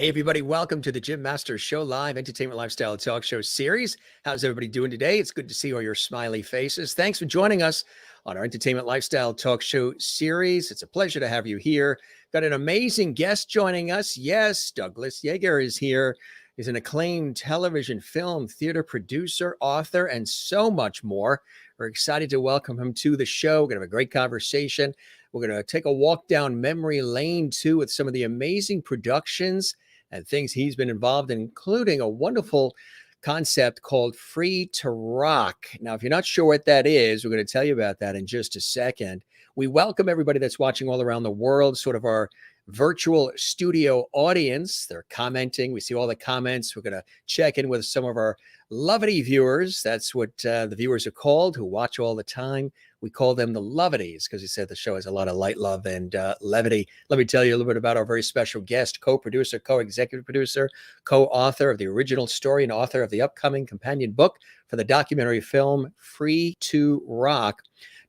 Hey, everybody, welcome to the Jim Masters Show Live Entertainment Lifestyle Talk Show series. How's everybody doing today? It's good to see all your smiley faces. Thanks for joining us on our Entertainment Lifestyle Talk Show series. It's a pleasure to have you here. Got an amazing guest joining us. Yes, Douglas Yeager is here. He's an acclaimed television, film, theater producer, author, and so much more. We're excited to welcome him to the show. We're going to have a great conversation. We're going to take a walk down memory lane, too, with some of the amazing productions and things he's been involved in, including a wonderful concept called Free to Rock. Now, if you're not sure what that is, we're going to tell you about that in just a second. We welcome everybody that's watching all around the world, sort of our virtual studio audience. They're commenting. We see all the comments. We're going to check in with some of our Lovity viewers. That's what the viewers are called, who watch all the time. We call them the Lovities because he said the show has a lot of light, love, and levity. Let me tell you a little bit about our very special guest, co-producer, co-executive producer, co-author of the original story and author of the upcoming companion book for the documentary film Free to Rock.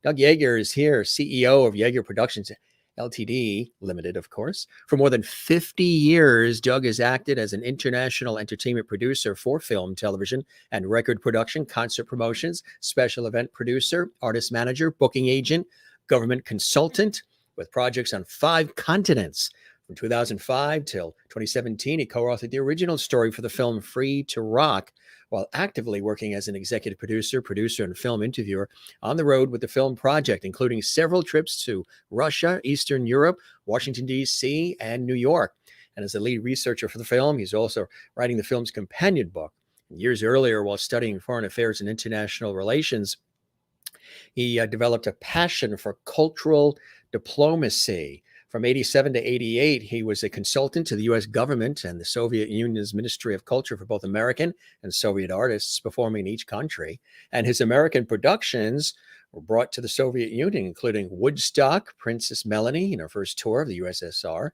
Doug Yeager is here, CEO of Yeager Productions Ltd. Limited, of course. For more than 50 years, Doug has acted as an international entertainment producer for film, television, and record production, concert promotions, special event producer, artist manager, booking agent, government consultant, with projects on 5 continents. From 2005 till 2017, he co-authored the original story for the film Free to Rock, while actively working as an executive producer, and film interviewer on the road with the film project, including several trips to Russia, Eastern Europe, Washington, D.C., and New York. And as the lead researcher for the film, he's also writing the film's companion book. Years earlier, while studying foreign affairs and international relations, he developed a passion for cultural diplomacy. From 87 to 88, he was a consultant to the U.S. government and the Soviet Union's Ministry of Culture for both American and Soviet artists performing in each country. And his American productions were brought to the Soviet Union, including Woodstock, Princess Melanie in her first tour of the USSR,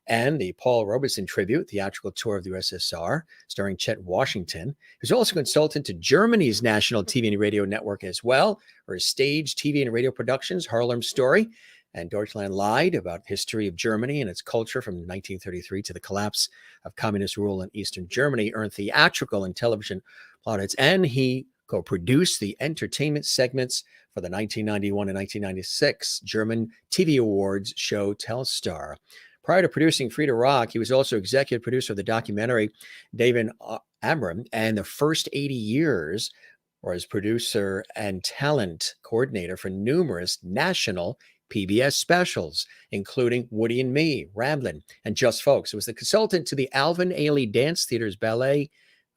and the Paul Robeson Tribute, theatrical tour of the USSR, starring Chet Washington. He was also a consultant to Germany's national TV and radio network as well, for his stage, TV, and radio productions, Harlem Story, and Deutschland Lied, about history of Germany and its culture from 1933 to the collapse of communist rule in Eastern Germany, earned theatrical and television plaudits, and he co-produced the entertainment segments for the 1991 and 1996 German TV Awards show Telstar. Prior to producing Free to Rock, he was also executive producer of the documentary David Amram, and the first 80 years was producer and talent coordinator for numerous national PBS specials, including Woody and Me, Ramblin', and Just Folks. It was the consultant to the Alvin Ailey Dance Theater's ballet,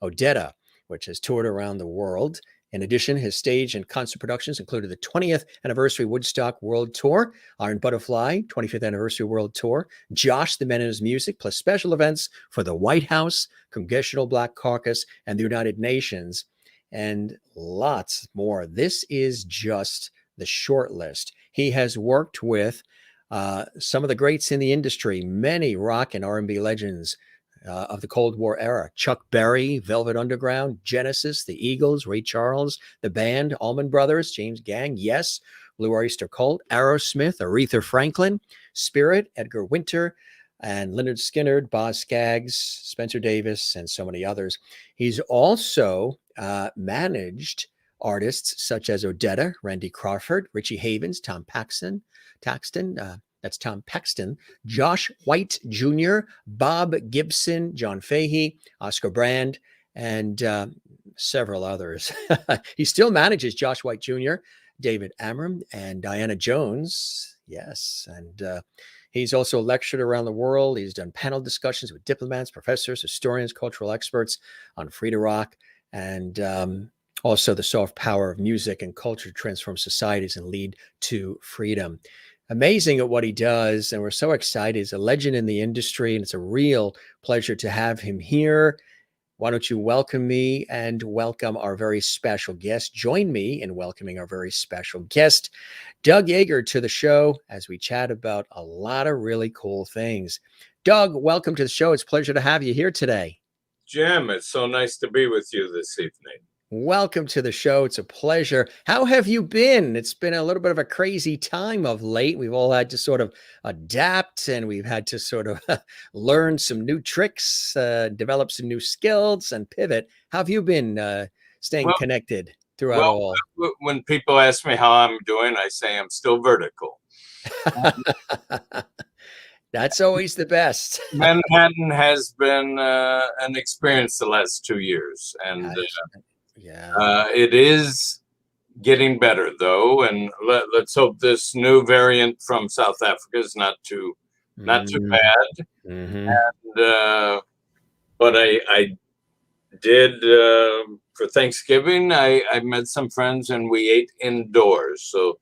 Odetta, which has toured around the world. In addition, his stage and concert productions included the 20th Anniversary Woodstock World Tour, Iron Butterfly 25th Anniversary World Tour, Josh the Man and His Music, plus special events for the White House, Congressional Black Caucus, and the United Nations, and lots more. This is just the short list. He has worked with some of the greats in the industry, many rock and R&B legends of the Cold War era: Chuck Berry, Velvet Underground, Genesis, the Eagles, Ray Charles, the Band, Allman Brothers, James Gang, Yes, Blue Oyster Cult, Aerosmith, Aretha Franklin, Spirit, Edgar Winter, and Lynyrd Skynyrd, Boz Scaggs, Spencer Davis, and so many others. He's also managed artists such as Odetta, Randy Crawford, Richie Havens, Tom Paxton, Josh White Jr., Bob Gibson, John Fahey, Oscar Brand, and several others. He still manages Josh White Jr., David Amram, and Diana Jones. Yes, and he's also lectured around the world. He's done panel discussions with diplomats, professors, historians, cultural experts on Free to Rock, and also the soft power of music and culture to transform societies and lead to freedom. Amazing at what he does, and we're so excited. He's a legend in the industry, and it's a real pleasure to have him here. Why don't you welcome me and welcome our very special guest? Join me in welcoming our very special guest, Doug Yeager, to the show as we chat about a lot of really cool things. Doug, welcome to the show. It's a pleasure to have you here today. Jim, it's so nice to be with you this evening. Welcome to the show. It's a pleasure. How have you been? It's been a little bit of a crazy time of late. We've all had to sort of adapt, and we've had to sort of learn some new tricks, develop some new skills, and pivot. How have you been staying Well, connected throughout well, all? when people ask me how I'm doing, I say I'm still vertical. That's always the best. Manhattan has been an experience the last 2 years, and Yeah. it is getting better though. And let's hope this new variant from South Africa is not too bad. Mm-hmm. And, but I did for Thanksgiving. I met some friends and we ate indoors. So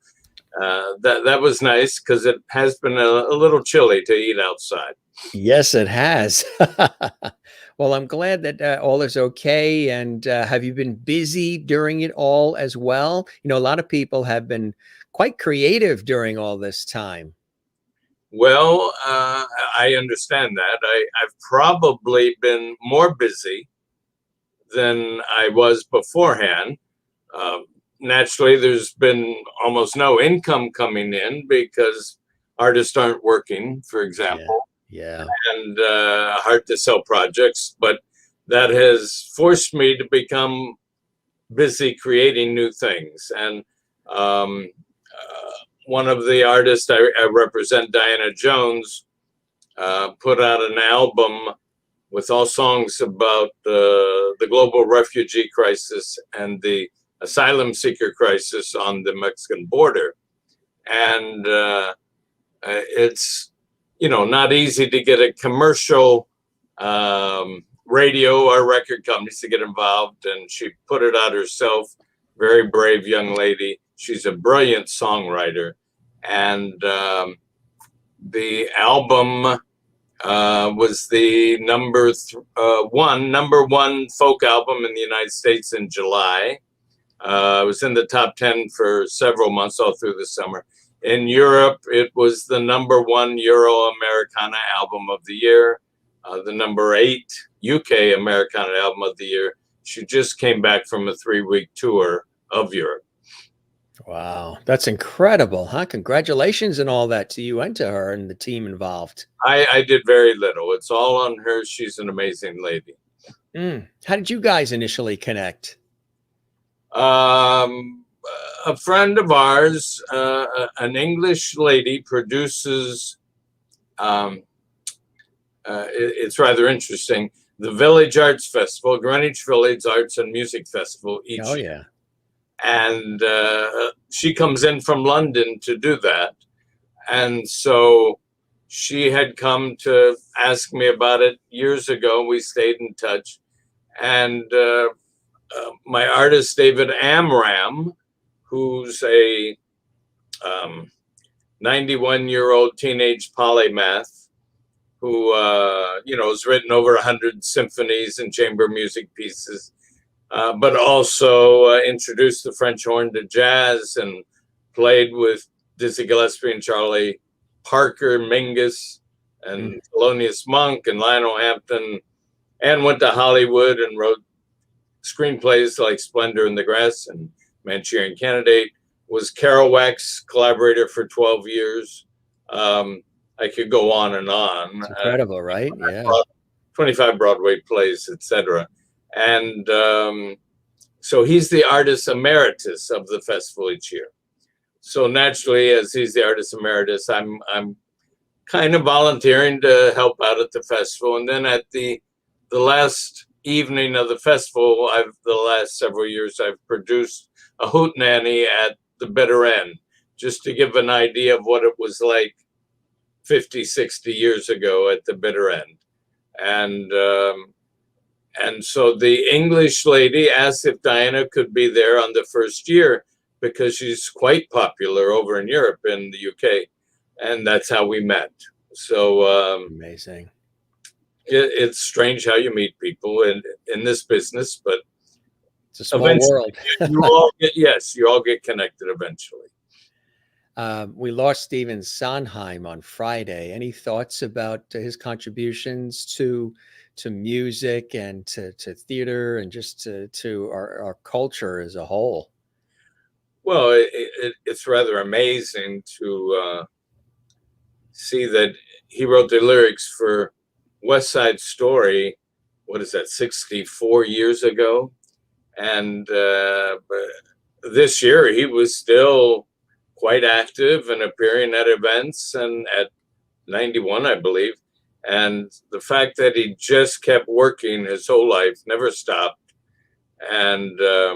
that was nice because it has been a little chilly to eat outside. Yes, it has. Well, I'm glad that all is okay. And have you been busy during it all as well? You know, a lot of people have been quite creative during all this time. Well, I understand that. I've probably been more busy than I was beforehand. Um, Naturally, there's been almost no income coming in because artists aren't working, for Yeah. example, Yeah. and hard to sell projects. But that has forced me to become busy creating new things. And one of the artists I represent, Diana Jones, put out an album with all songs about the global refugee crisis and the asylum seeker crisis on the Mexican border. And it's, not easy to get a commercial radio or record companies to get involved. And she put it out herself. Very brave young lady. She's a brilliant songwriter. And the album was the number one folk album in the United States in July. It was in the top 10 for several months all through the summer. In Europe, it was the number one Euro Americana album of the year, the number 8 UK Americana album of the year. She just came back from a 3-week tour of Europe. Wow. That's incredible, huh? Congratulations and all that to you and to her and the team involved. I did very little. It's all on her. She's an amazing lady. How did you guys initially connect? A friend of ours, an English lady, produces. It's rather interesting. The Village Arts Festival, Greenwich Village Arts and Music Festival each Oh, year. yeah. And she comes in from London to do that. And so she had come to ask me about it years ago. We stayed in touch. And my artist, David Amram, who's a 91-year-old teenage polymath who, has written over 100 symphonies and chamber music pieces, but also introduced the French horn to jazz and played with Dizzy Gillespie and Charlie Parker, Mingus, and Thelonious Monk and Lionel Hampton, and went to Hollywood and wrote screenplays like Splendor in the Grass and Manchurian Candidate, was Kerouac's collaborator for 12 years. I could go on and on. It's incredible, right? Yeah. 25 Broadway plays, etc. And so he's the artist emeritus of the festival each year. So naturally, as he's the artist emeritus, I'm kind of volunteering to help out at the festival. And then at the last evening of the festival, the last several years, I've produced a hootenanny at the bitter end, just to give an idea of what it was like 50, 60 years ago at the bitter end. And so the English lady asked if Diana could be there on the first year because she's quite popular over in Europe, in the UK. And that's how we met. So amazing. It's strange how you meet people in this business, but it's a small world. you all get connected eventually. We lost Stephen Sondheim on Friday. Any thoughts about his contributions to music and to theater and just to our culture as a whole? Well, it's rather amazing to see that he wrote the lyrics for West Side Story. What is that? 64 years ago, and this year he was still quite active and appearing at events and at 91, I believe. And the fact that he just kept working his whole life, never stopped, and uh,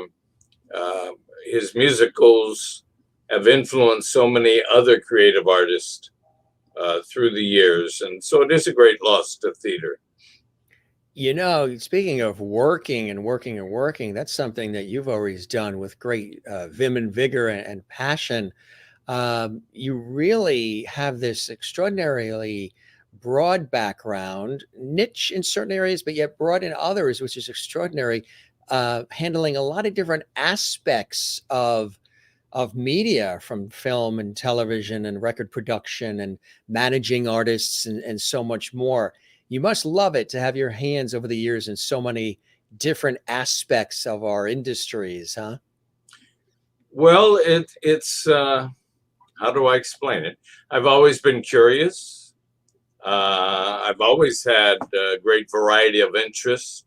his musicals have influenced so many other creative artists through the years. And so it is a great loss to theater. You know, speaking of working and working and working, that's something that you've always done with great vim and vigor and passion. You really have this extraordinarily broad background, niche in certain areas, but yet broad in others, which is extraordinary. Handling a lot of different aspects of media, from film and television and record production and managing artists and so much more. You must love it to have your hands over the years in so many different aspects of our industries, huh? Well, it's how do I explain it? I've always been curious. I've always had a great variety of interests,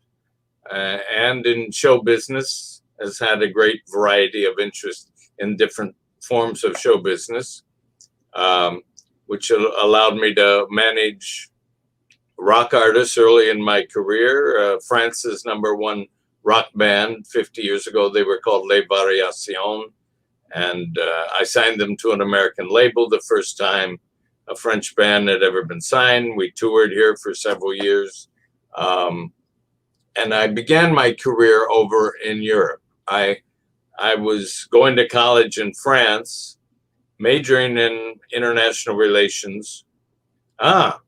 and in show business has had a great variety of interest in different forms of show business, which allowed me to manage rock artists early in my career. France's #1 rock band 50 years ago, they were called Les Variations. And I signed them to an American label the first time a French band had ever been signed. We toured here for several years. And I began my career over in Europe. I was going to college in France, majoring in international relations. Rock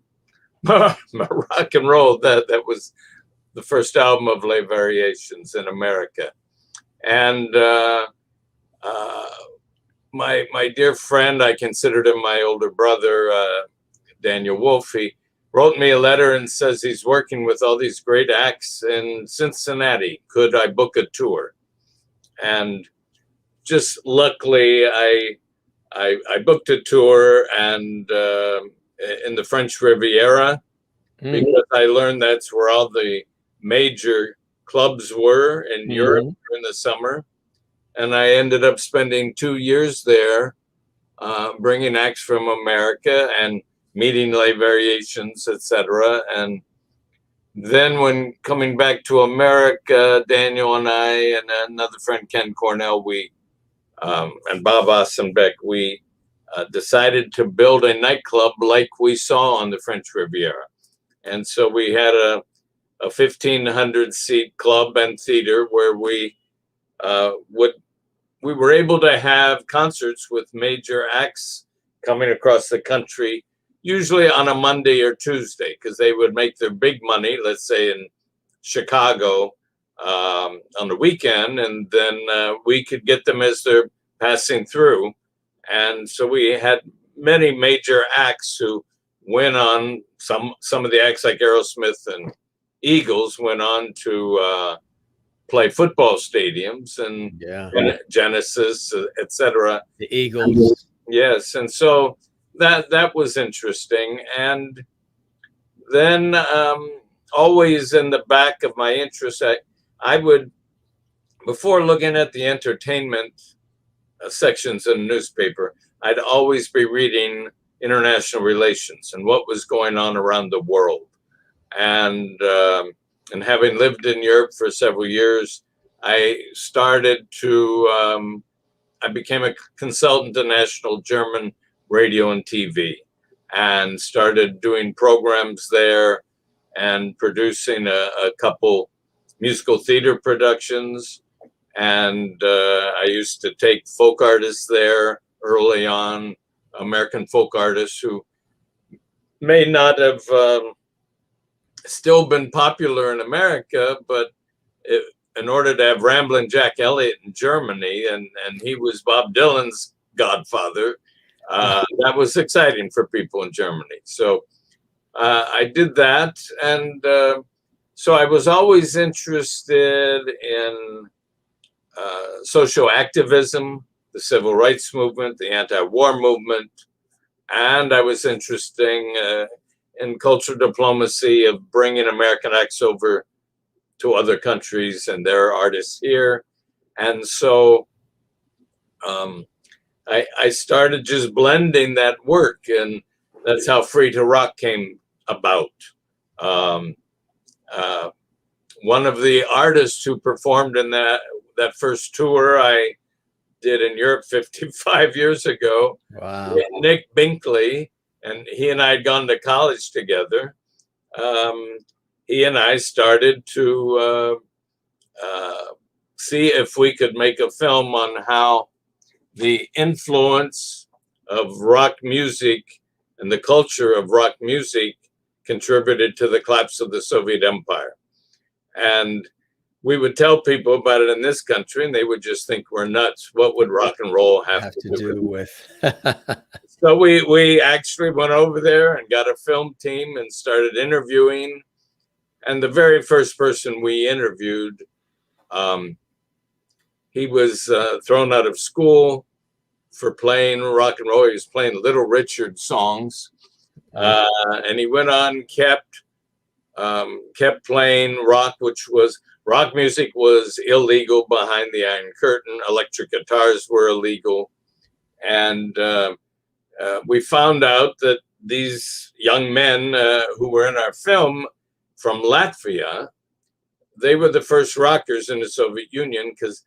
and roll, that was the first album of Les Variations in America. And my dear friend, I considered him my older brother, Daniel Wolfe, wrote me a letter and says he's working with all these great acts in Cincinnati. Could I book a tour? And just luckily, I booked a tour, and in the French Riviera, because I learned that's where all the major clubs were in Europe during the summer. And I ended up spending 2 years there, bringing acts from America and meeting Les Variations, etc. And then when coming back to America, Daniel and I and another friend, Ken Cornell, and Bob Ossenbeck, we decided to build a nightclub like we saw on the French Riviera. And so we had a 1,500 seat club and theater where we were able to have concerts with major acts coming across the country, usually on a Monday or Tuesday, because they would make their big money, let's say in Chicago, on the weekend, and then we could get them as they're passing through. And so we had many major acts who went on, some of the acts like Aerosmith and Eagles went on to play football stadiums and Genesis, etc. The Eagles. Yes, and so that was interesting. And then always in the back of my interest, I would, before looking at the entertainment sections in the newspaper, I'd always be reading international relations and what was going on around the world. And having lived in Europe for several years, I became a consultant to National German Radio and TV, and started doing programs there and producing a couple musical theater productions. And I used to take folk artists there early on, American folk artists who may not have still been popular in America, but in order to have Ramblin' Jack Elliott in Germany, and he was Bob Dylan's godfather, That was exciting for people in Germany. So I did that. And so I was always interested in social activism, the civil rights movement, the anti-war movement. And I was interested in cultural diplomacy of bringing American acts over to other countries and their artists here. And so I started just blending that work, and that's how Free to Rock came about. Um, One of the artists who performed in that first tour I did in Europe 55 years ago, Wow. Nick Binkley, and he and I had gone to college together. He and I started to see if we could make a film on how the influence of rock music and the culture of rock music contributed to the collapse of the Soviet Empire. And we would tell people about it in this country, and they would just think we're nuts. What would rock and roll have to do with it? So we actually went over there and got a film team and started interviewing. And the very first person we interviewed, he was thrown out of school for playing rock and roll. He was playing Little Richard songs. And he went on, kept playing rock, rock music was illegal behind the Iron Curtain. Electric guitars were illegal. And we found out that these young men who were in our film from Latvia, they were the first rockers in the Soviet Union because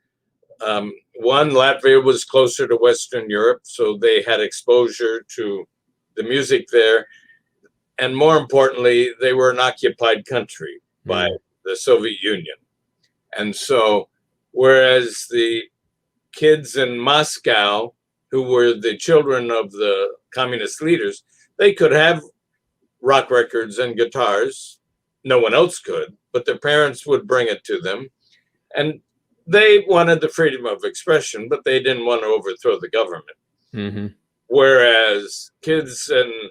one, Latvia was closer to Western Europe, so they had exposure to the music there. And more importantly, they were an occupied country by the Soviet Union. And so, whereas the kids in Moscow, who were the children of the communist leaders, they could have rock records and guitars. No one else could, but their parents would bring it to them. And they wanted the freedom of expression, but they didn't want to overthrow the government. Mm-hmm. Whereas kids in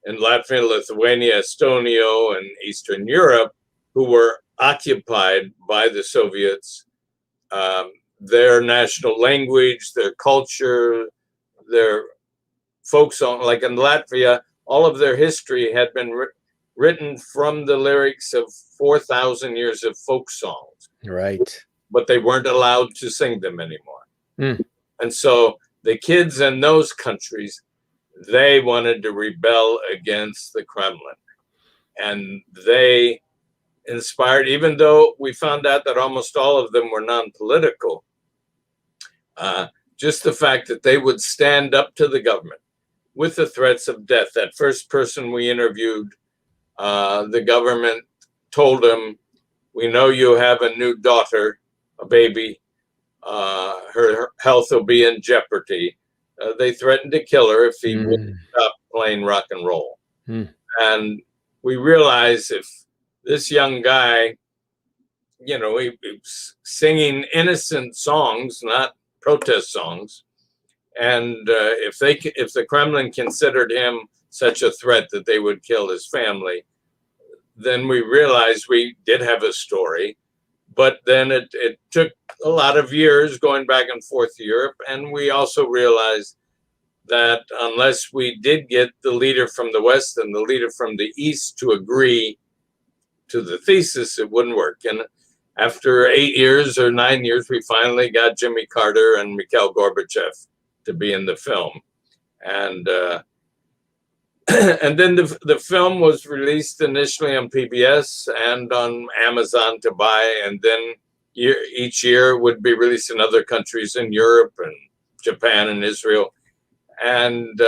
Latvia, Lithuania, Estonia, and Eastern Europe, who were occupied by the Soviets, their national language, their culture, their folk song, like in Latvia, all of their history had been written from the lyrics of 4,000 years of folk songs. Right. But they weren't allowed to sing them anymore. And so the kids in those countries, they wanted to rebel against the Kremlin. And they inspired, even though we found out that almost all of them were non-political, just the fact that they would stand up to the government with the threats of death. That first person we interviewed, the government told him, "We know you have a new daughter, a baby. Her health will be in jeopardy." They threatened to kill her if he wouldn't stop playing rock and roll. And we realized if this young guy, he was singing innocent songs, not protest songs, and if the Kremlin considered him such a threat that they would kill his family, then we realized we did have a story. But then it took a lot of years going back and forth to Europe. And we also realized that unless we did get the leader from the West and the leader from the East to agree to the thesis, it wouldn't work. And after 8 years or 9 years, we finally got Jimmy Carter and Mikhail Gorbachev to be in the film. And and then the film was released initially on PBS and on Amazon to buy, and then each year would be released in other countries in Europe and Japan and Israel. And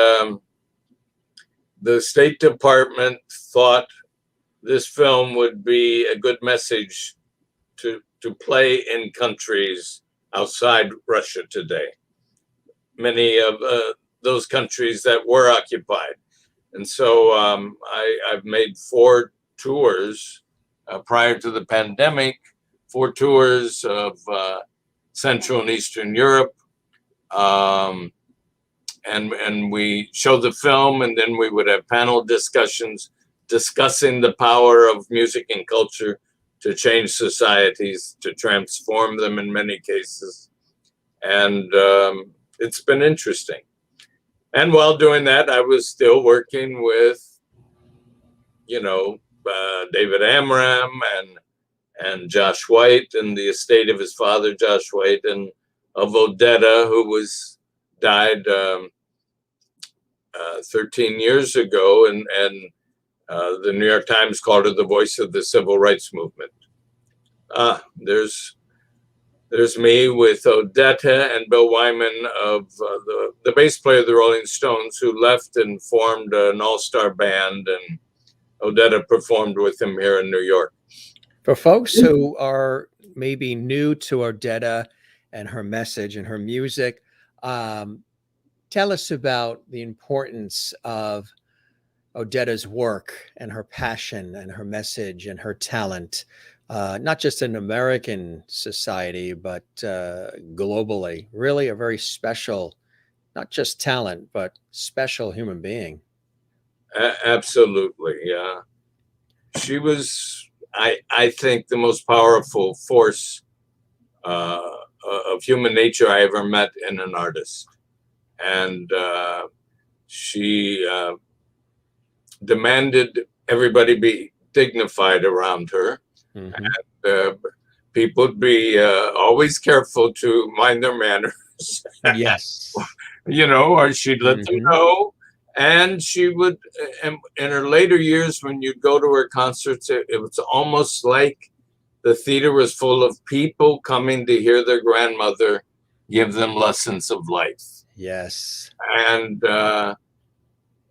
the State Department thought this film would be a good message to play in countries outside Russia today. Many of those countries that were occupied. And so I've made 4 tours prior to the pandemic, 4 tours of Central and Eastern Europe, and we show the film, and then we would have panel discussions discussing the power of music and culture to change societies, to transform them in many cases. And it's been interesting. And while doing that, I was still working with, David Amram and Josh White and the estate of his father, Josh White, and of Odetta, who died 13 years ago, and the New York Times called her the voice of the civil rights movement. There's me with Odetta and Bill Wyman of the bass player of the Rolling Stones, who left and formed an all-star band, and Odetta performed with him here in New York. For folks who are maybe new to Odetta and her message and her music, tell us about the importance of Odetta's work and her passion and her message and her talent, not just in American society, but globally. Really a very special, not just talent, but special human being. Absolutely, yeah. She was, I think, the most powerful force of human nature I ever met in an artist. And she demanded everybody be dignified around her. Mm-hmm. And people be always careful to mind their manners. Yes. Or she'd let them know. And she would, in her later years, when you'd go to her concerts, it was almost like the theater was full of people coming to hear their grandmother give them lessons of life. Yes. And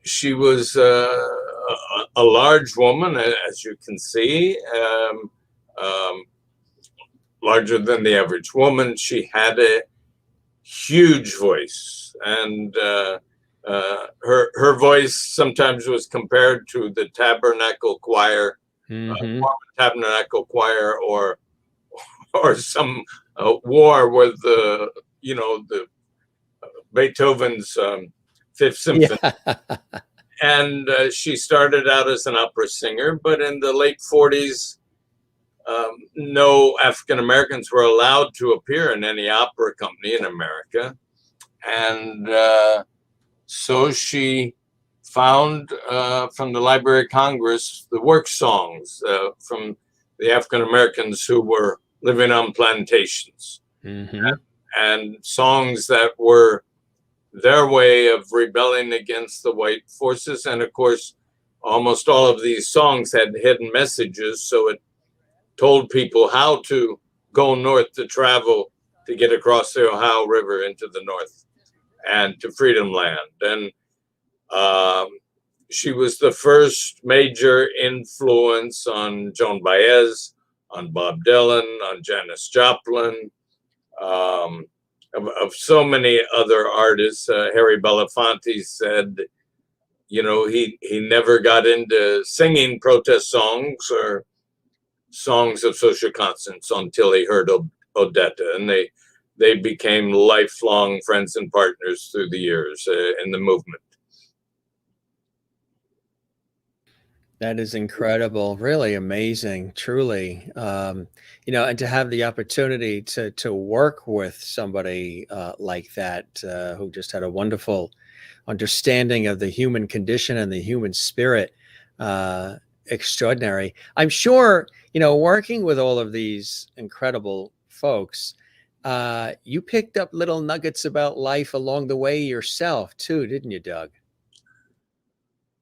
she was a large woman, as you can see, larger than the average woman. She had a huge voice, and her voice sometimes was compared to the Tabernacle Choir, Tabernacle Choir, or some war with the Beethoven's Fifth Symphony. Yeah. And she started out as an opera singer, but in the late 40s, no African Americans were allowed to appear in any opera company in America. And so she found from the Library of Congress the work songs from the African Americans who were living on plantations, and songs that were their way of rebelling against the white forces. And of course, almost all of these songs had hidden messages, so it told people how to go north to travel to get across the Ohio River into the north and to Freedom Land. And she was the first major influence on Joan Baez, on Bob Dylan, on Janis Joplin, of so many other artists. Harry Belafonte said, he never got into singing protest songs or songs of social conscience until he heard Odetta, and they became lifelong friends and partners through the years in the movement. That is incredible, really amazing, truly. And to have the opportunity to work with somebody like that, who just had a wonderful understanding of the human condition and the human spirit, extraordinary. I'm sure, working with all of these incredible folks, you picked up little nuggets about life along the way yourself too, didn't you, Doug?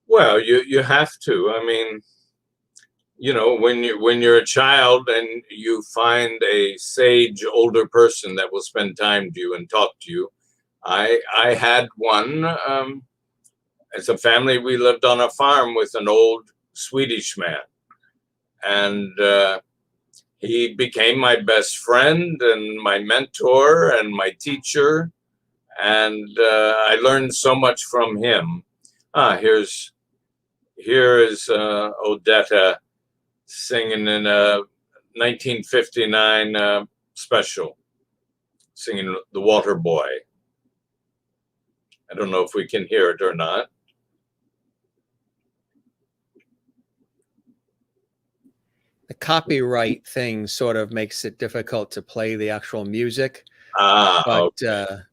Well, you have to. I mean, when you're a child and you find a sage older person that will spend time with you and talk to you. I had one. As a family, we lived on a farm with an old Swedish man, and he became my best friend and my mentor and my teacher, and I learned so much from him. Here is Odetta singing in a 1959 special, singing The Water Boy. I don't know if we can hear it or not. The copyright thing sort of makes it difficult to play the actual music, Ah,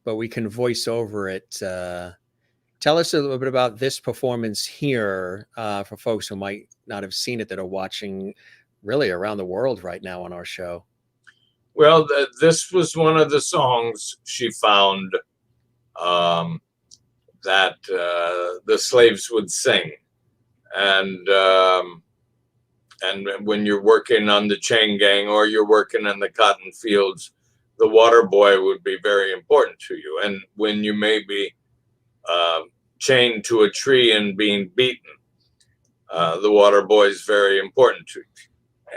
but we can voice over it. Tell us a little bit about this performance here for folks who might not have seen it that are watching really around the world right now on our show. well, this was one of the songs she found that the slaves would sing, and when you're working on the chain gang or you're working in the cotton fields, the water boy would be very important to you. And when you may be chained to a tree and being beaten, the water boy is very important to you.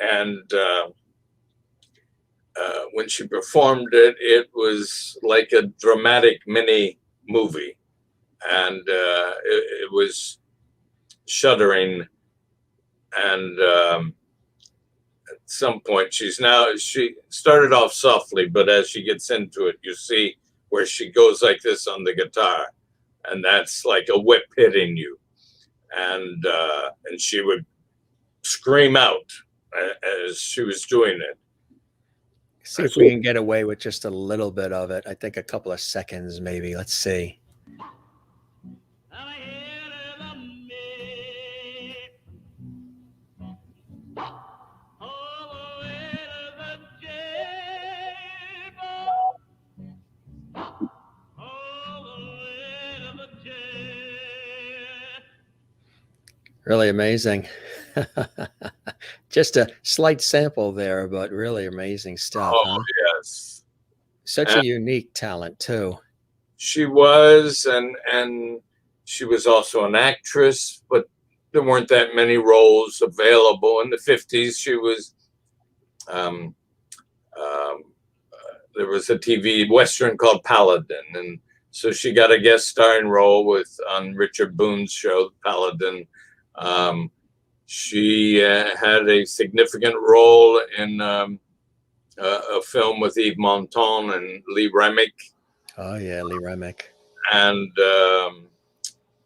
And when she performed it, it was like a dramatic mini movie, and it was shuddering. And at some point, she started off softly, but as she gets into it, you see where she goes like this on the guitar, and that's like a whip hitting you, and she would scream out as she was doing it. See if we can get away with just a little bit of it. I think a couple of seconds, maybe. Let's see. Really amazing. Just a slight sample there, but really amazing stuff, huh? Yes. Such a unique talent, too. She was, and she was also an actress, but there weren't that many roles available. In the 50s, she was, there was a TV Western called Paladin, and so she got a guest starring role on Richard Boone's show, Paladin. She had a significant role in a film with Yves Montand and Lee Remick. Oh, yeah, Lee Remick. And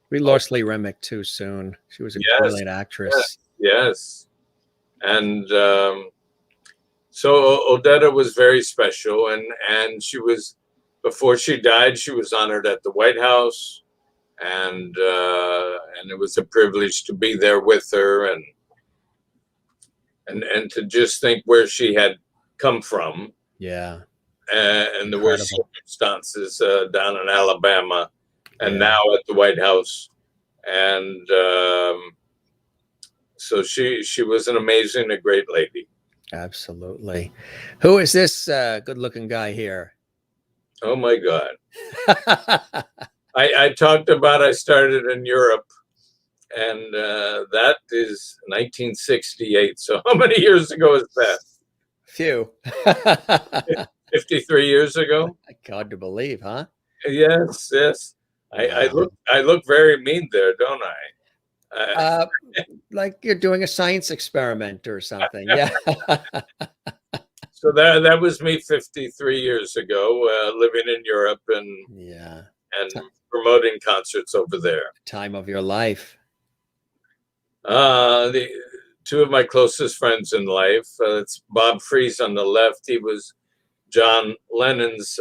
we lost Lee Remick too soon. She was a brilliant actress. Yes. And so Odetta was very special. And she was, before she died, she was honored at the White House. And it was a privilege to be there with her, and to just think where she had come from. Yeah. And the worst circumstances down in Alabama, and now at the White House. And so she was an amazing, a great lady. Absolutely. Who is this good-looking guy here? Oh, my God. I talked about I started in Europe, and that is 1968. So how many years ago is that? Few. 53 years ago. Hard to believe, huh? Yes. Wow. I look very mean there, don't I? Like you're doing a science experiment or something. Yeah. So that was me 53 years ago, living in Europe and promoting concerts over there. Time of your life. The two of my closest friends in life. It's Bob Fries on the left. He was John Lennon's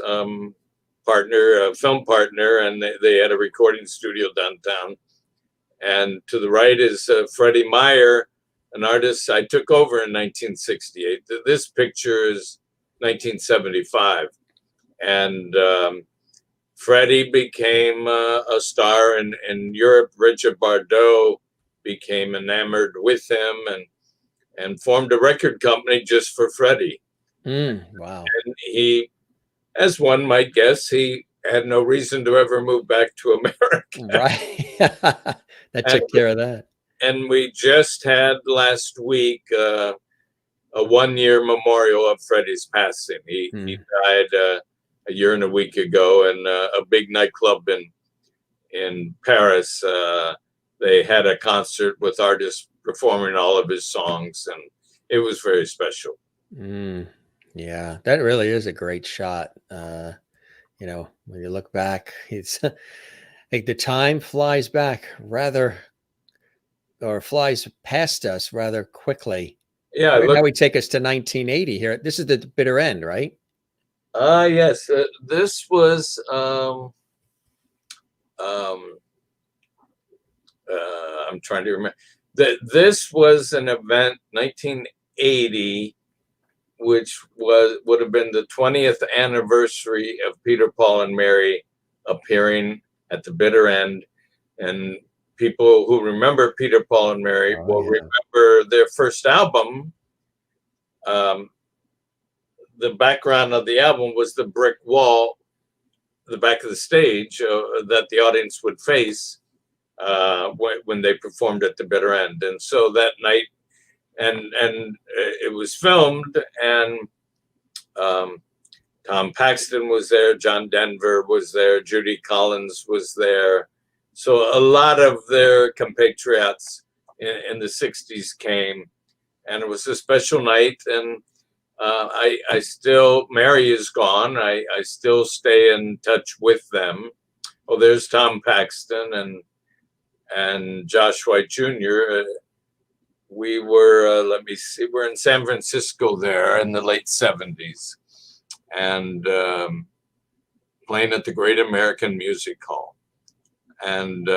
partner, film partner, and they had a recording studio downtown. And to the right is Freddie Meyer, an artist I took over in 1968. This picture is 1975. And Freddie became a star in Europe. Richard Bardot became enamored with him and formed a record company just for Freddie. Wow. And he, as one might guess, he had no reason to ever move back to America. Right. That took care of that. And we just had last week a 1-year memorial of Freddie's passing. He died a year and a week ago in a big nightclub in Paris. They had a concert with artists performing all of his songs, and it was very special. Yeah, that really is a great shot. When you look back, it's Like the time flies back rather, or flies past us rather quickly. Yeah, Now look. we take us to 1980 here. This is the bitter end, right? Yes, this was um, I'm trying to remember that this was an event 1980, which would have been the 20th anniversary of Peter, Paul, and Mary appearing at the bitter end. And people who remember Peter, Paul, and Mary Oh, will yeah. remember their first album. Um, the background of the album was the brick wall, the back of the stage that the audience would face when they performed at the bitter end. And so that night, and it was filmed, and Tom Paxton was there, John Denver was there, Judy Collins was there. So a lot of their compatriots in the 60s came, and it was a special night. And I still, Mary is gone. I still stay in touch with them. Oh, there's Tom Paxton and Josh White Jr. We were, let me see, we're in San Francisco there in the late 70s, and playing at the Great American Music Hall. And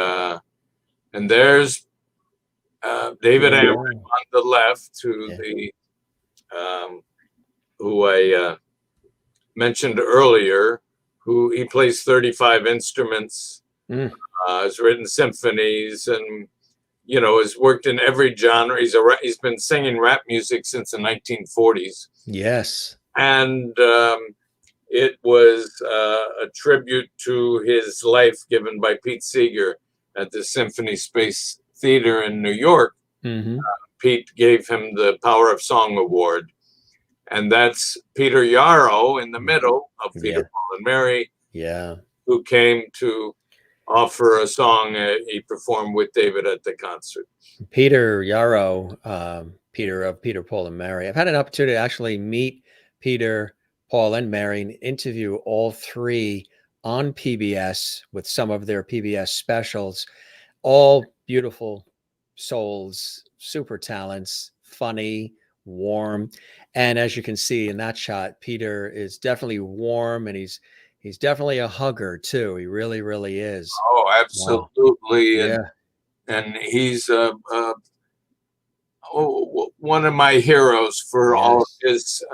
there's David Amory on the left, who I mentioned earlier, who he plays 35 instruments, has written symphonies, and has worked in every genre. He's been singing rap music since the 1940s. Yes. And it was a tribute to his life given by Pete Seeger at the Symphony Space Theater in New York. Pete gave him the Power of Song Award. And that's Peter Yarrow in the middle of Peter, Paul, and Mary, who came to offer a song he performed with David at the concert. Peter Yarrow, Peter of Peter, Paul, and Mary. I've had an opportunity to actually meet Peter, Paul, and Mary and interview all three on PBS with some of their PBS specials. All beautiful souls, super talents, funny, warm. And as you can see in that shot, Peter is definitely warm, and he's definitely a hugger too. He really, really is. Oh, absolutely. Wow. And he's one of my heroes for all of his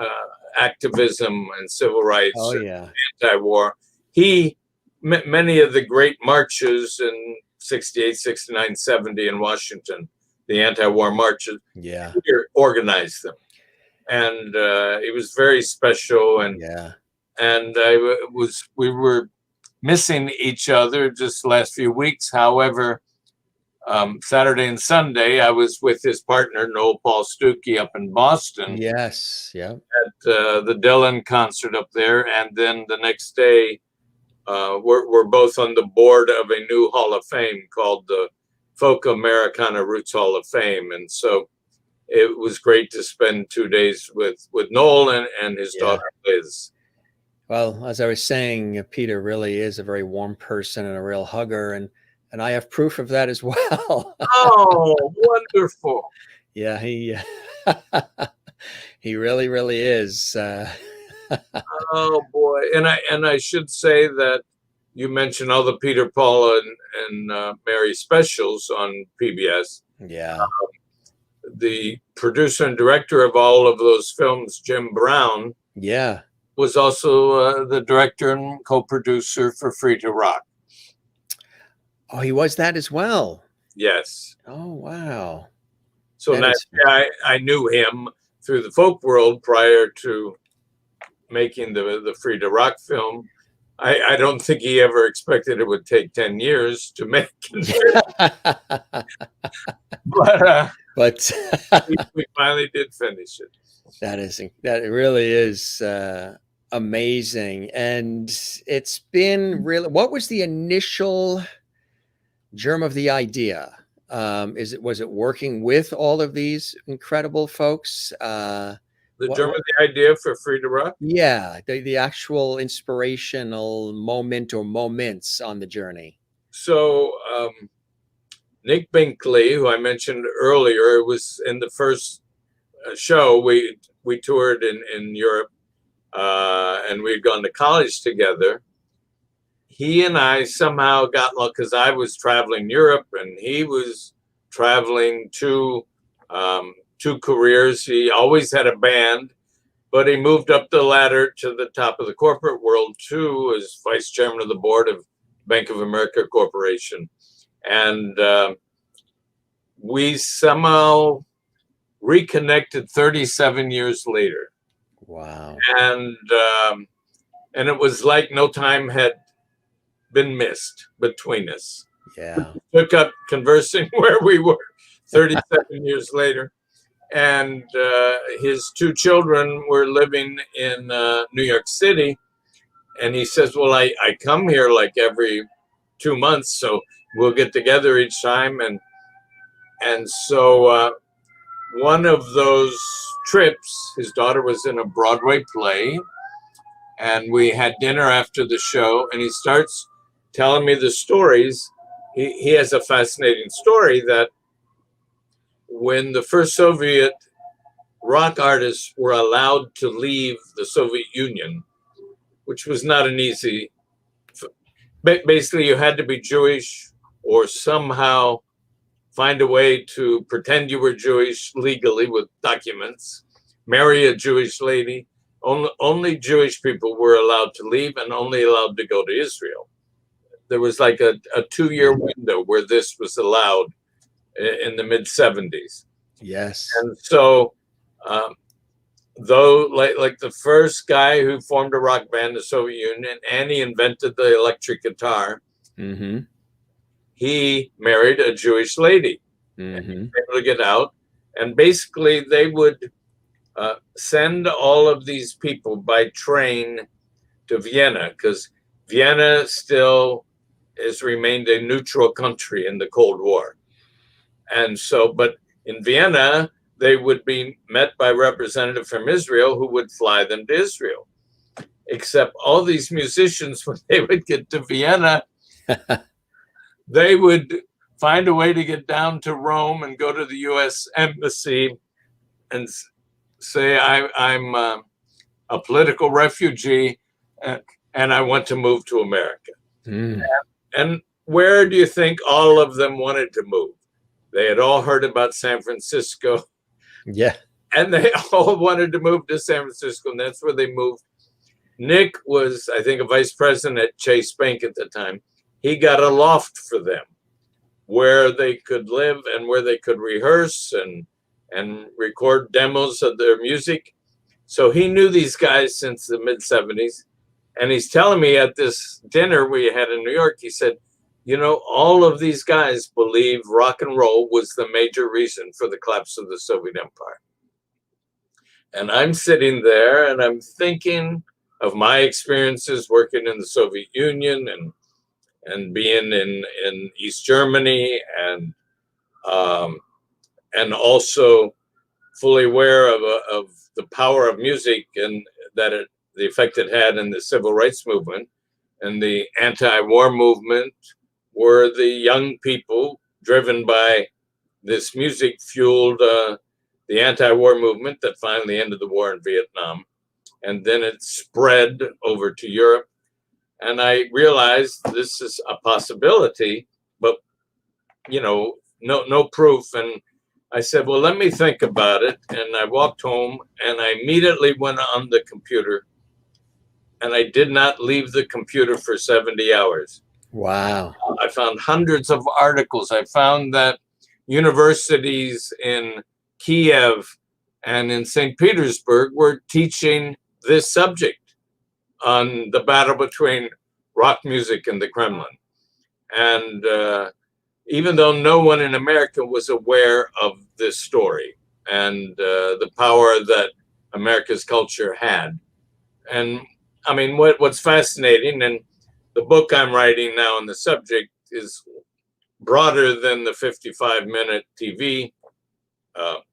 activism and civil rights and anti-war. Many of the great marches in 68, 69, 70 in Washington, the anti-war marches, he organized them. And it was very special. And we were missing each other just the last few weeks. However, Saturday and Sunday, I was with his partner, Noel Paul Stuckey, up in Boston. At the Dylan concert up there. And then the next day, we're both on the board of a new Hall of Fame called the Folk Americana Roots Hall of Fame. And so it was great to spend 2 days with Noel and his daughter, Liz. Well, as I was saying, Peter really is a very warm person and a real hugger. And I have proof of that as well. Oh, wonderful. Yeah, he really, really is. Oh boy. And I should say that you mentioned all the Peter, Paul, and Mary specials on PBS. The producer and director of all of those films, Jim Brown, was also the director and co-producer for Free to Rock. Oh, he was that as well. Yes. Oh, wow. So I knew him through the folk world prior to making the Free to Rock film. I don't think he ever expected it would take 10 years to make it. but we finally did finish it. That really is amazing. And it's been really, what was the initial germ of the idea? Was it working with all of these incredible folks? The germ of the idea for Free to Rock? Yeah, the actual inspirational moment or moments on the journey. Nick Binkley, who I mentioned earlier, was in the first show. We toured in Europe, and we'd gone to college together. He and I somehow got luck because I was traveling Europe and he was traveling two careers. He always had a band, but he moved up the ladder to the top of the corporate world too, as vice chairman of the board of Bank of America Corporation. And we somehow reconnected 37 years later. Wow. And it was like no time had been missed between us. Yeah. We took up conversing where we were 37 years later. And his two children were living in New York City. And he says, well, I come here like every 2 months, so we'll get together each time. And so one of those trips, his daughter was in a Broadway play, and we had dinner after the show, and he starts telling me the stories. He has a fascinating story that when the first Soviet rock artists were allowed to leave the Soviet Union, which was not an easy, basically you had to be Jewish or somehow find a way to pretend you were Jewish legally with documents, marry a Jewish lady. Only Jewish people were allowed to leave and only allowed to go to Israel. There was like a 2-year window where this was allowed in the mid-70s. Yes. And so, though, like the first guy who formed a rock band in the Soviet Union, and he invented the electric guitar, Mm-hmm. he married a Jewish lady. Mm-hmm. And he was able to get out. And basically, they would send all of these people by train to Vienna, because Vienna still has remained a neutral country in the Cold War. And so, but in Vienna, they would be met by a representative from Israel who would fly them to Israel. Except all these musicians, when they would get to Vienna, they would find a way to get down to Rome and go to the U.S. Embassy and say, I'm a political refugee and I want to move to America. Mm. And where do you think all of them wanted to move? They had all heard about San Francisco. Yeah. And they all wanted to move to San Francisco, and that's where they moved. Nick was, I think, a vice president at Chase Bank at the time. He got a loft for them where they could live and where they could rehearse and record demos of their music. So he knew these guys since the mid-70s. And he's telling me at this dinner we had in New York, he said, you know, all of these guys believe rock and roll was the major reason for the collapse of the Soviet Empire. And I'm sitting there and I'm thinking of my experiences working in the Soviet Union and being in East Germany and also fully aware of the power of music and that the effect it had in the civil rights movement and the anti-war movement, were the young people driven by this music fueled the anti-war movement that finally ended the war in Vietnam. And then it spread over to Europe. And I realized this is a possibility, but, you know, no proof. And I said, well, let me think about it. And I walked home and I immediately went on the computer and I did not leave the computer for 70 hours. Wow. I found hundreds of articles. I found that universities in Kiev and in St. Petersburg were teaching this subject on the battle between rock music and the Kremlin. And even though no one in America was aware of this story and the power that America's culture had. And I mean, what's fascinating, and the book I'm writing now on the subject is broader than the 55-minute TV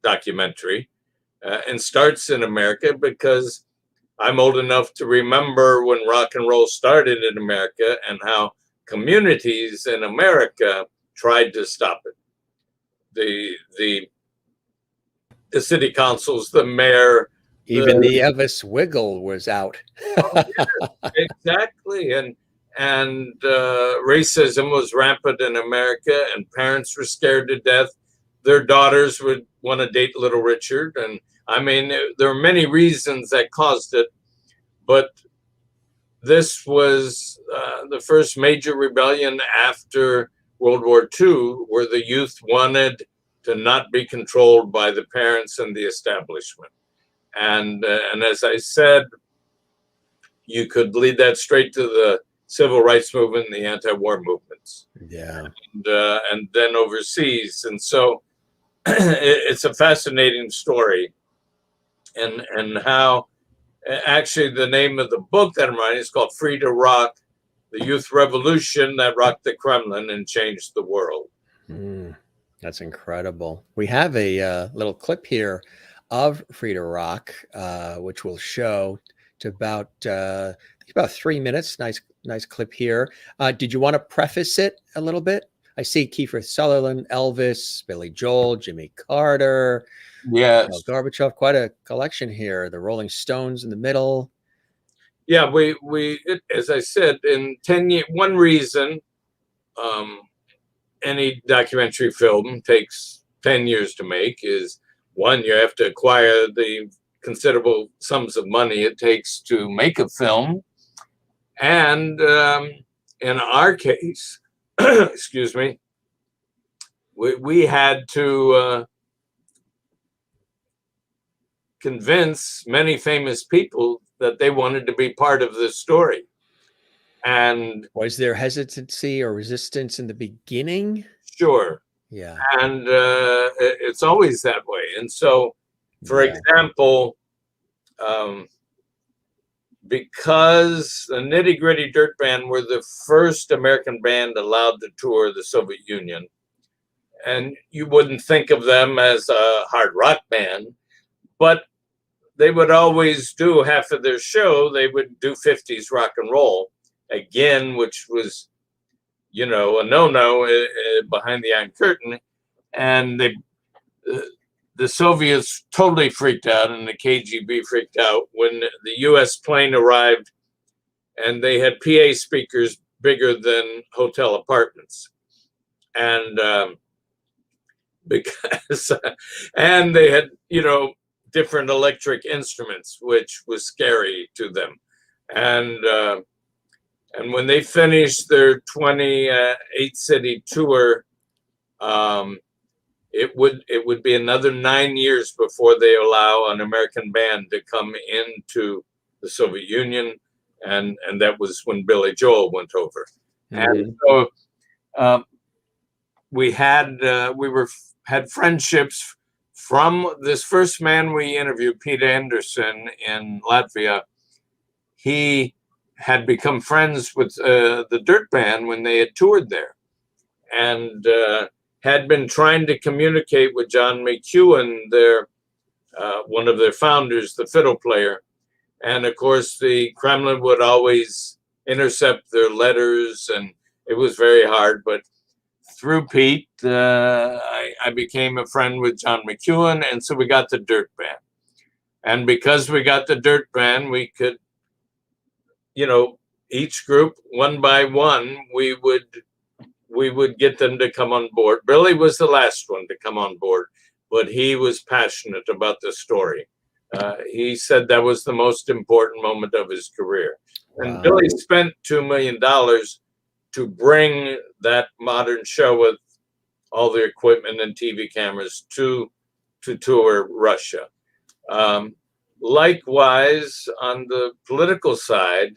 documentary and starts in America because I'm old enough to remember when rock and roll started in America and how communities in America tried to stop it. The city councils, the mayor, Even the Elvis Wiggle was out. exactly, and racism was rampant in America, and parents were scared to death. Their daughters would want to date Little Richard, and I mean, there are many reasons that caused it, but this was the first major rebellion after World War II, where the youth wanted to not be controlled by the parents and the establishment. And as I said, you could lead that straight to the civil rights movement and the anti-war movements. Yeah. And then overseas. And so it's a fascinating story. And how actually the name of the book that I'm writing is called Free to Rock, the Youth Revolution that rocked the Kremlin and changed the world. That's incredible. We have a little clip here of Free to Rock, which we'll show to about 3 minutes. Nice clip here. Did you want to preface it a little bit? I see Kiefer Sutherland, Elvis, Billy Joel, Jimmy Carter, yes, Gorbachev. Quite a collection here. The Rolling Stones in the middle. Yeah, as I said, in 10 years, one reason any documentary film takes 10 years to make is, one, you have to acquire the considerable sums of money it takes to make a film. And in our case, excuse me, we had to convince many famous people that they wanted to be part of this story. And was there hesitancy or resistance in the beginning? Sure. Yeah. And it's always that way. And so, for example, because the Nitty Gritty Dirt Band were the first American band allowed to tour the Soviet Union, and you wouldn't think of them as a hard rock band, but they would always do half of their show, they would do 50s rock and roll again, which was, a no-no behind the Iron Curtain. And the Soviets totally freaked out, and the KGB freaked out when the US plane arrived, and they had PA speakers bigger than hotel apartments. And and they had, different electric instruments, which was scary to them. And when they finished their 28-city tour, it would be another 9 years before they allow an American band to come into the Soviet Union, and that was when Billy Joel went over. And so we had friendships from this first man we interviewed, Pete Anderson in Latvia. He had become friends with the Dirt Band when they had toured there, and had been trying to communicate with John McEuen, one of their founders, the fiddle player. And of course, the Kremlin would always intercept their letters, and it was very hard. But through Pete, I became a friend with John McEuen, and so we got the Dirt Band. And because we got the Dirt Band, we could, each group, one by one, we would get them to come on board. Billy was the last one to come on board, but he was passionate about the story. He said that was the most important moment of his career. Wow. And Billy spent $2 million to bring that modern show with all the equipment and TV cameras to tour Russia. Likewise, on the political side,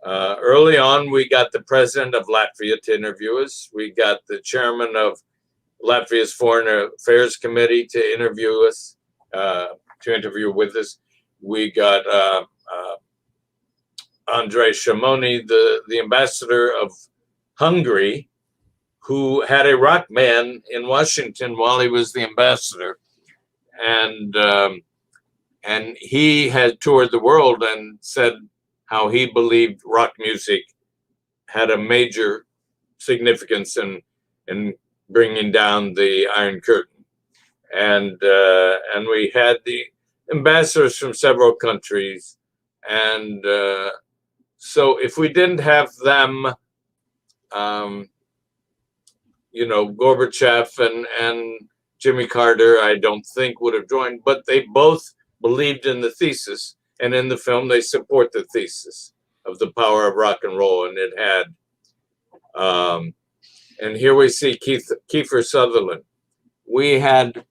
early on, we got the president of Latvia to interview us. We got the chairman of Latvia's Foreign Affairs Committee to interview us, with us. We got Andrei Shimoni, the ambassador of Hungary, who had a rock band in Washington while he was the ambassador. And he had toured the world and said how he believed rock music had a major significance in bringing down the Iron Curtain. And we had the ambassadors from several countries. And so if we didn't have them, Gorbachev and Jimmy Carter, I don't think would have joined, but they both believed in the thesis. And in the film, they support the thesis of the power of rock and roll. And it had, and here we see Kiefer Sutherland. We had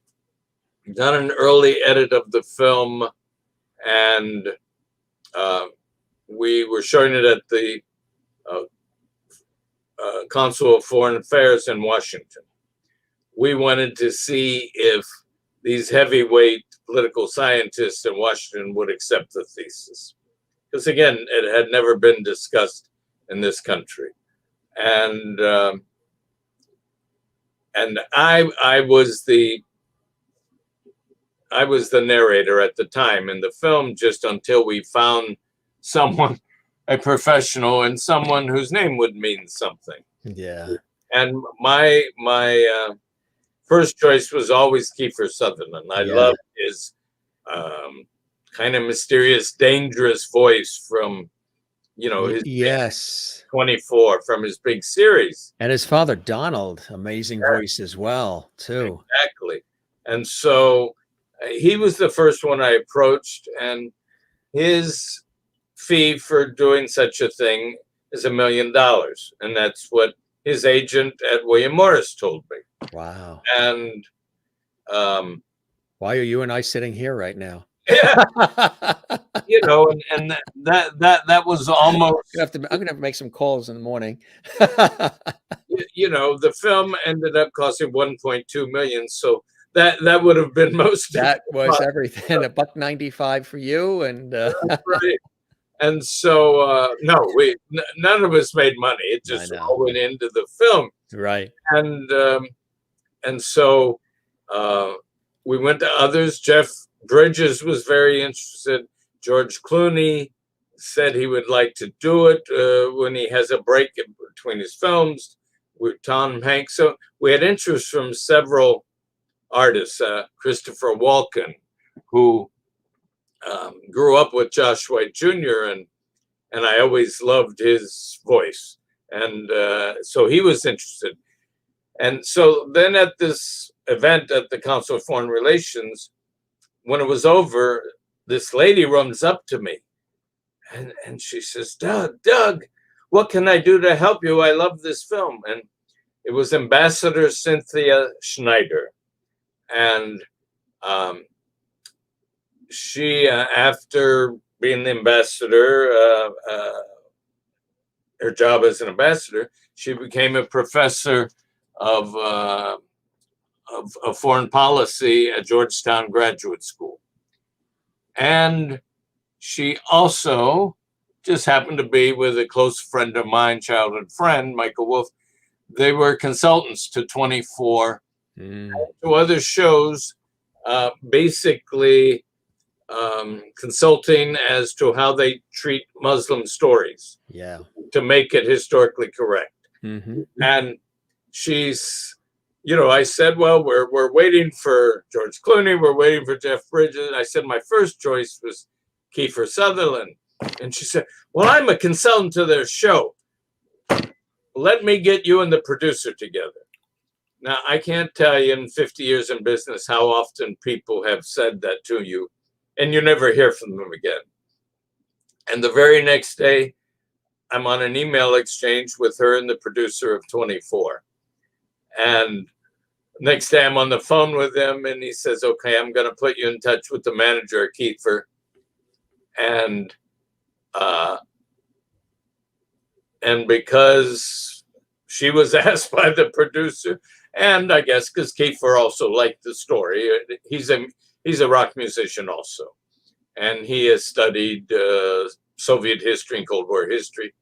done an early edit of the film, and we were showing it at the Consul of Foreign Affairs in Washington. We wanted to see if these heavyweight political scientists in Washington would accept the thesis. Because again, it had never been discussed in this country. And I was the narrator at the time in the film, just until we found someone, a professional, and someone whose name would mean something. Yeah. And my first choice was always Kiefer Sutherland. I loved his kind of mysterious, dangerous voice from, his 24, from his big series. And his father, Donald, amazing voice as well, too. Exactly. And so he was the first one I approached, and his fee for doing such a thing is $1 million. And that's what his agent at William Morris told me. Wow. And why are you and I sitting here right now? Yeah. And that was almost. I'm gonna have to make some calls in the morning. The film ended up costing $1.2 million, so that would have been most. That was everything. $1.95 for you, and right. And so no, none of us made money. It just all went into the film, right? And so we went to others. Jeff Bridges was very interested. George Clooney said he would like to do it when he has a break in between his films with Tom Hanks. So we had interest from several artists. Christopher Walken, who grew up with Josh White Jr. and I always loved his voice. And so he was interested. And so then at this event at the Council of Foreign Relations, when it was over, this lady runs up to me and she says, Doug, what can I do to help you? I love this film. And it was Ambassador Cynthia Schneider. And she, after being the ambassador, her job as an ambassador, she became a professor of foreign policy at Georgetown Graduate School. And she also just happened to be with a close friend of mine, childhood friend, Michael Wolff. They were consultants to 24, to other shows, basically consulting as to how they treat Muslim stories. Yeah. To make it historically correct. Mm-hmm. And she's, I said, well, we're waiting for George Clooney, we're waiting for Jeff Bridges. I said my first choice was Kiefer Sutherland. And she said, well, I'm a consultant to their show. Let me get you and the producer together. Now, I can't tell you in 50 years in business how often people have said that to you, and you never hear from them again. And the very next day, I'm on an email exchange with her and the producer of 24. And next day I'm on the phone with him and he says, okay, I'm going to put you in touch with the manager at Kiefer. And because she was asked by the producer, and I guess because Kiefer also liked the story, he's a rock musician also. And he has studied Soviet history and Cold War history.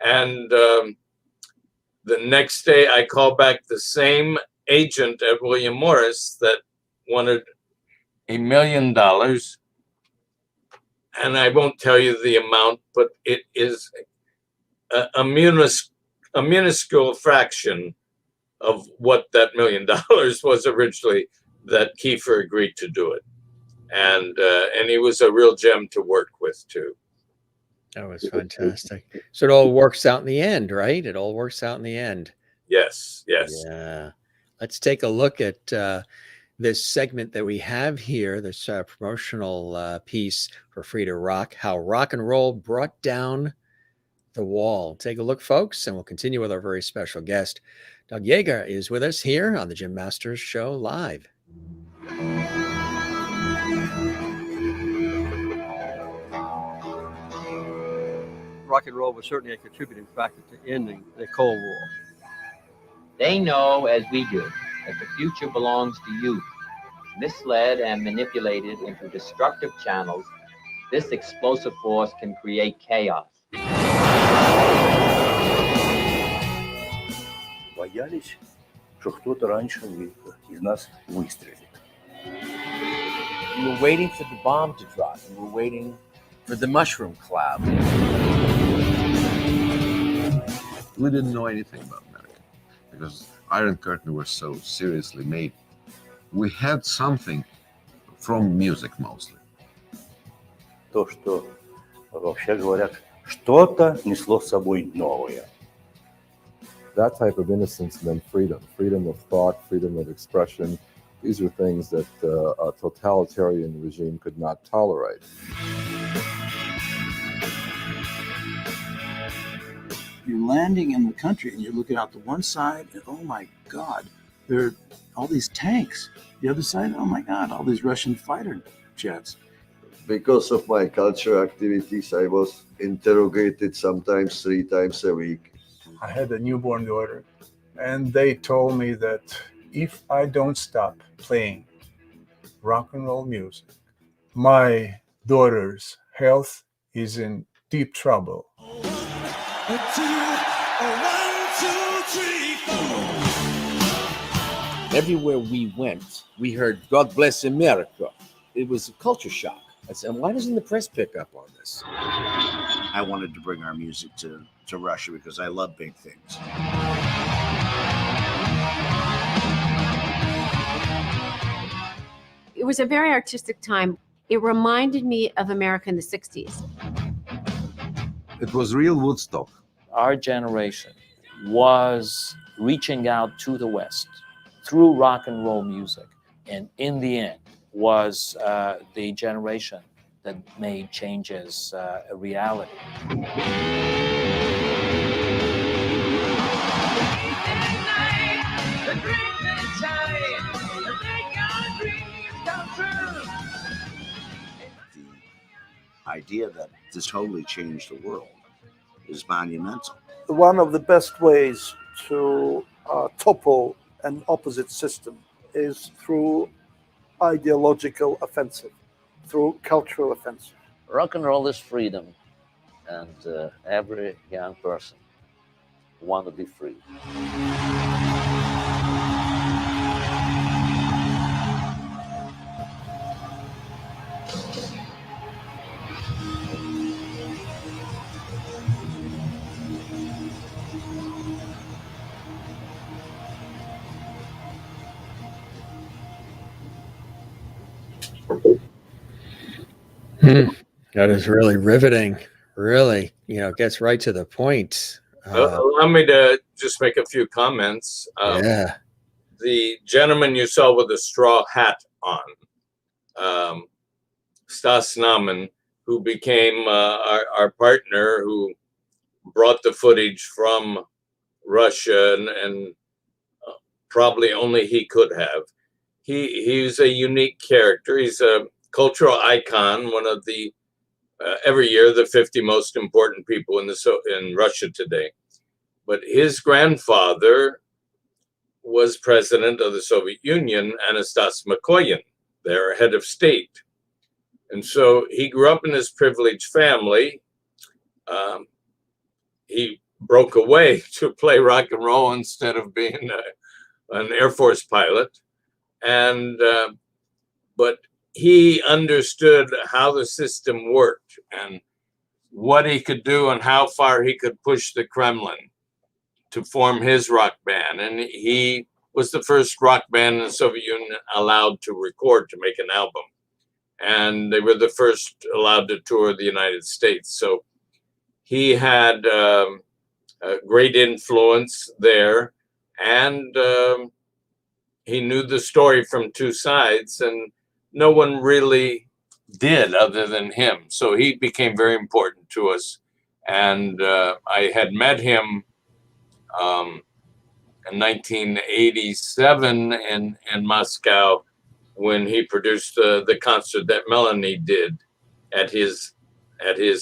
And the next day I call back the same agent at William Morris that wanted $1 million. And I won't tell you the amount, but it is a a minuscule fraction of what that $1 million was originally that Kiefer agreed to do it. And he was a real gem to work with too. That was fantastic. So it all works out in the end, right? It all works out in the end. Yes, yes. Yeah. Let's take a look at this segment that we have here, this promotional piece for Free to Rock, how rock and roll brought down the wall. Take a look, folks, and we'll continue with our very special guest. Doug Yeager is with us here on the Jim Masters Show Live. Rock and roll was certainly a contributing factor to ending the Cold War. They know, as we do, that the future belongs to youth. Misled and manipulated into destructive channels, this explosive force can create chaos. Боялись, что кто-то раньше из нас выстрелит. You were waiting for the bomb to drop. You were waiting for the mushroom cloud. We didn't know anything about America because Iron Curtain was so seriously made. We had something from music mostly. То, что вообще говорят, что-то несло с собой новое. That type of innocence meant freedom, freedom of thought, freedom of expression. These are things that a totalitarian regime could not tolerate. You're landing in the country and you're looking out to one side and oh my God, there are all these tanks. The other side, oh my God, all these Russian fighter jets. Because of my cultural activities, I was interrogated sometimes 3 times a week. I had a newborn daughter, and they told me that if I don't stop playing rock and roll music, my daughter's health is in deep trouble. Everywhere we went, we heard God Bless America. It was a culture shock. I said, why doesn't the press pick up on this? I wanted to bring our music to Russia because I love big things. It was a very artistic time. It reminded me of America in the 60s. It was real Woodstock. Our generation was reaching out to the West through rock and roll music, and in the end was the generation that made changes a reality. The idea that this totally changed the world is monumental. One of the best ways to topple an opposite system is through ideological offensive, through cultural offensive. Rock and roll is freedom, and every young person wants to be free. That is really riveting. Really, gets right to the point. Allow me to just make a few comments. Yeah. The gentleman you saw with the straw hat on, Stas Namen, who became our partner, who brought the footage from Russia, and probably only he could have. He's a unique character. He's a cultural icon, one of the every year the 50 most important people in Russia today. But his grandfather was president of the Soviet Union, Anastas Mikoyan, their head of state. And so he grew up in this privileged family. He broke away to play rock and roll instead of being an Air Force pilot. But he understood how the system worked and what he could do and how far he could push the Kremlin. to form his rock band, and he was the first rock band in the Soviet Union allowed to record, to make an album. And they were the first allowed to tour the United States. So he had a great influence there, and he knew the story from two sides, and no one really did other than him. So he became very important to us. And I had met him in 1987 in Moscow, when he produced the concert that Melanie did at his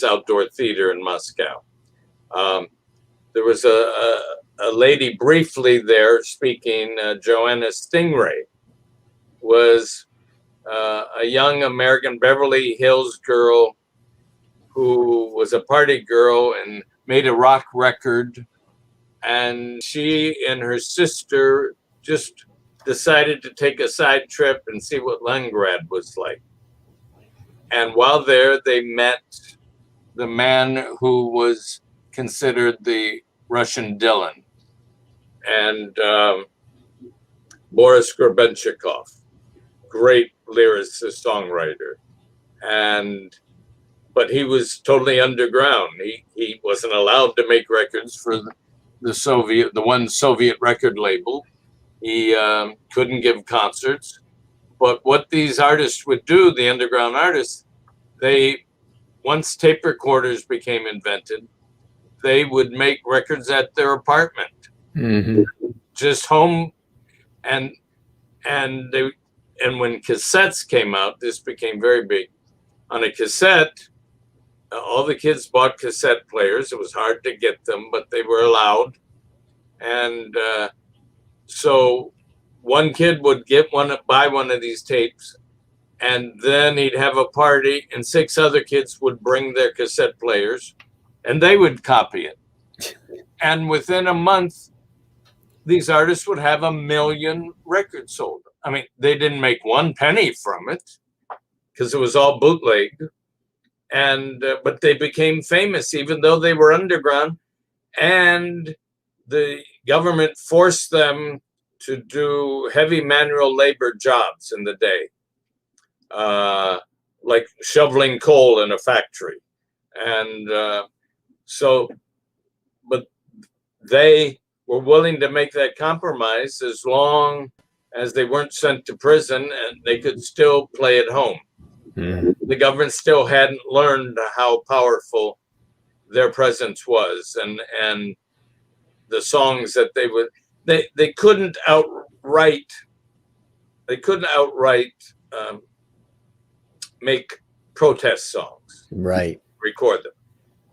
outdoor theater in Moscow. There was a lady briefly there speaking, Joanna Stingray, was a young American Beverly Hills girl who was a party girl and made a rock record. And she and her sister just decided to take a side trip and see what Leningrad was like. And while there, they met the man who was considered the Russian Dylan, and Boris Grebenshchikov, great lyricist, songwriter. But he was totally underground. He wasn't allowed to make records for the one Soviet record label. He couldn't give concerts. But what these artists would do, the underground artists, once tape recorders became invented, they would make records at their apartment, just home. And when cassettes came out, this became very big. On a cassette, all the kids bought cassette players. It was hard to get them, but they were allowed. And so one kid would buy one of these tapes, and then he'd have a party, and 6 other kids would bring their cassette players, and they would copy it. And within a month, these artists would have 1 million records sold. I mean, they didn't make 1 penny from it because it was all bootleg. But they became famous, even though they were underground. And the government forced them to do heavy manual labor jobs in the day, like shoveling coal in a factory. And but they were willing to make that compromise as long as they weren't sent to prison and they could still play at home. The government still hadn't learned how powerful their presence was, and the songs that they couldn't outright make protest songs, right? Record them,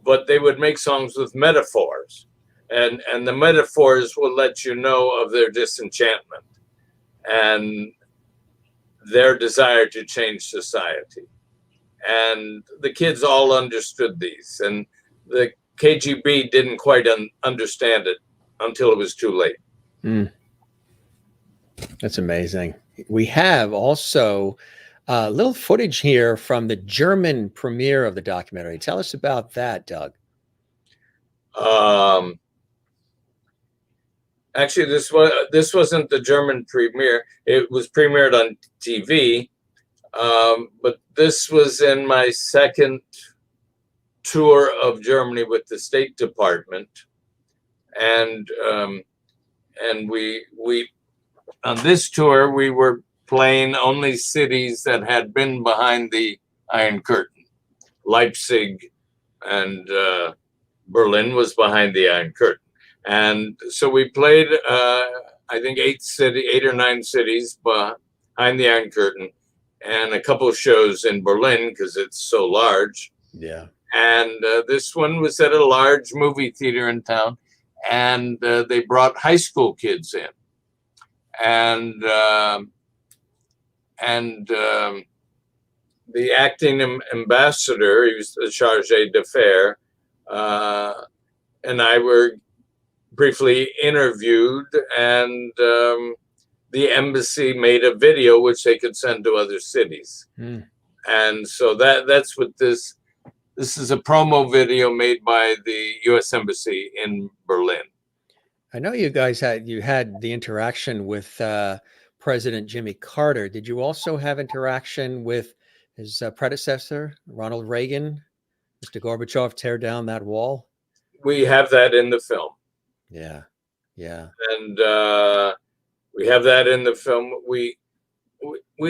but they would make songs with metaphors, and the metaphors will let you know of their disenchantment and their desire to change society. And the kids all understood these, and the KGB didn't quite understand it until it was too late. That's amazing. We have also a little footage here from the German premiere of the documentary. Tell us about that, Doug. Actually, this wasn't the German premiere. It was premiered on TV, but this was in my second tour of Germany with the State Department, and we on this tour we were playing only cities that had been behind the Iron Curtain. Leipzig and Berlin was behind the Iron Curtain. And so we played, I think 8 or 9 cities behind the Iron Curtain, and a couple of shows in Berlin because it's so large. Yeah. And this one was at a large movie theater in town, and they brought high school kids in, and the acting ambassador, he was the chargé d'affaires, and I were briefly interviewed, and the embassy made a video which they could send to other cities. And so that's what this is, a promo video made by the U.S. Embassy in Berlin. I know you guys had the interaction with President Jimmy Carter. Did you also have interaction with his predecessor, Ronald Reagan? Mr. Gorbachev tear down that wall? We have that in the film. Yeah, yeah. And we have that in the film. We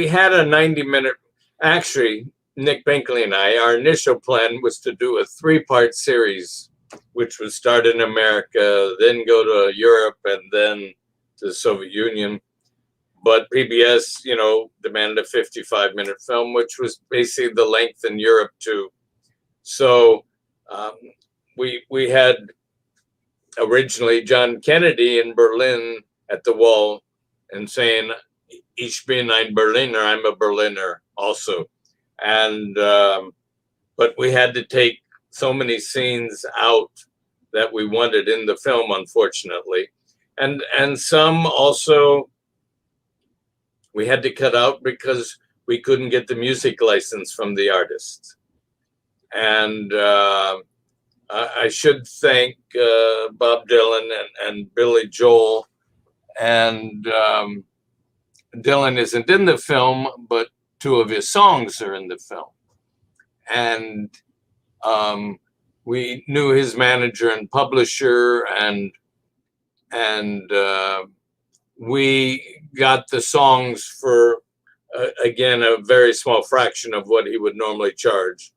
had a 90-minute. Actually, Nick Binkley and our initial plan was to do a 3-part series, which would start in America, then go to Europe, and then to the Soviet Union. But PBS, demanded a 55-minute film, which was basically the length in Europe too. So we had originally John Kennedy in Berlin at the wall and saying, "Ich bin ein Berliner," I'm a Berliner also. And but we had to take so many scenes out that we wanted in the film, unfortunately, and some also we had to cut out because we couldn't get the music license from the artist. And I should thank Bob Dylan and Billy Joel. And Dylan isn't in the film, but 2 of his songs are in the film. And we knew his manager and publisher, and we got the songs for, again, a very small fraction of what he would normally charge.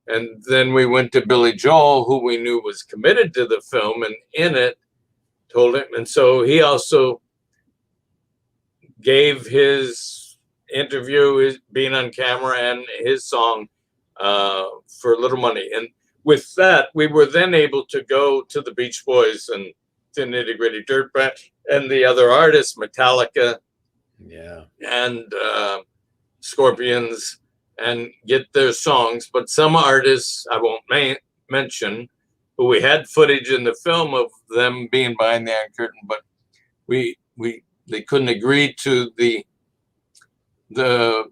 And then we went to Billy Joel, who we knew was committed to the film and in it, told him. And so he also gave his interview, his being on camera, and his song for little money. And with that, we were then able to go to the Beach Boys and to Nitty Gritty Dirt Band and the other artists, Metallica, and Scorpions, and get their songs. But some artists I won't mention, who we had footage in the film of them being behind the Iron Curtain, but they couldn't agree to the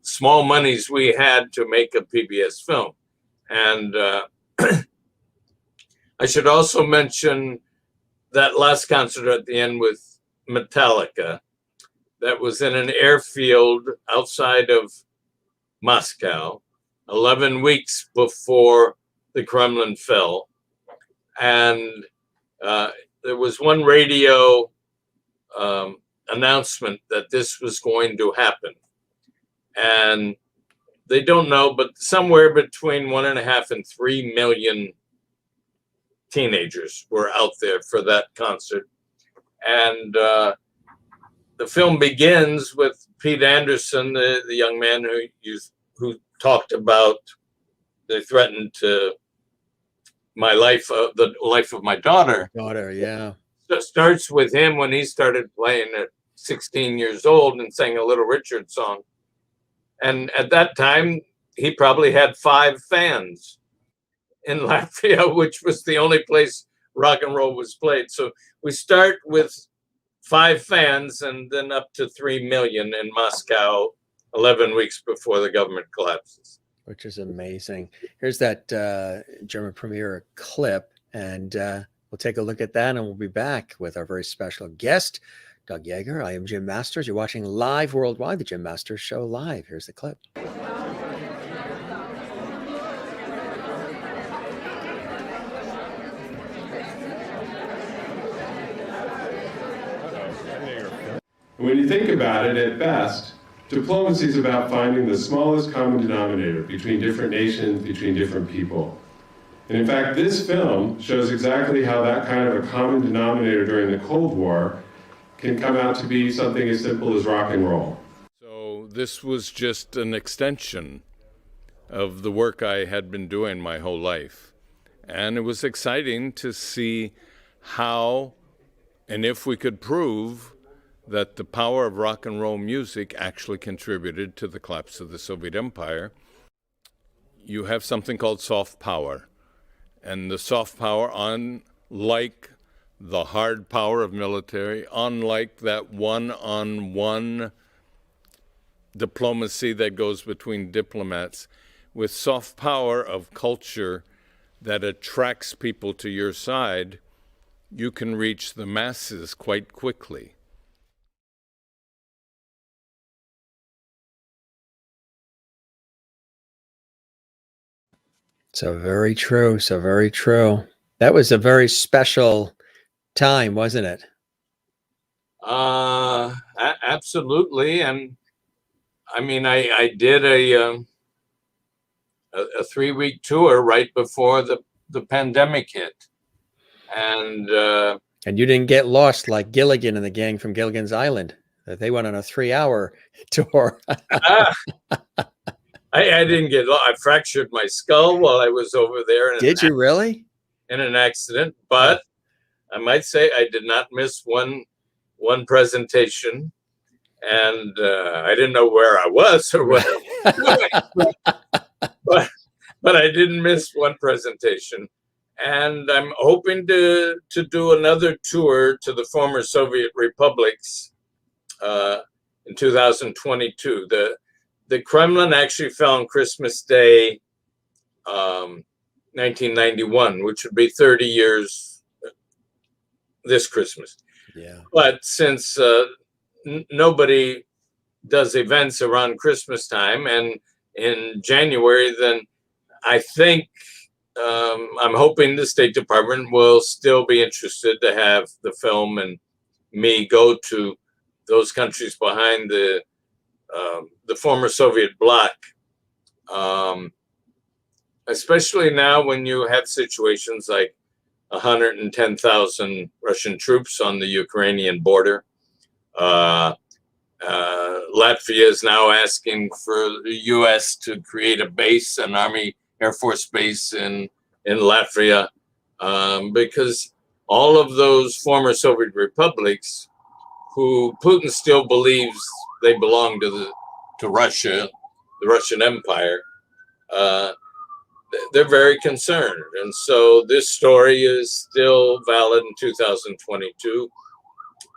small monies we had to make a PBS film. And I should also mention that last concert at the end with Metallica, that was in an airfield outside of Moscow, 11 weeks before the Kremlin fell. And there was one radio announcement that this was going to happen. And they don't know, but somewhere between 1.5 and 3 million teenagers were out there for that concert. And the film begins with Pete Anderson, the young man who talked about, they threatened to my life, the life of my daughter. Yeah. So it starts with him when he started playing at 16 years old and sang a Little Richard song. And at that time, he probably had 5 fans in Latvia, which was the only place rock and roll was played. So we start with 5 fans and then up to 3 million in Moscow 11 weeks before the government collapses. Which is amazing. Here's that German premiere clip, and we'll take a look at that, and we'll be back with our very special guest, Doug Yeager. I am Jim Masters. You're watching live worldwide, the Jim Masters Show live. Here's the clip. When you think about it, at best, diplomacy is about finding the smallest common denominator between different nations, between different people. And in fact, this film shows exactly how that kind of a common denominator during the Cold War can come out to be something as simple as rock and roll. So this was just an extension of the work I had been doing my whole life. And it was exciting to see how, and if we could prove, that the power of rock and roll music actually contributed to the collapse of the Soviet Empire. You have something called soft power. And the soft power, unlike the hard power of military, unlike that one-on-one diplomacy that goes between diplomats, with soft power of culture that attracts people to your side, you can reach the masses quite quickly. So very true. So very true. That was a very special time, wasn't it? Absolutely. And I mean, I did a 3-week tour right before the pandemic hit. And you didn't get lost like Gilligan and the gang from Gilligan's Island. That they went on a 3-hour tour. I didn't get lost. I fractured my skull while I was over there. Did you really? In an accident, but I might say I did not miss one presentation, and I didn't know where I was or what I was doing. But I didn't miss one presentation, and I'm hoping to do another tour to the former Soviet republics in 2022. The Kremlin actually fell on Christmas Day, 1991, which would be 30 years this Christmas. Yeah. But since nobody does events around Christmas time and in January, then I think I'm hoping the State Department will still be interested to have the film and me go to those countries behind the former Soviet bloc. Especially now when you have situations like 110,000 Russian troops on the Ukrainian border. Latvia is now asking for the U.S. to create a base, an Army Air Force base in Latvia, because all of those former Soviet republics who Putin still believes they belong to Russia, the Russian Empire, they're very concerned. And so this story is still valid in 2022.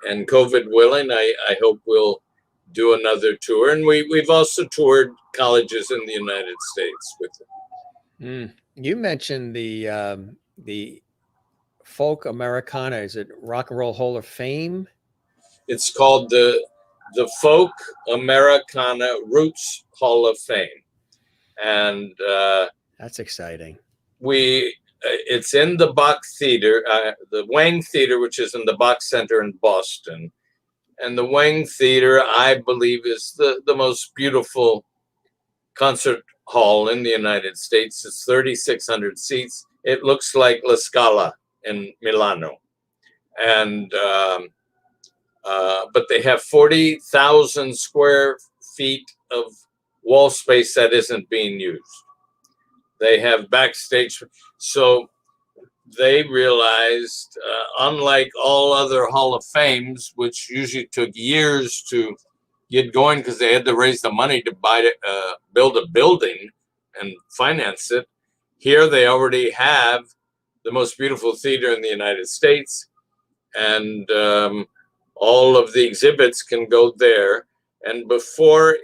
And COVID willing, I hope we'll do another tour. And we've also toured colleges in the United States with it. You mentioned the folk Americana. Is it Rock and Roll Hall of Fame? It's called the Folk Americana Roots Hall of Fame. And that's exciting. It's in the Bach Theater, the Wang Theater, which is in the Bach Center in Boston. And the Wang Theater, I believe, is the most beautiful concert hall in the United States. It's 3,600 seats. It looks like La Scala in Milano. And but they have 40,000 square feet of wall space that isn't being used. They have backstage. So they realized, unlike all other Hall of Fames, which usually took years to get going because they had to raise the money to build a building and finance it, here they already have the most beautiful theater in the United States. And all of the exhibits can go there. And before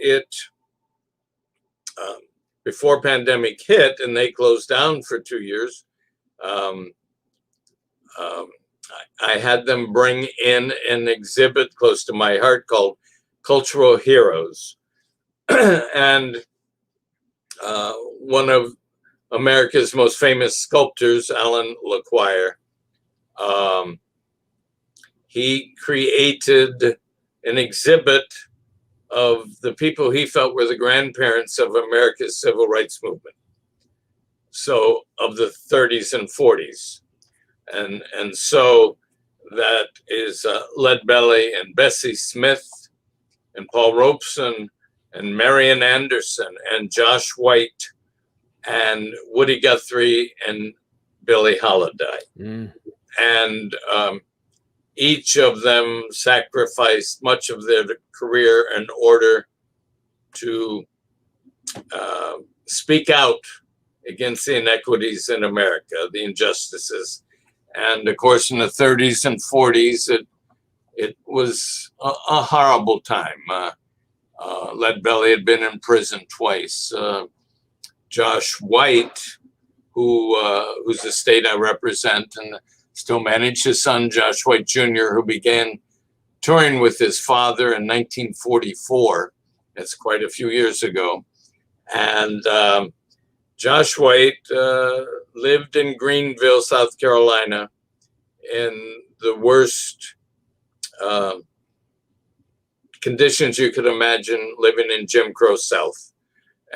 pandemic hit and they closed down for 2 years, I had them bring in an exhibit close to my heart called Cultural Heroes. And one of America's most famous sculptors, Alan LaQuire, he created an exhibit of the people he felt were the grandparents of America's civil rights movement. So of the 30s and 40s. And so that is Lead Belly and Bessie Smith and Paul Robeson and Marian Anderson and Josh White and Woody Guthrie and Billie Holiday. And each of them sacrificed much of their career in order to speak out against the inequities in America, the injustices. And of course, in the 30s and 40s, it was a horrible time. Lead Belly had been in prison twice. Josh White, whose estate I represent, and still manage his son, Josh White Jr., who began touring with his father in 1944. That's quite a few years ago. And Josh White lived in Greenville, South Carolina, in the worst conditions you could imagine, living in Jim Crow South.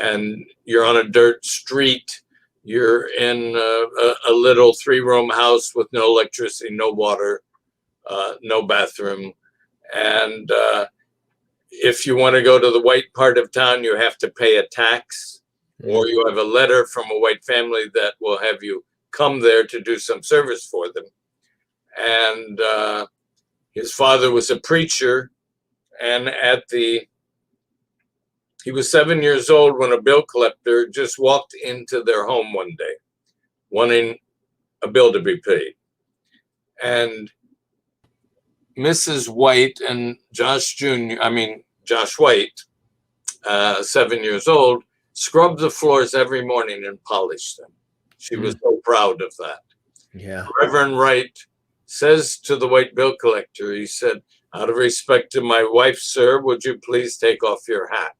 And you're on a dirt street. You're in a little 3-room house with no electricity, no water, no bathroom. And if you want to go to the white part of town, you have to pay a tax, or you have a letter from a white family that will have you come there to do some service for them. And his father was a preacher, and he was 7 years old when a bill collector just walked into their home one day, wanting a bill to be paid. And Mrs. White and Josh White, 7 years old, scrubbed the floors every morning and polished them. She was so proud of that. Yeah. Reverend Wright says to the white bill collector, he said, "Out of respect to my wife, sir, would you please take off your hat?"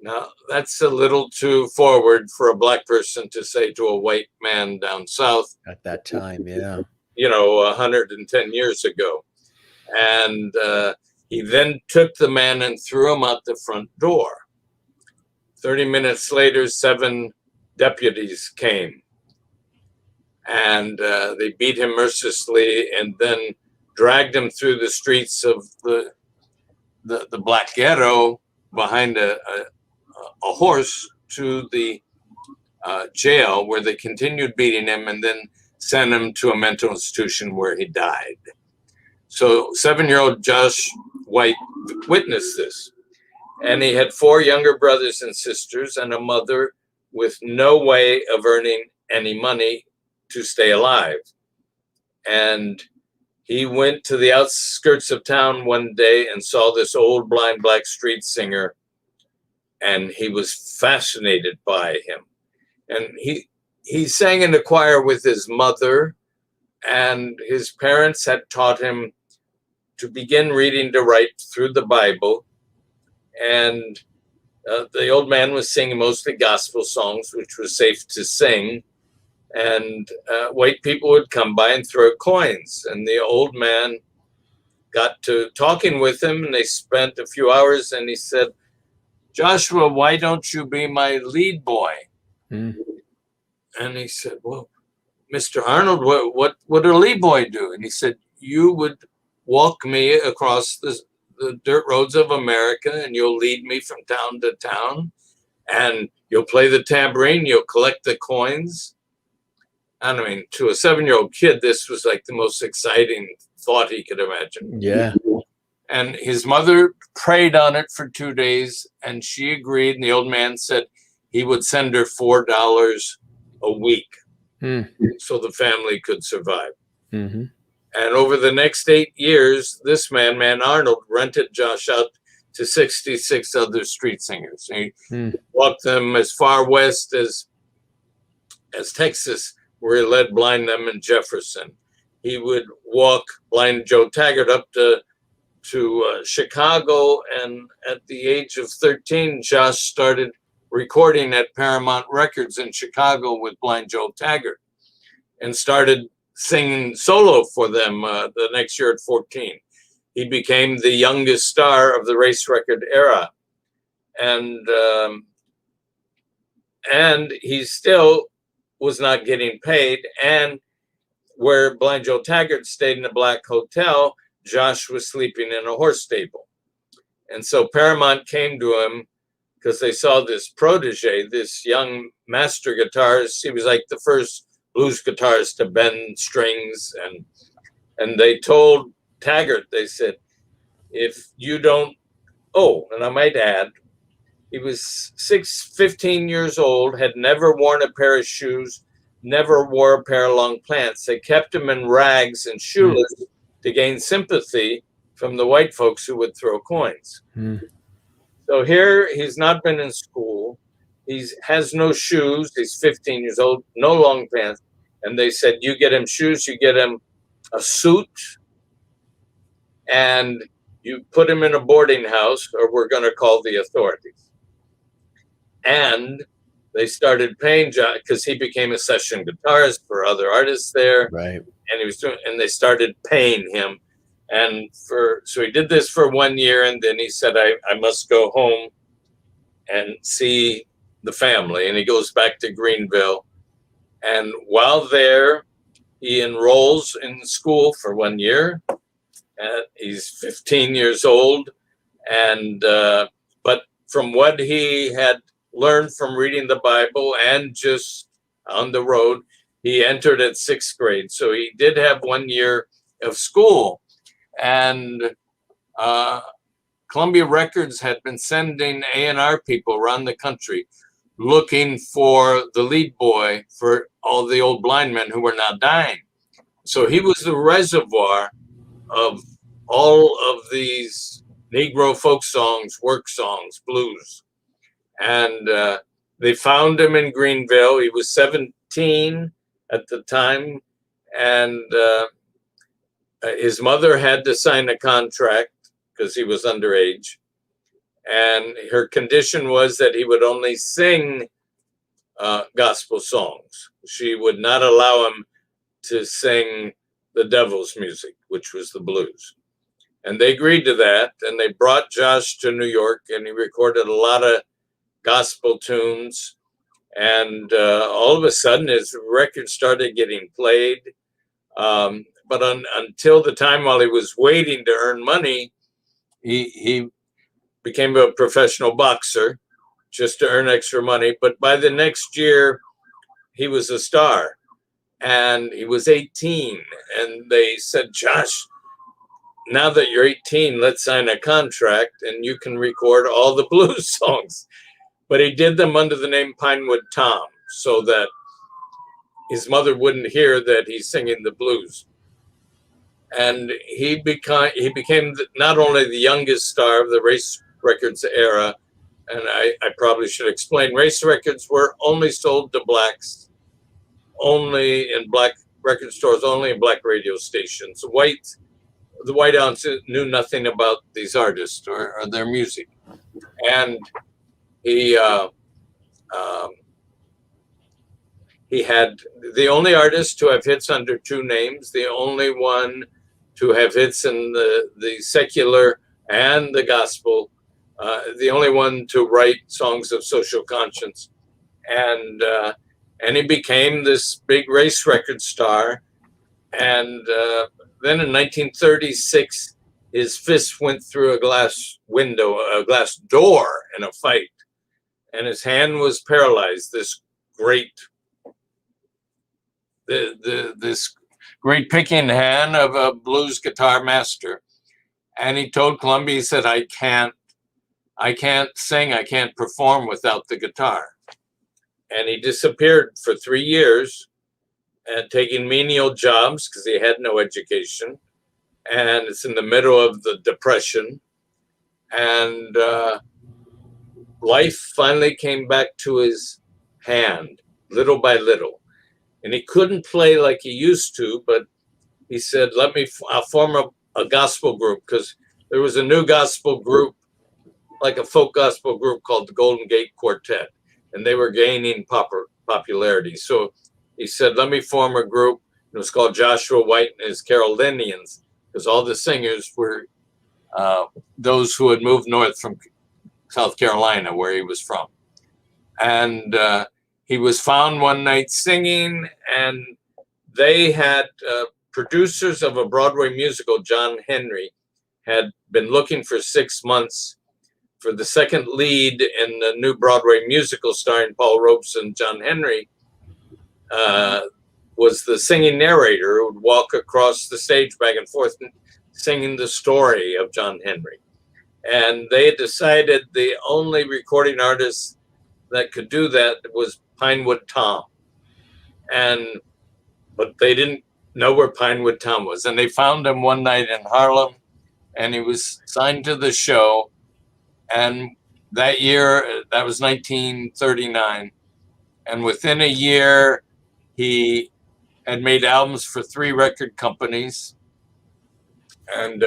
Now, that's a little too forward for a black person to say to a white man down south. At that time, yeah. 110 years ago. And he then took the man and threw him out the front door. 30 minutes later, 7 deputies came. And they beat him mercilessly and then dragged him through the streets of the black ghetto behind a horse to the jail, where they continued beating him and then sent him to a mental institution where he died. So 7-year-old Josh White witnessed this. And he had 4 younger brothers and sisters and a mother with no way of earning any money to stay alive. And he went to the outskirts of town one day and saw this old blind black street singer, and he was fascinated by him. And he sang in the choir with his mother, and his parents had taught him to begin reading to write through the Bible. And the old man was singing mostly gospel songs, which was safe to sing. And white people would come by and throw coins. And the old man got to talking with him, and they spent a few hours, and he said, "Joshua, why don't you be my lead boy?" And he said, "Well, Mr. Arnold, what would a lead boy do?" And he said, "You would walk me across the dirt roads of America, and you'll lead me from town to town, and you'll play the tambourine, you'll collect the coins." And I mean, to a 7-year-old kid, this was like the most exciting thought he could imagine. Yeah. And his mother prayed on it for 2 days, and she agreed. And the old man said he would send her $4 a week so the family could survive. Mm-hmm. And over the next 8 years, this man Arnold, rented Josh out to 66 other street singers. He walked them as far west as Texas, where he led Blind Them in Jefferson. He would walk Blind Joe Taggart up to Chicago, and at the age of 13, Josh started recording at Paramount Records in Chicago with Blind Joe Taggart, and started singing solo for them the next year at 14. He became the youngest star of the race record era, and he still was not getting paid. And where Blind Joe Taggart stayed in a black hotel, Josh was sleeping in a horse stable. And so Paramount came to him because they saw this protege, this young master guitarist. He was like the first blues guitarist to bend strings. And they told Taggart, they said, "If you don't," and I might add, he was 15 years old, had never worn a pair of shoes, never wore a pair of long pants. They kept him in rags and shoeless to gain sympathy from the white folks who would throw coins. So here he's not been in school. He has no shoes. He's 15 years old, no long pants. and they said, you get him shoes, you get him a suit, and you put him in a boarding house, or we're going to call the authorities. And they started paying John, because he became a session guitarist for other artists there. Right. And he was doing, and they started paying him. And so he did this for 1 year, and then he said, I must go home and see the family. And he goes back to Greenville. And while there, he enrolls in school for 1 year. And he's 15 years old. And but from what he had learned from reading the Bible and just on the road, he entered at 6th grade. So he did have 1 year of school. And Columbia Records had been sending A&R people around the country looking for the lead boy for all the old blind men who were now dying. So he was the reservoir of all of these Negro folk songs, work songs, blues. And they found him in Greenville. He was 17 at the time. And his mother had to sign a contract because he was underage. And her condition was that he would only sing gospel songs. She would not allow him to sing the devil's music, which was the blues. And they agreed to that. And they brought Josh to New York, and he recorded a lot of gospel tunes. And all of a sudden, his record started getting played. But until the time while he was waiting to earn money, he became a professional boxer just to earn extra money. But by the next year, he was a star. And he was 18. And they said, Josh, now that you're 18, let's sign a contract and you can record all the blues songs. But he did them under the name Pinewood Tom, so that his mother wouldn't hear that he's singing the blues. And he became not only the youngest star of the Race Records era, and I probably should explain, Race Records were only sold to blacks, only in black record stores, only in black radio stations. The white ounce knew nothing about these artists or their music. And he had the only artist to have hits under two names, the only one to have hits in the secular and the gospel, the only one to write songs of social conscience. And he became this big Race record star. And then in 1936, his fist went through a glass window, a glass door in a fight, and his hand was paralyzed. This great picking hand of a blues guitar master. And he told Columbia, he said, I can't sing, I can't perform without the guitar. And he disappeared for 3 years and taking menial jobs because he had no education. And it's in the middle of the Depression. And life finally came back to his hand, little by little. And he couldn't play like he used to, but he said, I'll form a gospel group, because there was a new gospel group, like a folk gospel group called the Golden Gate Quartet, and they were gaining popularity. So he said, let me form a group. It was called Joshua White and his Carolinians, because all the singers were those who had moved north from South Carolina, where he was from. And he was found one night singing, and they had producers of a Broadway musical, John Henry, had been looking for 6 months for the second lead in the new Broadway musical starring Paul Robeson. John Henry was the singing narrator who would walk across the stage back and forth singing the story of John Henry. And they had decided the only recording artist that could do that was Pinewood Tom. But they didn't know where Pinewood Tom was. And they found him one night in Harlem, and he was signed to the show. And that year, that was 1939. And within a year, he and made albums for 3 record companies. And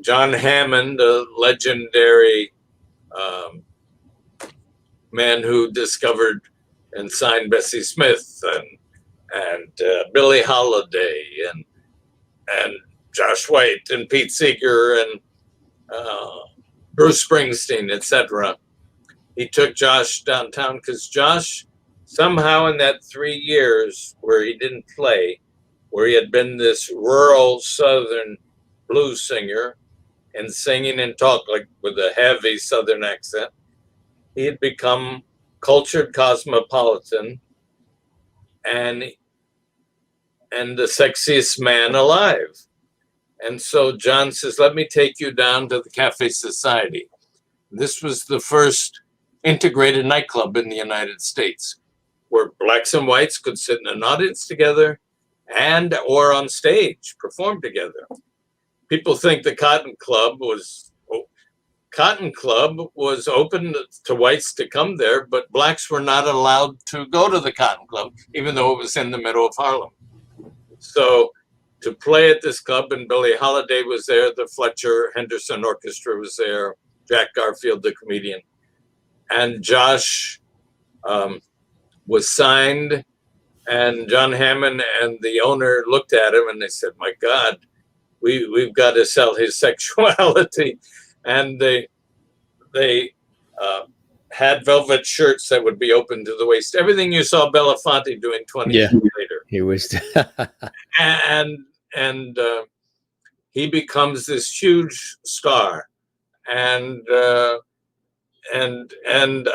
John Hammond, the legendary man who discovered and signed Bessie Smith and Billie Holiday and Josh White and Pete Seeger and Bruce Springsteen, etc. He took Josh downtown because Josh, somehow in that 3 years where he didn't play, where he had been this rural Southern blues singer and singing and talk like with a heavy Southern accent, he had become cultured cosmopolitan and the sexiest man alive. And so John says, let me take you down to the Cafe Society. This was the first integrated nightclub in the United States where blacks and whites could sit in an audience together and or on stage perform together. People think the Cotton Club was open to whites to come there, but blacks were not allowed to go to the Cotton Club, even though it was in the middle of Harlem. So to play at this club, and Billie Holiday was there, the Fletcher Henderson Orchestra was there, Jack Garfield, the comedian. And Josh was signed, and John Hammond and the owner looked at him and they said, my God, we've got to sell his sexuality. And they had velvet shirts that would be open to the waist. Everything you saw Belafonte doing 20 years later. He was. and he becomes this huge star. And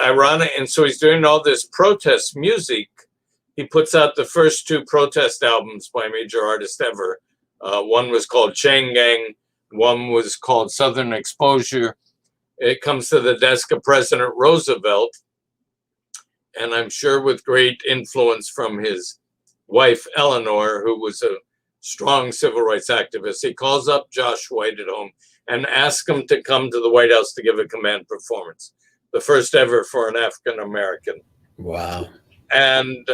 ironic, and so he's doing all this protest music. He puts out the first 2 protest albums by a major artist ever. One was called Chain Gang. One was called Southern Exposure. It comes to the desk of President Roosevelt, and I'm sure with great influence from his wife, Eleanor, who was a strong civil rights activist. He calls up Josh White at home and asks him to come to the White House to give a command performance, the first ever for an African-American. Wow. And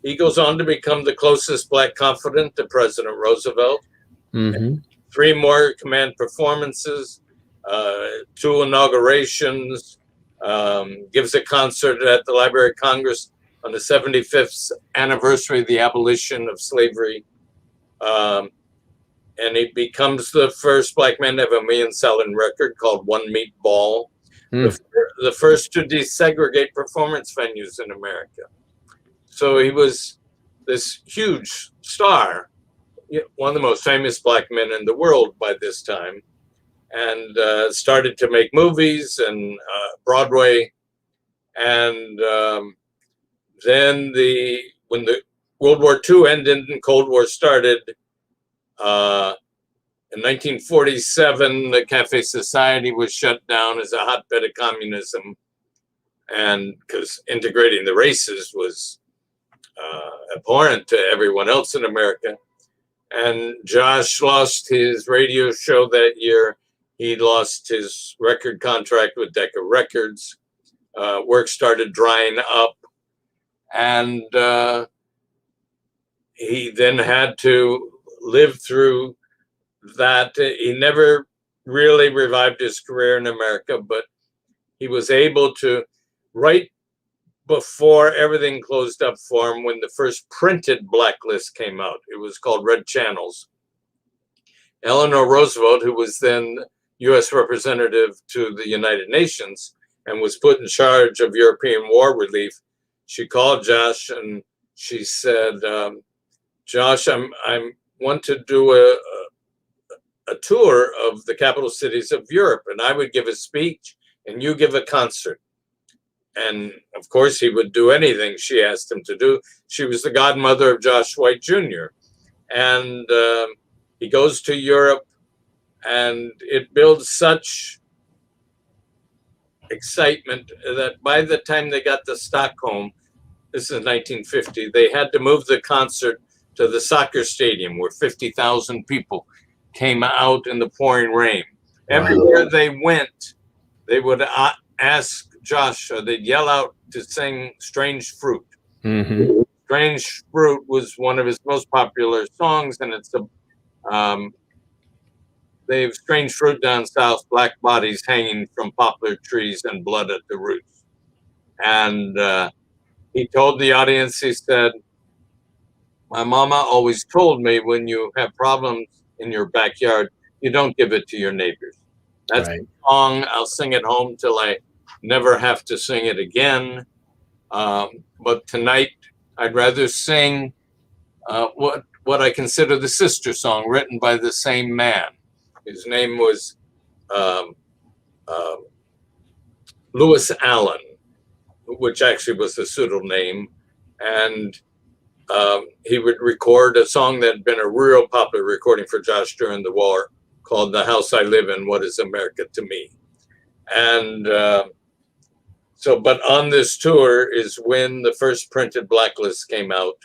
he goes on to become the closest black confidant to President Roosevelt. Mm-hmm. 3 more command performances, 2 inaugurations, gives a concert at the Library of Congress on the 75th anniversary of the abolition of slavery. And he becomes the first black man to have a million-selling record called One Meatball, the first to desegregate performance venues in America. So he was this huge star, one of the most famous black men in the world by this time, and started to make movies and Broadway. And then when the World War II ended and Cold War started, in 1947, the Cafe Society was shut down as a hotbed of communism, and because integrating the races was abhorrent to everyone else in America. And Josh lost his radio show that year. He lost his record contract with Decca Records. Work started drying up. And he then had to live through that. He never really revived his career in America, but he was able to, right before everything closed up for him, when the first printed blacklist came out, it was called Red Channels. Eleanor Roosevelt, who was then U.S. representative to the United Nations and was put in charge of European war relief, she called Josh and she said, Josh, I want to do a tour of the capital cities of Europe, and I would give a speech and you give a concert. And of course, he would do anything she asked him to do. She was the godmother of Josh White Jr. And he goes to Europe, and it builds such excitement that by the time they got to Stockholm, this is 1950, they had to move the concert to the soccer stadium where 50,000 people came out in the pouring rain. Wow. Everywhere they went, they would ask Josh, they'd yell out to sing Strange Fruit. Mm-hmm. Strange Fruit was one of his most popular songs, and it's they've strange fruit down south, black bodies hanging from poplar trees and blood at the roots. And he told the audience, he said, my mama always told me when you have problems in your backyard, you don't give it to your neighbors. That's a song. I'll sing it home till I never have to sing it again. But tonight, I'd rather sing what I consider the sister song written by the same man. His name was Lewis Allen, which actually was a pseudonym. And he would record a song that had been a real popular recording for Josh during the war called The House I Live In, What Is America to Me? And but on this tour is when the first printed Blacklist came out.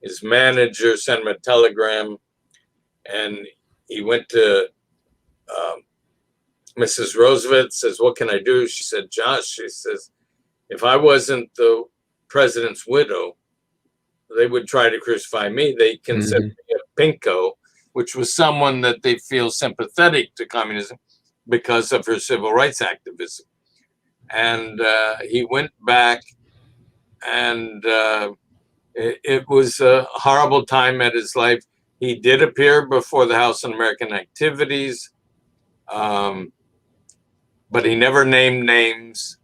His manager sent him a telegram, and he went to Mrs. Roosevelt, says, what can I do? She said, Josh, she says, if I wasn't the president's widow, they would try to crucify me. They consider me a pinko, which was someone that they feel sympathetic to communism because of her civil rights activism. And he went back, and it was a horrible time at his life. He did appear before the House Un-American Activities, but he never named names.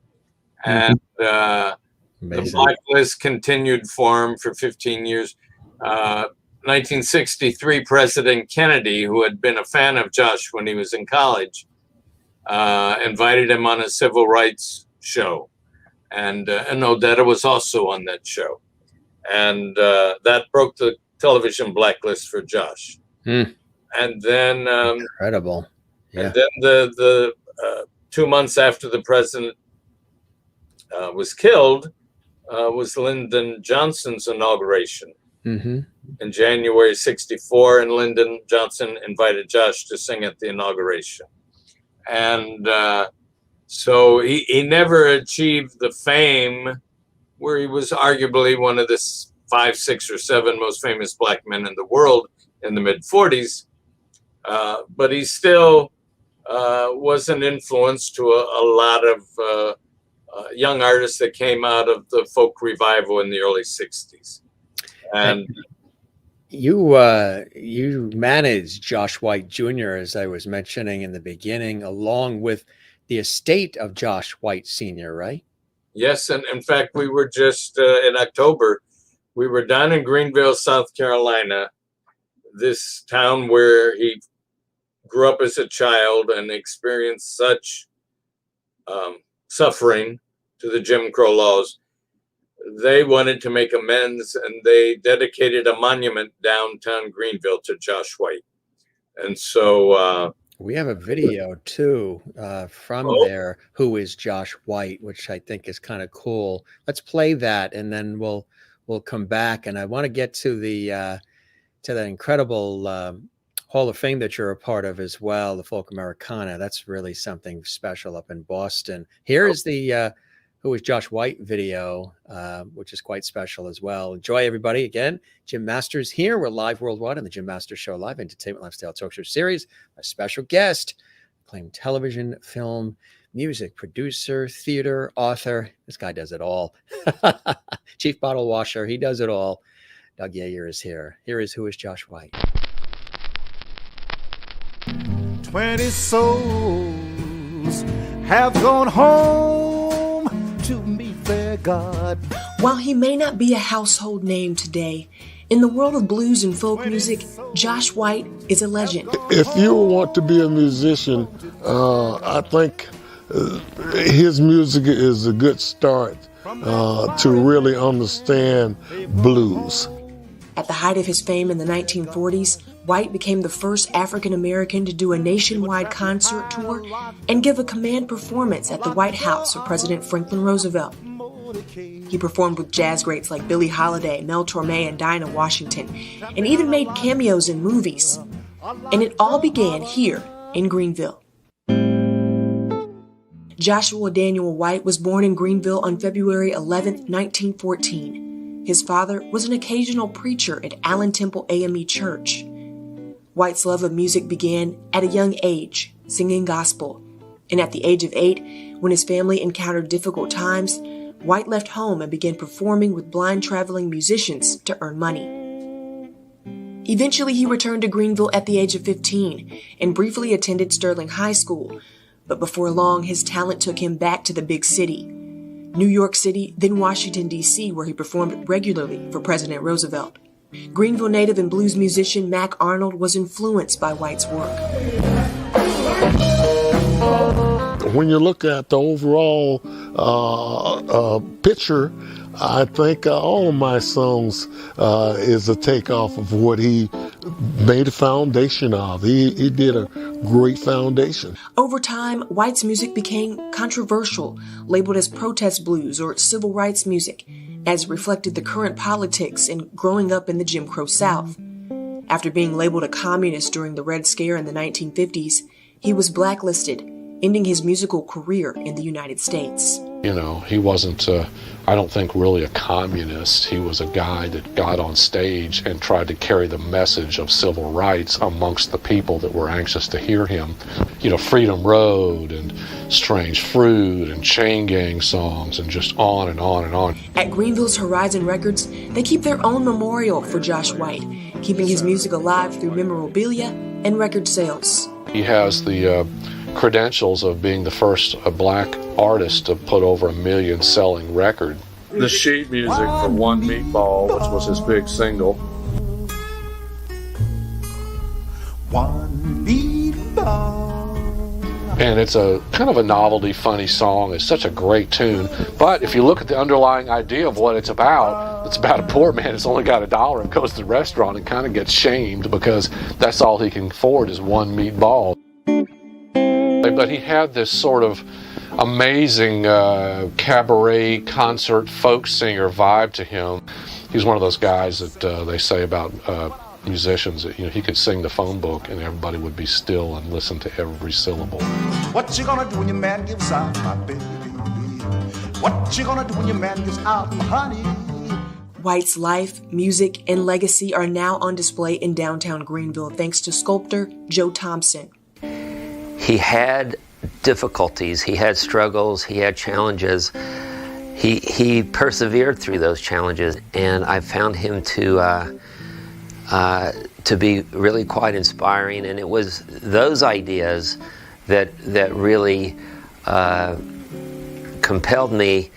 And the Blacklist continued for him for 15 years. 1963, President Kennedy, who had been a fan of Josh when he was in college, invited him on a civil rights show. And Odetta was also on that show. And that broke the television blacklist for Josh. And then incredible. Yeah. And then the 2 months after the president was killed was Lyndon Johnson's inauguration in January '64, and Lyndon Johnson invited Josh to sing at the inauguration. And so he never achieved the fame where he was arguably one of the 5, 6, or 7 most famous black men in the world in the mid-40s. But he still was an influence to a lot of young artists that came out of the folk revival in the early 60s. And you managed Josh White Jr., as I was mentioning in the beginning, along with the estate of Josh White Sr., right? yes, and in fact, we were just in October, we were down in Greenville, South Carolina, this town where he grew up as a child and experienced such suffering to the Jim Crow laws. They wanted to make amends, and they dedicated a monument downtown Greenville to Josh White. And so we have a video too from there, Who is Josh White, which I think is kind of cool. Let's play that, and then we'll come back. And I want to get to the to that incredible Hall of Fame that you're a part of as well, the Folk Americana. That's really something special up in Boston. Here is the Who is Josh White video, which is quite special as well. Enjoy, everybody. Again, Jim Masters here. We're live worldwide on the Jim Masters Show Live Entertainment Lifestyle Talk Show Series. A special guest, acclaimed television, film, music producer, theater, author. This guy does it all. Chief bottle washer. He does it all. Doug Yeager is here. Here is Who is Josh White. 20 souls have gone home to meet their God. While he may not be a household name today, in the world of blues and folk music, Josh White is a legend. If you want to be a musician, I think his music is a good start to really understand blues. At the height of his fame in the 1940s, White became the first African American to do a nationwide concert tour and give a command performance at the White House of President Franklin Roosevelt. He performed with jazz greats like Billie Holiday, Mel Torme, and Dinah Washington, and even made cameos in movies. And it all began here in Greenville. Joshua Daniel White was born in Greenville on February 11, 1914. His father was an occasional preacher at Allen Temple AME Church. White's love of music began at a young age, singing gospel. And at the age of 8, when his family encountered difficult times, White left home and began performing with blind traveling musicians to earn money. Eventually, he returned to Greenville at the age of 15 and briefly attended Sterling High School. But before long, his talent took him back to the big city. New York City, then Washington, D.C., where he performed regularly for President Roosevelt. Greenville native and blues musician Mac Arnold was influenced by White's work. When you look at the overall picture, I think all of my songs is a takeoff of what he made a foundation of. He did a great foundation. Over time, White's music became controversial, labeled as protest blues or civil rights music, as reflected the current politics and growing up in the Jim Crow South. After being labeled a communist during the Red Scare in the 1950s, he was blacklisted, ending his musical career in the United States. You know, he wasn't, I don't think, really a communist. He was a guy that got on stage and tried to carry the message of civil rights amongst the people that were anxious to hear him. You know, Freedom Road and Strange Fruit and Chain Gang songs and just on and on and on. At Greenville's Horizon Records, they keep their own memorial for Josh White, keeping his music alive through memorabilia and record sales. He has the credentials of being the first black artist to put over 1 million selling record. The sheet music for One Meatball, which was his big single. One meatball. And it's a kind of a novelty, funny song. It's such a great tune. But if you look at the underlying idea of what it's about a poor man that's only got $1 and goes to the restaurant and kind of gets shamed because that's all he can afford is one meatball. But he had this sort of amazing cabaret concert folk singer vibe to him. He's one of those guys that they say about musicians that, you know, he could sing the phone book and everybody would be still and listen to every syllable. What you gonna do when your man gives out my baby? What you gonna do when your man gives out my honey? White's life, music, and legacy are now on display in downtown Greenville thanks to sculptor Joe Thompson. He had difficulties, he had struggles, he had challenges. He persevered through those challenges, and I found him to be really quite inspiring. And it was those ideas that really compelled me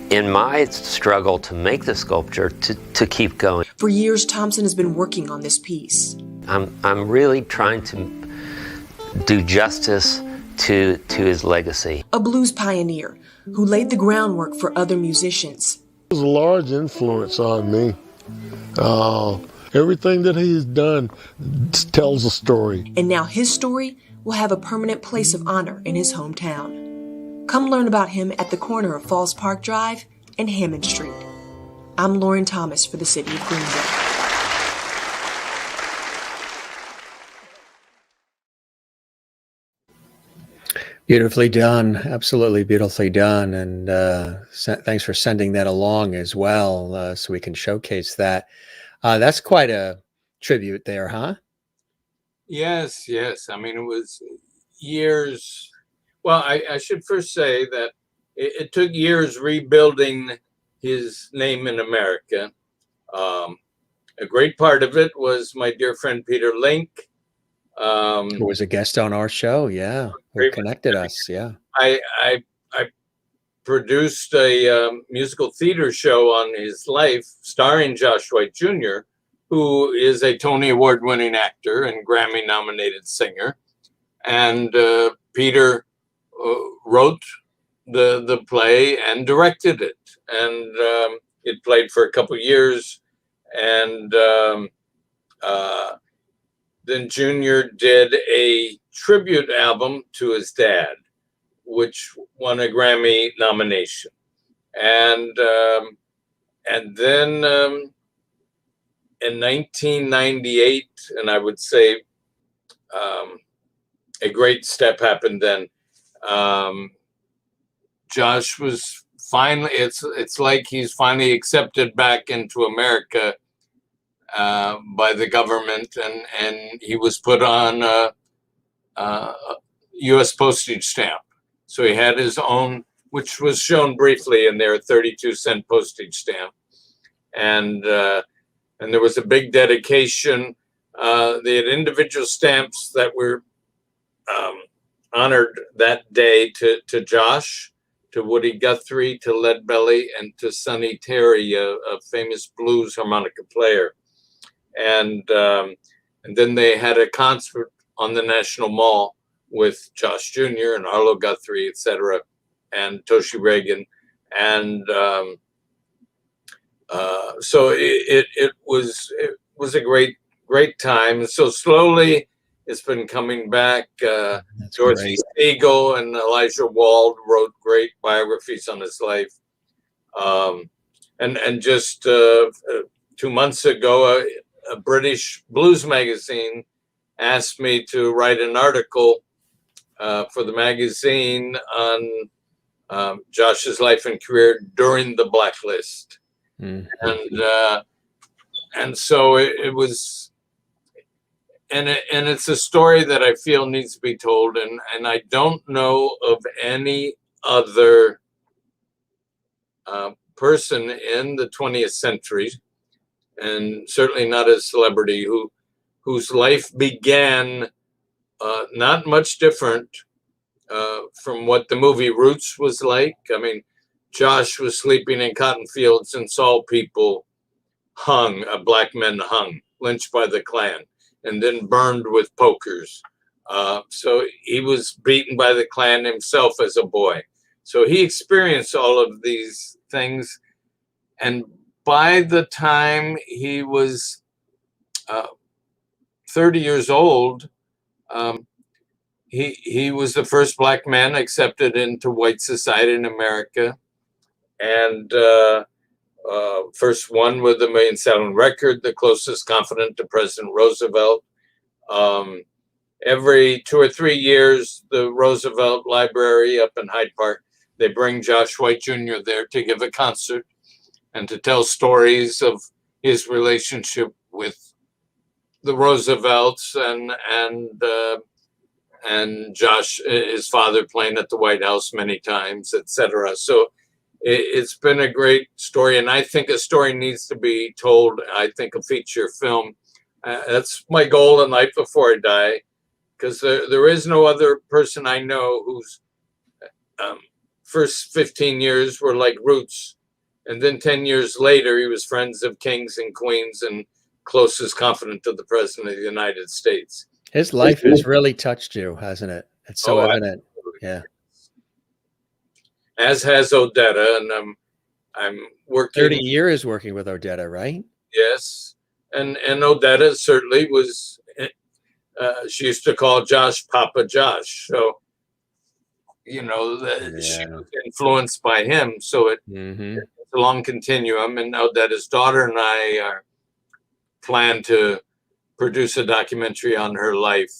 in my struggle to make the sculpture to keep going. For years, Thompson has been working on this piece. I'm really trying to do justice to his legacy. A blues pioneer who laid the groundwork for other musicians. It was a large influence on me. Everything that he's done tells a story. And now his story will have a permanent place of honor in his hometown. Come learn about him at the corner of Falls Park Drive and Hammond Street. I'm Lauren Thomas for the City of Greenville. Beautifully done. Absolutely beautifully done. And thanks for sending that along as well so we can showcase that. That's quite a tribute there, huh? Yes, yes. I mean, it was years. Well, I should first say that it took years rebuilding his name in America. A great part of it was my dear friend Peter Link. Who was a guest on our show, yeah. Who connected us, yeah. I produced a musical theater show on his life starring Josh White Jr., who is a Tony Award-winning actor and Grammy-nominated singer. And Peter wrote the play and directed it. And it played for a couple years. And then Junior did a tribute album to his dad, which won a Grammy nomination. And then in 1998, and I would say a great step happened then. Josh was finally, it's like he's finally accepted back into America by the government, and he was put on a U.S. postage stamp. So he had his own, which was shown briefly in their 32-cent postage stamp, and there was a big dedication. They had individual stamps that were honored that day to Josh, to Woody Guthrie, to Leadbelly, and to Sonny Terry, a famous blues harmonica player. And then they had a concert on the National Mall with Josh Jr. and Arlo Guthrie, etc., and Toshi Reagan. And so it was a great time. And so slowly it's been coming back. Dorothy Siegel and Elijah Wald wrote great biographies on his life. And just 2 months ago, a British blues magazine asked me to write an article for the magazine on Josh's life and career during the blacklist. And so it was, and it's a story that I feel needs to be told, and I don't know of any other person in the 20th century, and certainly not a celebrity, whose life began not much different from what the movie Roots was like. I mean, Josh was sleeping in cotton fields and saw people hung, black men hung, lynched by the Klan, and then burned with pokers. So he was beaten by the Klan himself as a boy. So he experienced all of these things. And by the time he was 30 years old, he was the first black man accepted into white society in America, and first one with a million-selling record, the closest confidant to President Roosevelt. Every 2 or 3 years, the Roosevelt Library up in Hyde Park, they bring Josh White Jr. there to give a concert and to tell stories of his relationship with the Roosevelts and Josh, his father, playing at the White House many times, etc. So it's been a great story, and I think a story needs to be told. I think a feature film. That's my goal in life before I die, because there is no other person I know whose first 15 years were like Roots, and then 10 years later, he was friends of kings and queens and closest confidant of the President of the United States. His life has really touched you, hasn't it? It's so evident. Absolutely. Yeah. As has Odetta, and I'm working 30 years working with Odetta, right? Yes, and Odetta certainly was. She used to call Josh Papa Josh, so she was influenced by him. So it's a long continuum, and Odetta's daughter and I plan to produce a documentary on her life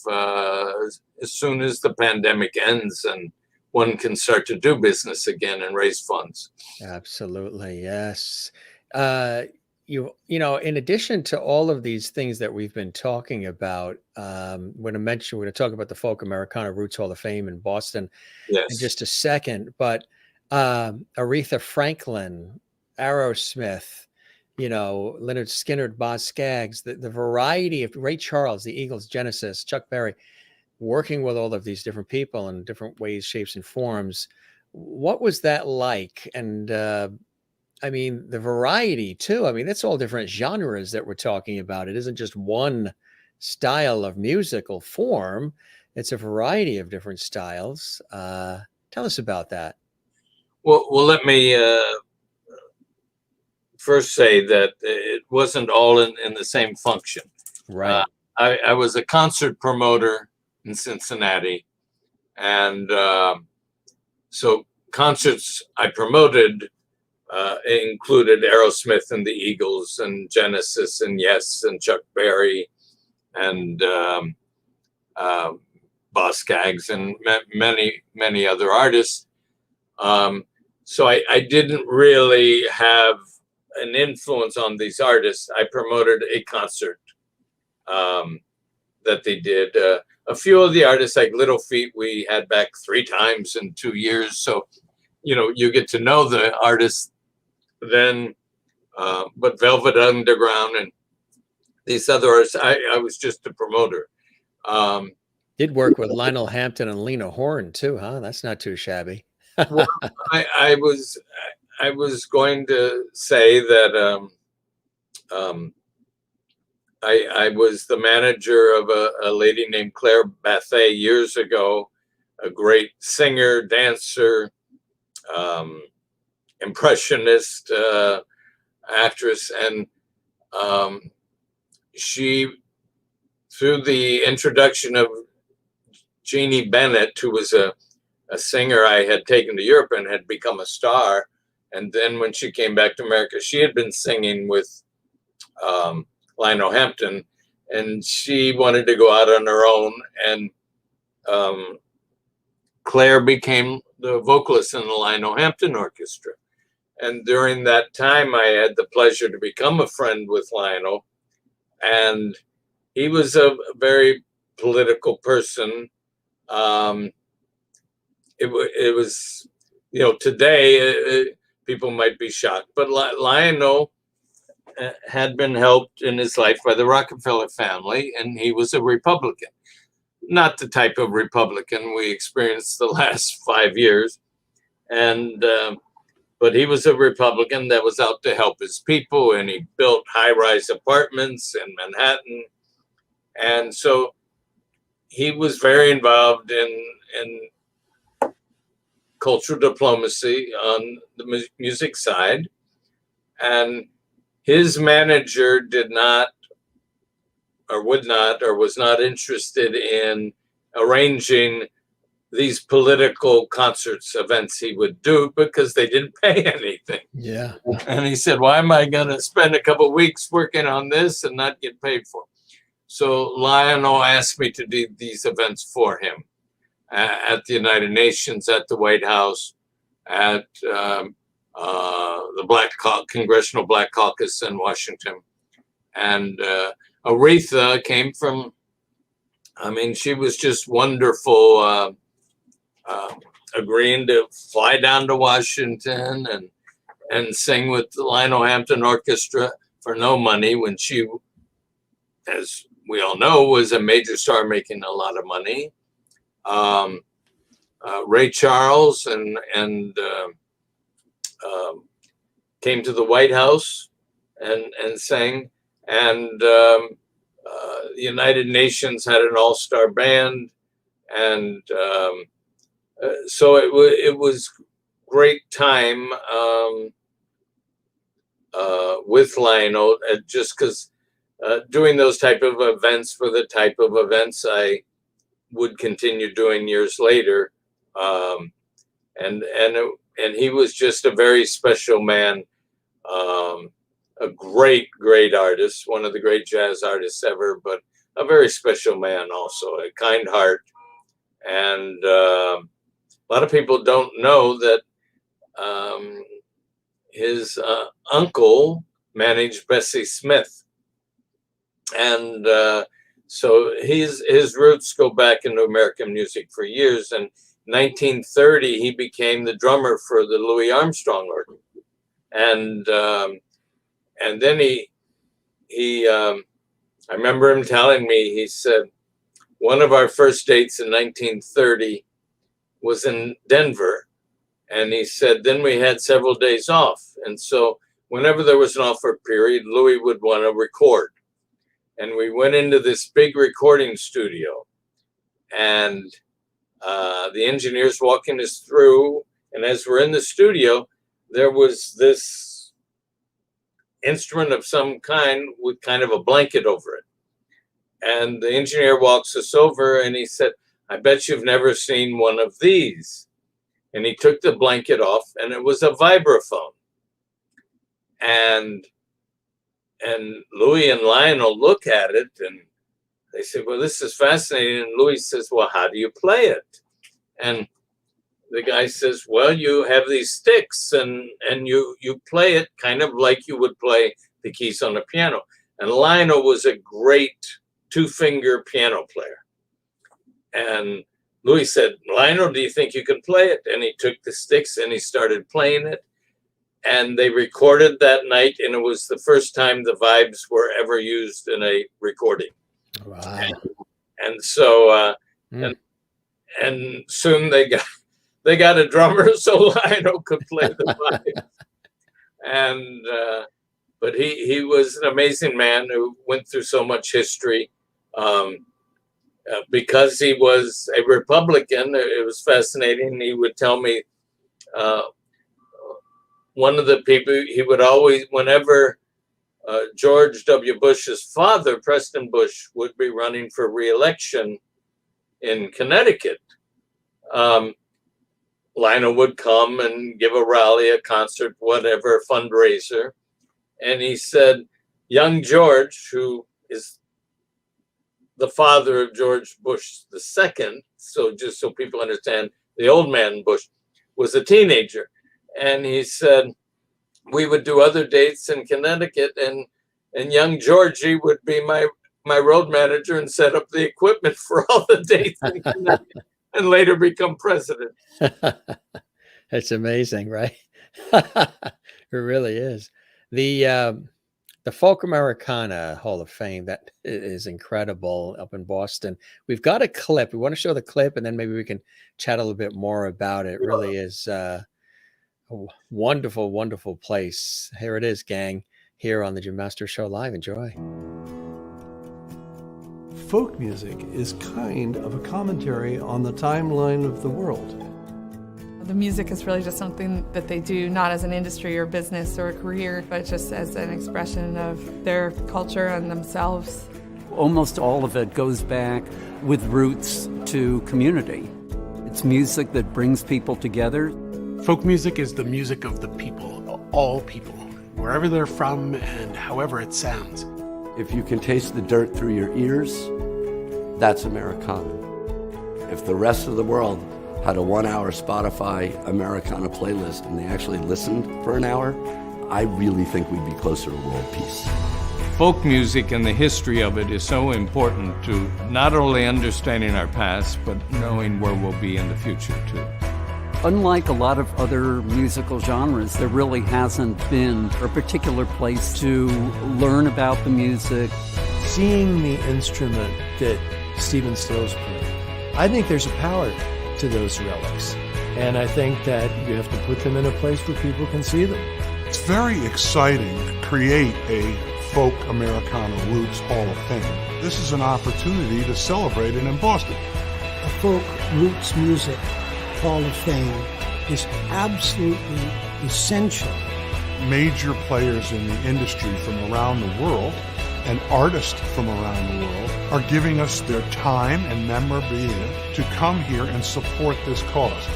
as soon as the pandemic ends and one can start to do business again and raise funds. Absolutely, yes. In addition to all of these things that we've been talking about, we're going to talk about the Folk Americana Roots Hall of Fame in Boston in just a second. But Aretha Franklin, Aerosmith, Leonard Skinner, Boz Scaggs, the variety of Ray Charles, the Eagles, Genesis, Chuck Berry, working with all of these different people in different ways, shapes, and forms. What was that like? And I mean, the variety too. I mean, that's all different genres that we're talking about. It isn't just one style of musical form. It's a variety of different styles. Tell us about that. Well, let me first say that it wasn't all in the same function. Right. I was a concert promoter in Cincinnati, and so concerts I promoted included Aerosmith and the Eagles and Genesis and Yes and Chuck Berry and Boz Scaggs and many other artists. So I didn't really have an influence on these artists. I promoted a concert that they did. A few of the artists, like Little Feat, we had back 3 times in 2 years. So, you know, you get to know the artists then. But Velvet Underground and these other artists, I was just a promoter. Did work with Lionel Hampton and Lena Horne too, huh? That's not too shabby. Well, I was going to say that I was the manager of a lady named Claire Bathay years ago, a great singer, dancer, impressionist, actress, and she, through the introduction of Jeannie Bennett, who was a singer I had taken to Europe and had become a star, and then when she came back to America, she had been singing with Lionel Hampton, and she wanted to go out on her own, and Claire became the vocalist in the Lionel Hampton Orchestra. And during that time, I had the pleasure to become a friend with Lionel, and he was a very political person. It was, you know, today people might be shocked, but Lionel had been helped in his life by the Rockefeller family, and he was a Republican. Not the type of Republican we experienced the last 5 years. And but he was a Republican that was out to help his people, and he built high-rise apartments in Manhattan. And so he was very involved in cultural diplomacy on the music side. And his manager did not, or would not, or was not interested in arranging these political concerts, events he would do, because they didn't pay anything. Yeah. And he said, why am I going to spend a couple of weeks working on this and not get paid for it? So Lionel asked me to do these events for him at the United Nations, at the White House, at the Congressional Black Caucus in Washington. And Aretha came from, I mean, she was just wonderful, agreeing to fly down to Washington and sing with the Lionel Hampton Orchestra for no money, when she, as we all know, was a major star making a lot of money. Ray Charles and came to the White House and sang. And the United Nations had an all-star band. And so it was great time with Lionel, just because doing those type of events for the type of events I would continue doing years later. And he was just a very special man, a great, great artist, one of the great jazz artists ever, but a very special man also, a kind heart. And a lot of people don't know that his uncle managed Bessie Smith. And so his roots go back into American music for years. And 1930, he became the drummer for the Louis Armstrong Orchestra. And then I remember him telling me, he said, one of our first dates in 1930 was in Denver. And he said, then we had several days off. And so whenever there was an off-work period, Louis would want to record. And we went into this big recording studio, and the engineers walking us through. And as we're in the studio, there was this instrument of some kind with kind of a blanket over it. And the engineer walks us over and he said, I bet you've never seen one of these. And he took the blanket off, and it was a vibraphone. And Louis and Lionel look at it, and they say, well, this is fascinating. And Louis says, well, how do you play it? And the guy says, well, you have these sticks and you play it kind of like you would play the keys on a piano. And Lionel was a great two-finger piano player. And Louis said, Lionel, do you think you can play it? And he took the sticks and he started playing it. And they recorded that night, and it was the first time the vibes were ever used in a recording. Wow. And so and soon they got a drummer so Lionel could play the vibes. And but he was an amazing man who went through so much history. Because he was a Republican, it was fascinating. He would tell me one of the people he would always, whenever George W. Bush's father, Preston Bush, would be running for re-election in Connecticut, Lionel would come and give a rally, a concert, whatever, fundraiser. And he said, young George, who is the father of George Bush II, so just so people understand, the old man Bush was a teenager. And he said, we would do other dates in Connecticut, and young Georgie would be my road manager and set up the equipment for all the dates in Connecticut and later become president. It's amazing, right? It really is. The Folk Americana Hall of Fame, that is incredible up in Boston. We've got a clip. We want to show the clip, and then maybe we can chat a little bit more about it. It really is a wonderful, wonderful place. Here it is, gang, here on the Jim Masters Show Live. Enjoy. Folk music is kind of a commentary on the timeline of the world. The music is really just something that they do, not as an industry or business or a career, but just as an expression of their culture and themselves. Almost all of it goes back with roots to community. It's music that brings people together. Folk music is the music of the people, all people, wherever they're from and however it sounds. If you can taste the dirt through your ears, that's Americana. If the rest of the world had a 1-hour Spotify Americana playlist and they actually listened for an hour, I really think we'd be closer to world peace. Folk music and the history of it is so important to not only understanding our past, but knowing where we'll be in the future too. Unlike a lot of other musical genres, there really hasn't been a particular place to learn about the music. Seeing the instrument that Stephen Stills played, I think there's a power to those relics. And I think that you have to put them in a place where people can see them. It's very exciting to create a Folk Americana Roots Hall of Fame. This is an opportunity to celebrate it in Boston. A Folk Roots Music Hall of Fame is absolutely essential. Major players in the industry from around the world and artists from around the world are giving us their time and memorabilia to come here and support this cause.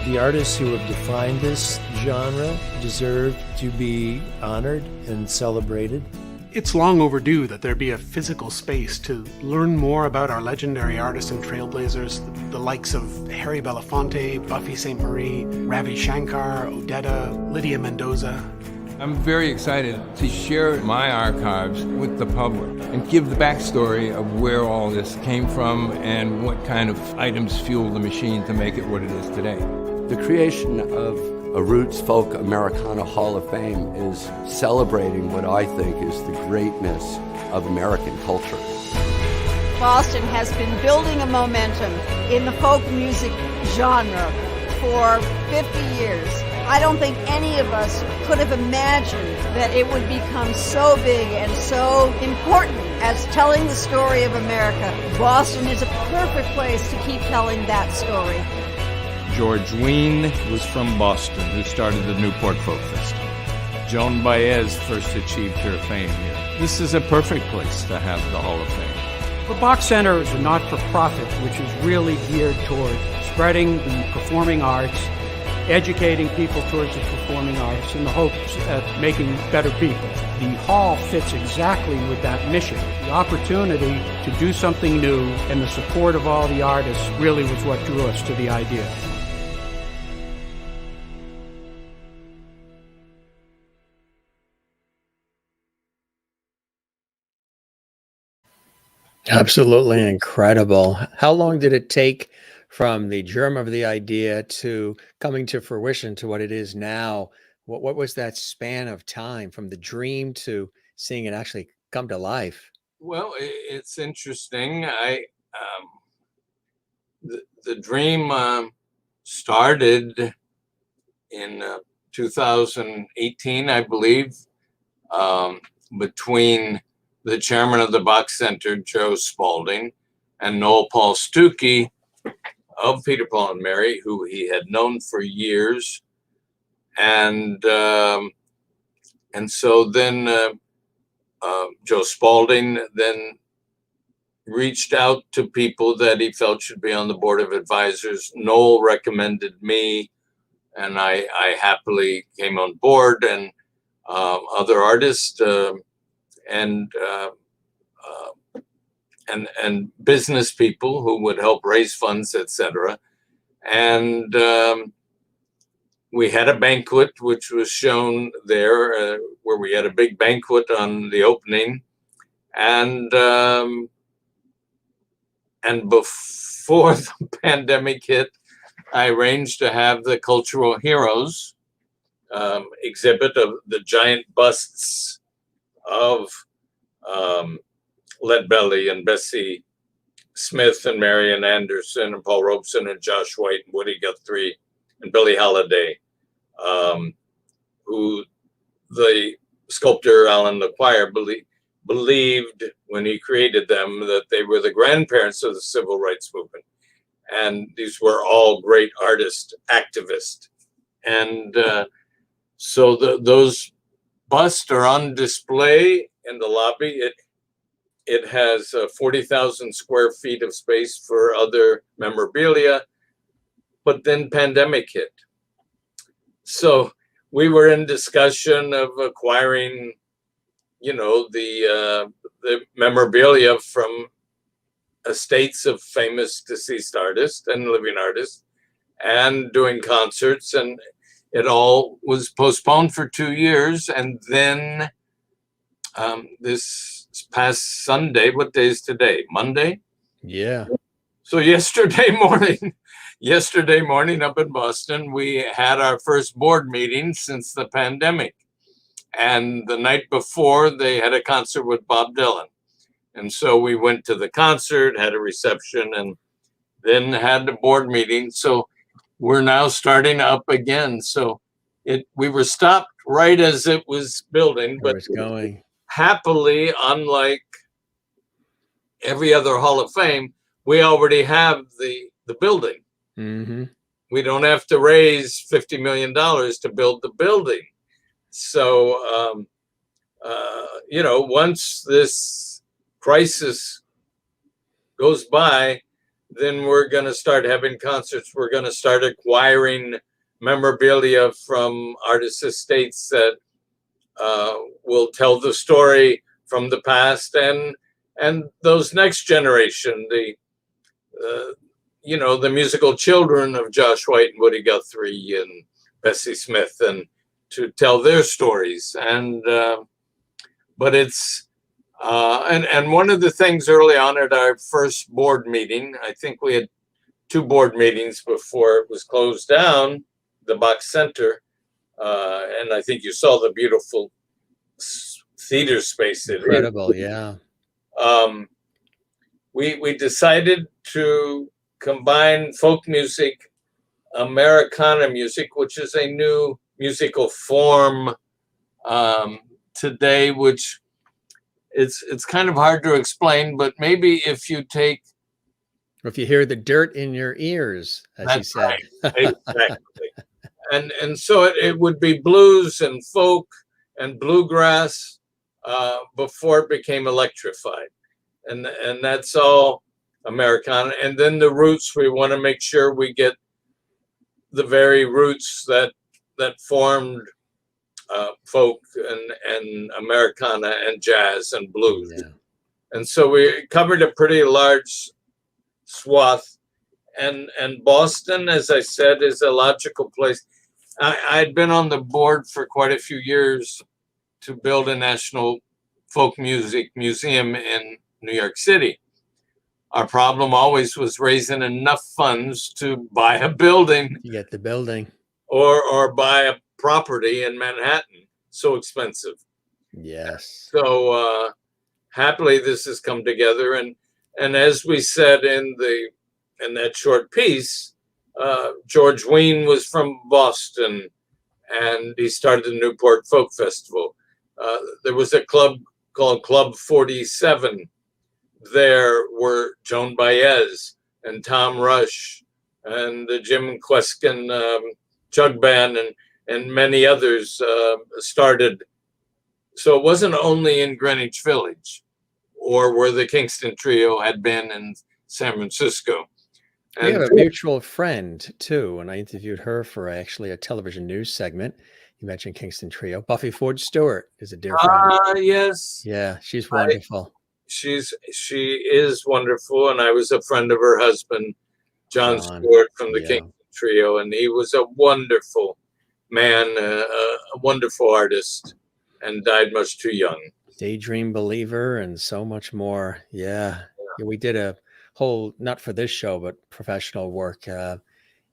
The artists who have defined this genre deserve to be honored and celebrated. It's long overdue that there be a physical space to learn more about our legendary artists and trailblazers, the likes of Harry Belafonte, Buffy St. Marie, Ravi Shankar, Odetta, Lydia Mendoza. I'm very excited to share my archives with the public and give the backstory of where all this came from and what kind of items fuel the machine to make it what it is today. The creation of a Roots Folk Americana Hall of Fame is celebrating what I think is the greatness of American culture. Boston has been building a momentum in the folk music genre for 50 years. I don't think any of us could have imagined that it would become so big and so important as telling the story of America. Boston is a perfect place to keep telling that story. George Wein was from Boston, who started the Newport Folk Festival. Joan Baez first achieved her fame here. This is a perfect place to have the Hall of Fame. The Bach Center is a not-for-profit which is really geared toward spreading the performing arts, educating people towards the performing arts in the hopes of making better people. The hall fits exactly with that mission. The opportunity to do something new and the support of all the artists really was what drew us to the idea. Absolutely incredible. How long did it take from the germ of the idea to coming to fruition to what it is now? What was that span of time from the dream to seeing it actually come to life? Well, it's interesting. The dream started in 2018, I believe, between the chairman of the Bach Center, Joe Spalding, and Noel Paul Stuckey of Peter, Paul and Mary, who he had known for years. And so then Joe Spalding then reached out to people that he felt should be on the board of advisors. Noel recommended me, and I happily came on board, and other artists and business people who would help raise funds, etc. And we had a banquet, which was shown there, where we had a big banquet on the opening, and before the pandemic hit, I arranged to have the Cultural Heroes exhibit of the giant busts of Leadbelly and Bessie Smith and Marian Anderson and Paul Robeson and Josh White and Woody Guthrie and Billie Holiday, who the sculptor Alan LeQuire believed when he created them that they were the grandparents of the civil rights movement. And these were all great artist activists. And so those busts are on display in the lobby. It has 40,000 square feet of space for other memorabilia, but then pandemic hit. So we were in discussion of acquiring, the memorabilia from estates of famous deceased artists and living artists, and doing concerts, and it all was postponed for 2 years. And then this past Sunday, what day is today? Monday? Yeah. So yesterday morning up in Boston, we had our first board meeting since the pandemic. And the night before, they had a concert with Bob Dylan. And so we went to the concert, had a reception, and then had the board meeting. So we're now starting up again. So we were stopped right as it was building, but it's going. Happily, unlike every other Hall of Fame, we already have the building. Mm-hmm. We don't have to raise $50 million to build the building. So, once this crisis goes by, then we're going to start having concerts. We're going to start acquiring memorabilia from artists' estates that will tell the story from the past, and those next generation, the musical children of Josh White and Woody Guthrie and Bessie Smith, and to tell their stories. And but it's and one of the things early on at our first board meeting, I think we had 2 board meetings before it was closed down, the Bach Center, and I think you saw the beautiful theater space. Incredible, yeah. We decided to combine folk music, Americana music, which is a new musical form today, which it's kind of hard to explain, but maybe if you hear the dirt in your ears, as you said. Right. Exactly. And so it would be blues and folk and bluegrass before it became electrified. And that's all Americana. And then the roots, we want to make sure we get the very roots that formed folk and Americana and jazz and blues. Yeah. And so we covered a pretty large swath. And Boston, as I said, is a logical place. I'd been on the board for quite a few years to build a national folk music museum in New York City. our problem always was raising enough funds to buy a building. You get the building. Or buy a property in Manhattan. So expensive. Yes. So happily this has come together. And as we said in that short piece, George Wein was from Boston, and he started the Newport Folk Festival. There was a club called Club 47. There were Joan Baez and Tom Rush and the Jim Kweskin Jug Band and many others started. So it wasn't only in Greenwich Village or where the Kingston Trio had been in San Francisco. We have a mutual friend too, and I interviewed her for actually a television news segment. You mentioned Kingston Trio. Buffy Ford Stewart is a dear friend. Yes. Yeah, she's wonderful. She is wonderful, and I was a friend of her husband, John Stewart from the Kingston Trio, and he was a wonderful man, a wonderful artist, and died much too young. Daydream believer and so much more. Yeah, we did a whole, not for this show, but professional work at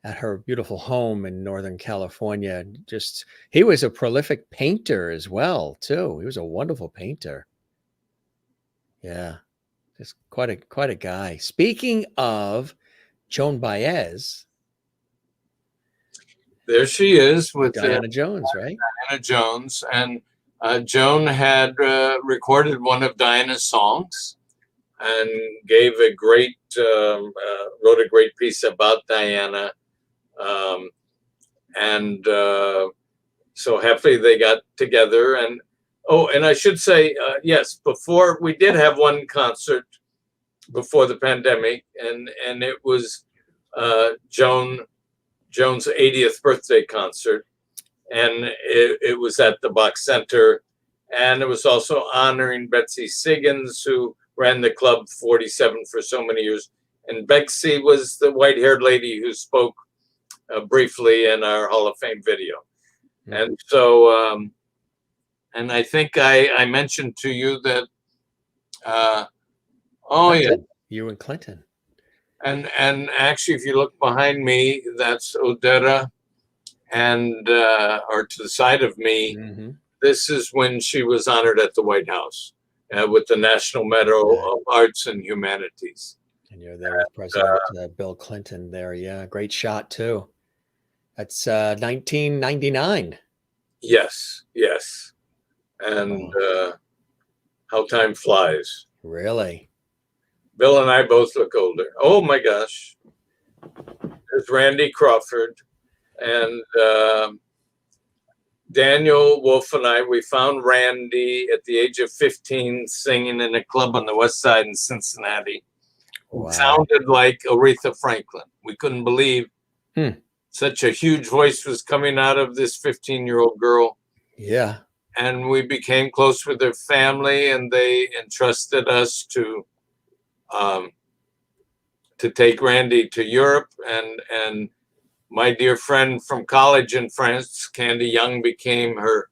her beautiful home in Northern California. Just, he was a prolific painter as well, too. He was a wonderful painter. Yeah, just quite a guy. Speaking of Joan Baez, there she is with Diana Jones, right? Diana Jones, and Joan had recorded one of Diana's songs and gave a great, wrote a great piece about Diana, and so happily they got together. And and I should say, yes, before we did have one concert before the pandemic, and it was Joan's 80th birthday concert, and it was at the Box Center, and it was also honoring Betsy Siggins, who ran the Club 47 for so many years, and Betsy was the white-haired lady who spoke briefly in our Hall of Fame video. Mm-hmm. And so and I think I mentioned to you that you and Clinton. And actually, if you look behind me, that's Odetta, and or to the side of me, this is when she was honored at the White House with the National Medal of Arts and Humanities. And you're there with President Bill Clinton there. Yeah, great shot too. That's 1999. Yes. And how time flies. Really? Bill and I both look older. Oh my gosh. There's Randy Crawford. And Daniel Wolf and I, we found Randy at the age of 15 singing in a club on the west side in Cincinnati. Wow. It sounded like Aretha Franklin. We couldn't believe such a huge voice was coming out of this 15-year-old girl. Yeah. And we became close with their family, and they entrusted us to take Randy to Europe. And my dear friend from college in France, Candy Young, became her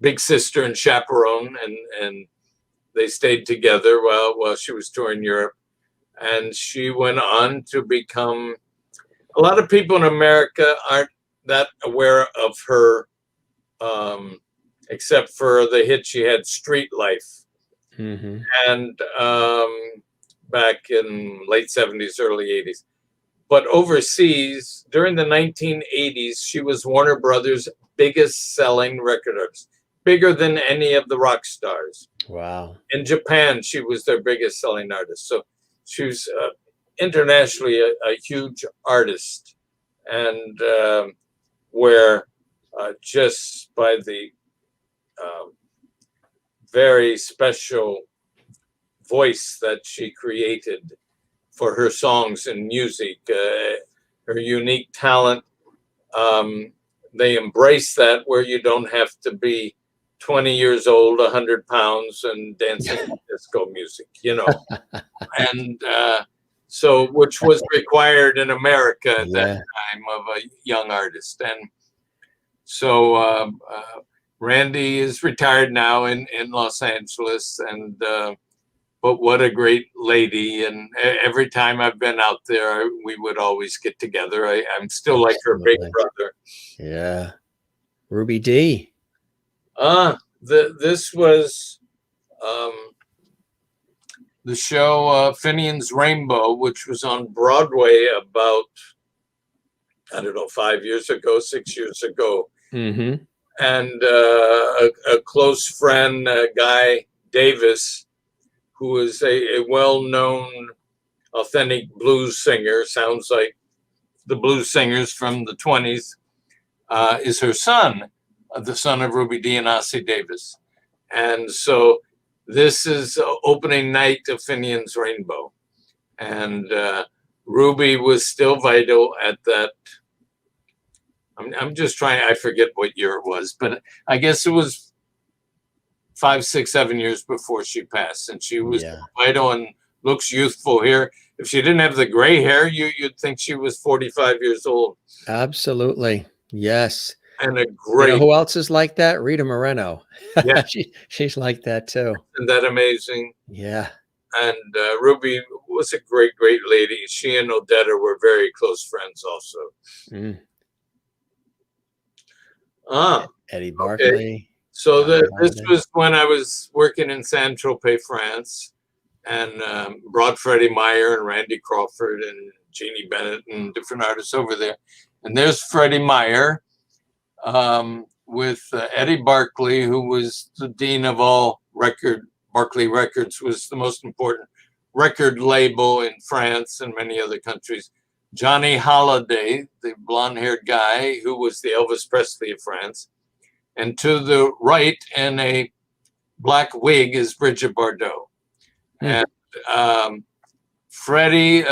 big sister and chaperone, and they stayed together while she was touring Europe. And she went on to become, a lot of people in America aren't that aware of her, except for the hit she had, Street Life. Mm-hmm. And back in late 70s, early 80s. But overseas, during the 1980s, she was Warner Brothers' biggest selling record artist, bigger than any of the rock stars. Wow. In Japan, she was their biggest selling artist. So she was internationally a huge artist. And where just by the very special voice that she created for her songs and music, her unique talent, they embrace that, where you don't have to be 20 years old, 100 pounds, and dancing disco music, and so, which was required in America at that time of a young artist. And so Randy is retired now in Los Angeles, and but what a great lady. And every time I've been out there, we would always get together. I'm still like her big brother. Yeah. Ruby D. This was the show Finian's Rainbow, which was on Broadway about, I don't know, 5 years ago, 6 years ago. Mm-hmm. And a close friend, Guy Davis, who is a well-known, authentic blues singer, sounds like the blues singers from the 20s, is her son, the son of Ruby Dee and Ossie Davis. And so this is opening night of Finian's Rainbow. And Ruby was still vital at that. I'm just trying, I forget what year it was, but I guess it was 5, 6, 7 years before she passed. And she was vital and looks youthful here. If she didn't have the gray hair, you'd think she was 45 years old. Absolutely. Yes. And a great. You know who else is like that? Rita Moreno. Yeah. She's like that too. Isn't that amazing? Yeah. And Ruby was a great, great lady. She and Odetta were very close friends also. Mm. Eddie Okay. Barclay. So this was when I was working in Saint-Tropez, France, and brought Freddie Meyer and Randy Crawford and Jeannie Bennett and different artists over there. And there's Freddie Meyer with Eddie Barclay, who was the dean of all Barclay Records was the most important record label in France and many other countries. Johnny Holiday, the blonde-haired guy who was the Elvis Presley of France. And to the right in a black wig is Bridget Bardot. And Freddie,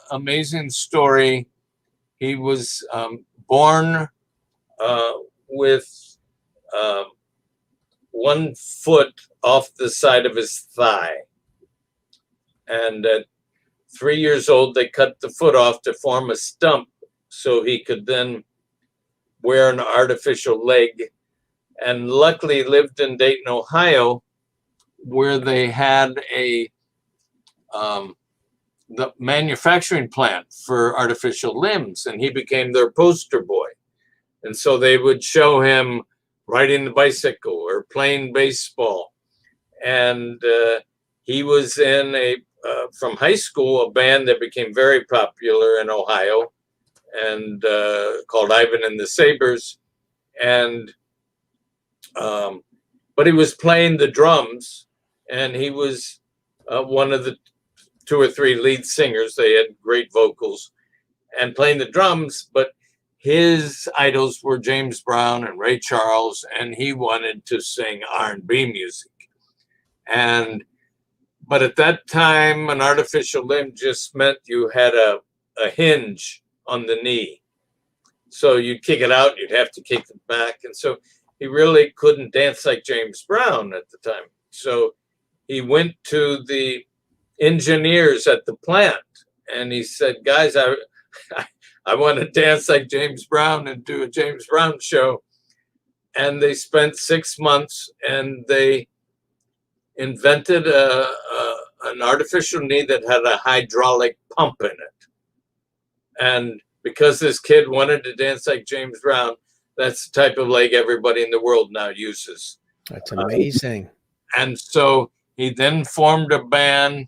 amazing story. He was born with 1 foot off the side of his thigh. And at 3 years old, they cut the foot off to form a stump so he could then wear an artificial leg. And luckily lived in Dayton, Ohio, where they had the manufacturing plant for artificial limbs, and he became their poster boy. And so they would show him riding the bicycle or playing baseball. And he was in from high school, a band that became very popular in Ohio and called Ivan and the Sabres. And but he was playing the drums, and he was one of the 2 or 3 lead singers. They had great vocals and playing the drums, but his idols were James Brown and Ray Charles, and he wanted to sing R&B music. But at that time, an artificial limb just meant you had a hinge on the knee. So you'd kick it out, you'd have to kick it back. And so he really couldn't dance like James Brown at the time. So he went to the engineers at the plant and he said, guys, I want to dance like James Brown and do a James Brown show. And they spent 6 months and they invented an artificial knee that had a hydraulic pump in it. And because this kid wanted to dance like James Brown, that's the type of leg everybody in the world now uses. That's amazing. And so he then formed a band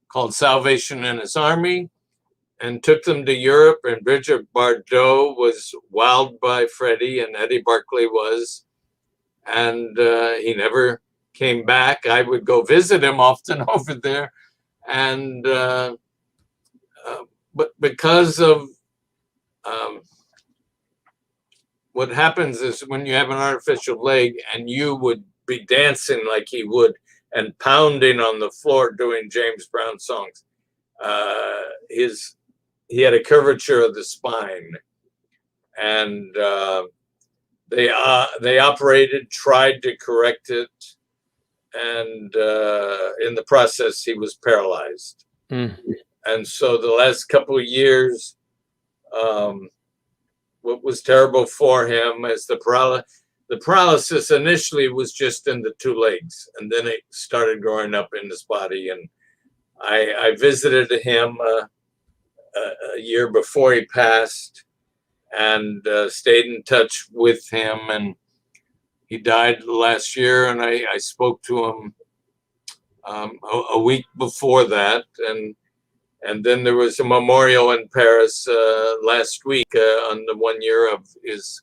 called Salvation in His Army and took them to Europe. And Bridget Bardot was wowed by Freddie, and Eddie Barclay was. And he never came back. I would go visit him often over there. And but because of what happens is when you have an artificial leg and you would be dancing like he would and pounding on the floor doing James Brown songs, he had a curvature of the spine, and they operated, tried to correct it, and in the process he was paralyzed. And so the last couple of years, what was terrible for him is the paralysis. the paralysis initially was just in the two legs, and then it started growing up in his body. And I visited him a year before he passed, and stayed in touch with him. And he died last year, and I spoke to him a week before that, and then there was a memorial in Paris last week on the 1 year of his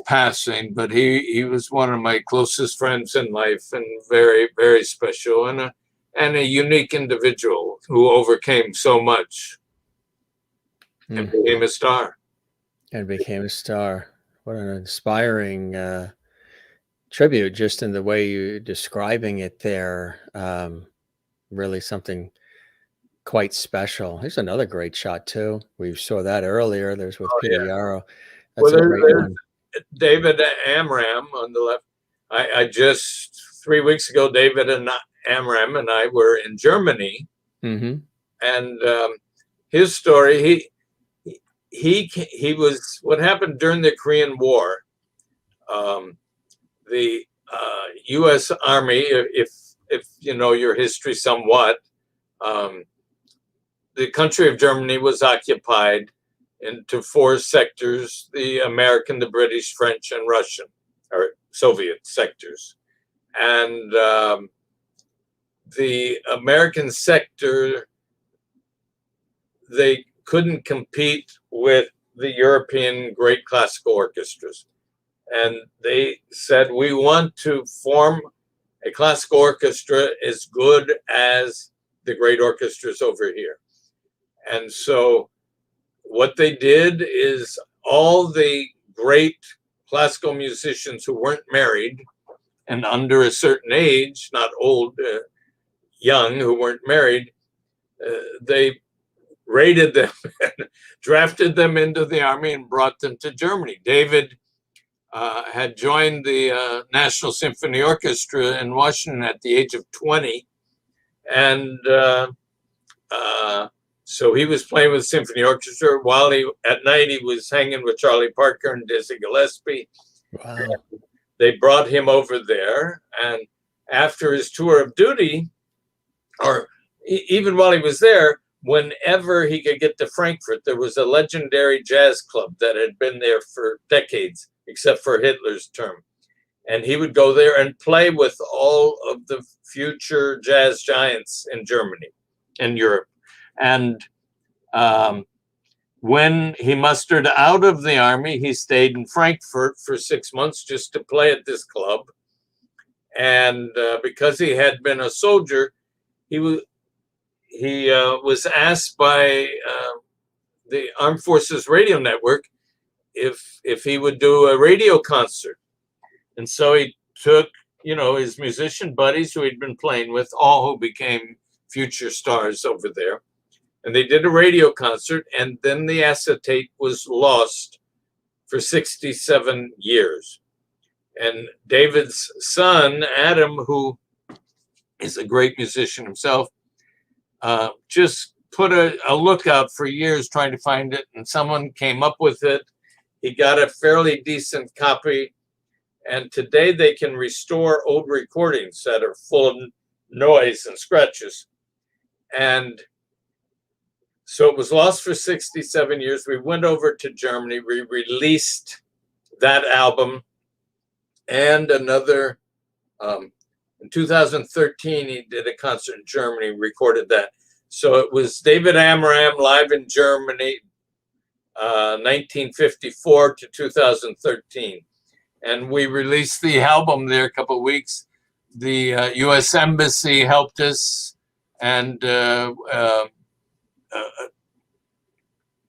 passing. But he was one of my closest friends in life, and very, very special, and a unique individual who overcame so much and became a star. And became a star. What an inspiring tribute, just in the way you're describing it there. Really something quite special. Here's another great shot too. We saw that earlier. There's with Peter Yarrow. That's a great one. David Amram on the left. I just 3 weeks ago, David and Amram and I were in Germany, and his story. He was, what happened during the Korean War. The U.S. Army, if you know your history somewhat, the country of Germany was occupied into 4 sectors: the American, the British, French, and Russian, or Soviet sectors. And the American sector, they couldn't compete with the European great classical orchestras. And they said, we want to form a classical orchestra as good as the great orchestras over here. And so what they did is all the great classical musicians who weren't married and under a certain age, not old, young, who weren't married, they raided them, drafted them into the army, and brought them to Germany. David had joined the National Symphony Orchestra in Washington at the age of 20. And so he was playing with the symphony orchestra while at night he was hanging with Charlie Parker and Dizzy Gillespie. Wow. They brought him over there, and after his tour of duty, or even while he was there, whenever he could get to Frankfurt, there was a legendary jazz club that had been there for decades, except for Hitler's term. And he would go there and play with all of the future jazz giants in Germany and Europe. And when he mustered out of the army, he stayed in Frankfurt for 6 months just to play at this club. And because he had been a soldier, he was asked by the Armed Forces Radio Network if he would do a radio concert. And so he took, his musician buddies who he'd been playing with, all who became future stars over there. And they did a radio concert, and then the acetate was lost for 67 years. And David's son, Adam, who is a great musician himself, just put a lookout for years trying to find it, and someone came up with it. He got a fairly decent copy, and today they can restore old recordings that are full of noise and scratches. And so it was lost for 67 years. We went over to Germany. We released that album and another. In 2013, he did a concert in Germany, recorded that. So it was David Amram live in Germany, 1954 to 2013. And we released the album there a couple of weeks. The U.S. Embassy helped us. And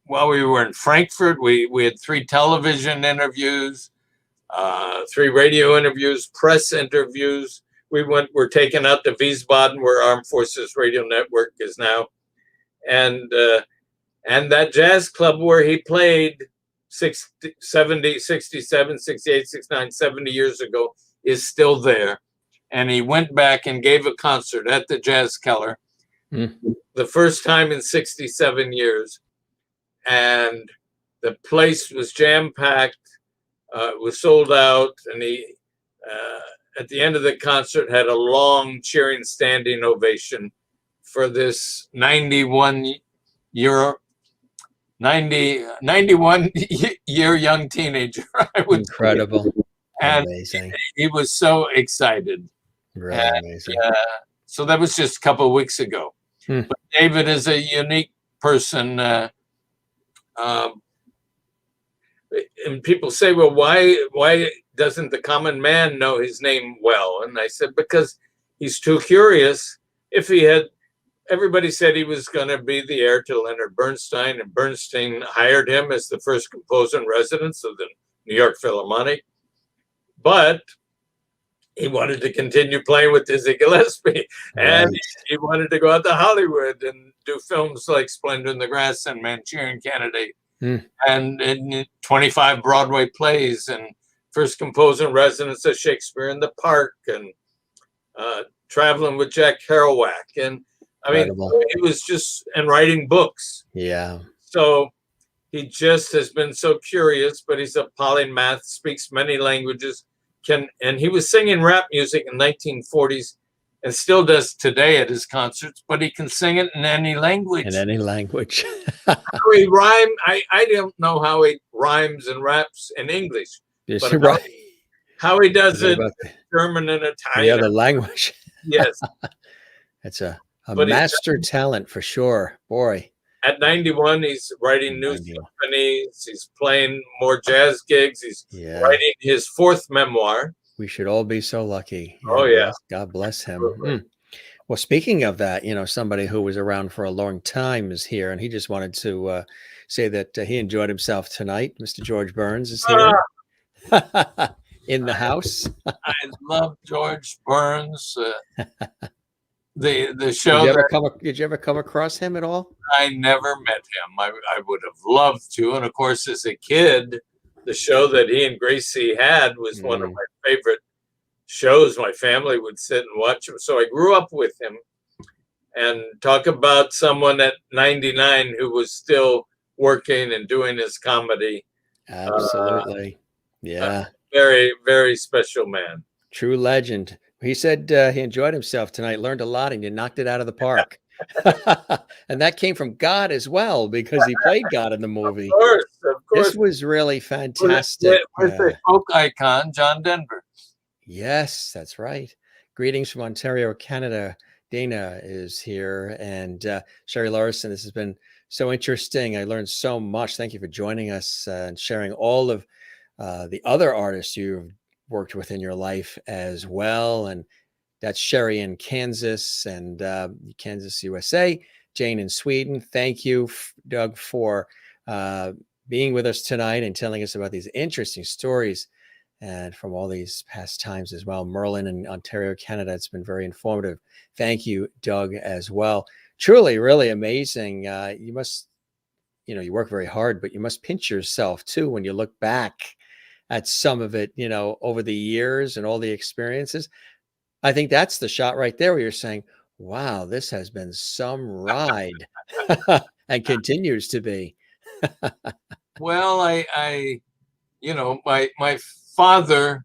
while we were in Frankfurt, we had 3 television interviews, 3 radio interviews, press interviews. We're taken out to Wiesbaden, where Armed Forces Radio Network is now. And that jazz club where he played 67, 68, 69, 70 years ago is still there. And he went back and gave a concert at the Jazz Keller, the first time in 67 years. And the place was jam-packed. It was sold out, and he, at the end of the concert, had a long cheering standing ovation for this 91 year young teenager. I would say. Incredible. And Amazing. he was so excited. Really And, amazing. so that was just a couple of weeks ago. But David is a unique person. And people say, well, why doesn't the common man know his name well? And I said, because he's too curious. If he had, everybody said he was going to be the heir to Leonard Bernstein, and Bernstein hired him as the first composer in residence of the New York Philharmonic. But he wanted to continue playing with Dizzy Gillespie, and he wanted to go out to Hollywood and do films like Splendor in the Grass and Manchurian Candidate, and 25 Broadway plays, and first composer in residence of Shakespeare in the Park, and traveling with Jack Kerouac, and I mean, he was just, and writing books. Yeah. So he just has been so curious, but he's a polymath, speaks many languages. And he was singing rap music in the 1940s and still does today at his concerts, but he can sing it in any language. In any language. How he rhyme, I don't know how he rhymes and raps in English. Yes, But you're right. how he does What it, about German and the Italian. other language? Yes. It's a But he's- master talent for sure. Boy. At 91, he's writing new symphonies. He's playing more jazz gigs. He's writing his fourth memoir. We should all be so lucky. Oh, yeah. God bless him. Well, speaking of that, somebody who was around for a long time is here, and he just wanted to say that he enjoyed himself tonight. Mr. George Burns is here in the house. I love George Burns. The show. Did you ever come across him at all? I never met him. I would have loved to. And of course, as a kid, the show that he and Gracie had was one of my favorite shows. My family would sit and watch him. So I grew up with him. And talk about someone at 99 who was still working and doing his comedy. Absolutely. Yeah. Very, very special man. True legend. He said he enjoyed himself tonight, learned a lot, and you knocked it out of the park. And that came from God as well, because he played God in the movie. Of course. This was really fantastic. With the folk icon, John Denver. Yes, that's right. Greetings from Ontario, Canada. Dana is here, and Sherry Larson. This has been so interesting. I learned so much. Thank you for joining us and sharing all of the other artists you've worked with in your life as well. And that's Sherry in Kansas and Kansas, USA. Jane in Sweden. Thank you, Doug, for being with us tonight and telling us about these interesting stories and from all these past times as well. Merlin in Ontario, Canada. It's been very informative. Thank you, Doug, as well. Truly, really amazing. You must, you work very hard, but you must pinch yourself too when you look back at some of it, over the years and all the experiences. I think that's the shot right there where you're saying, wow, this has been some ride and continues to be. Well, my father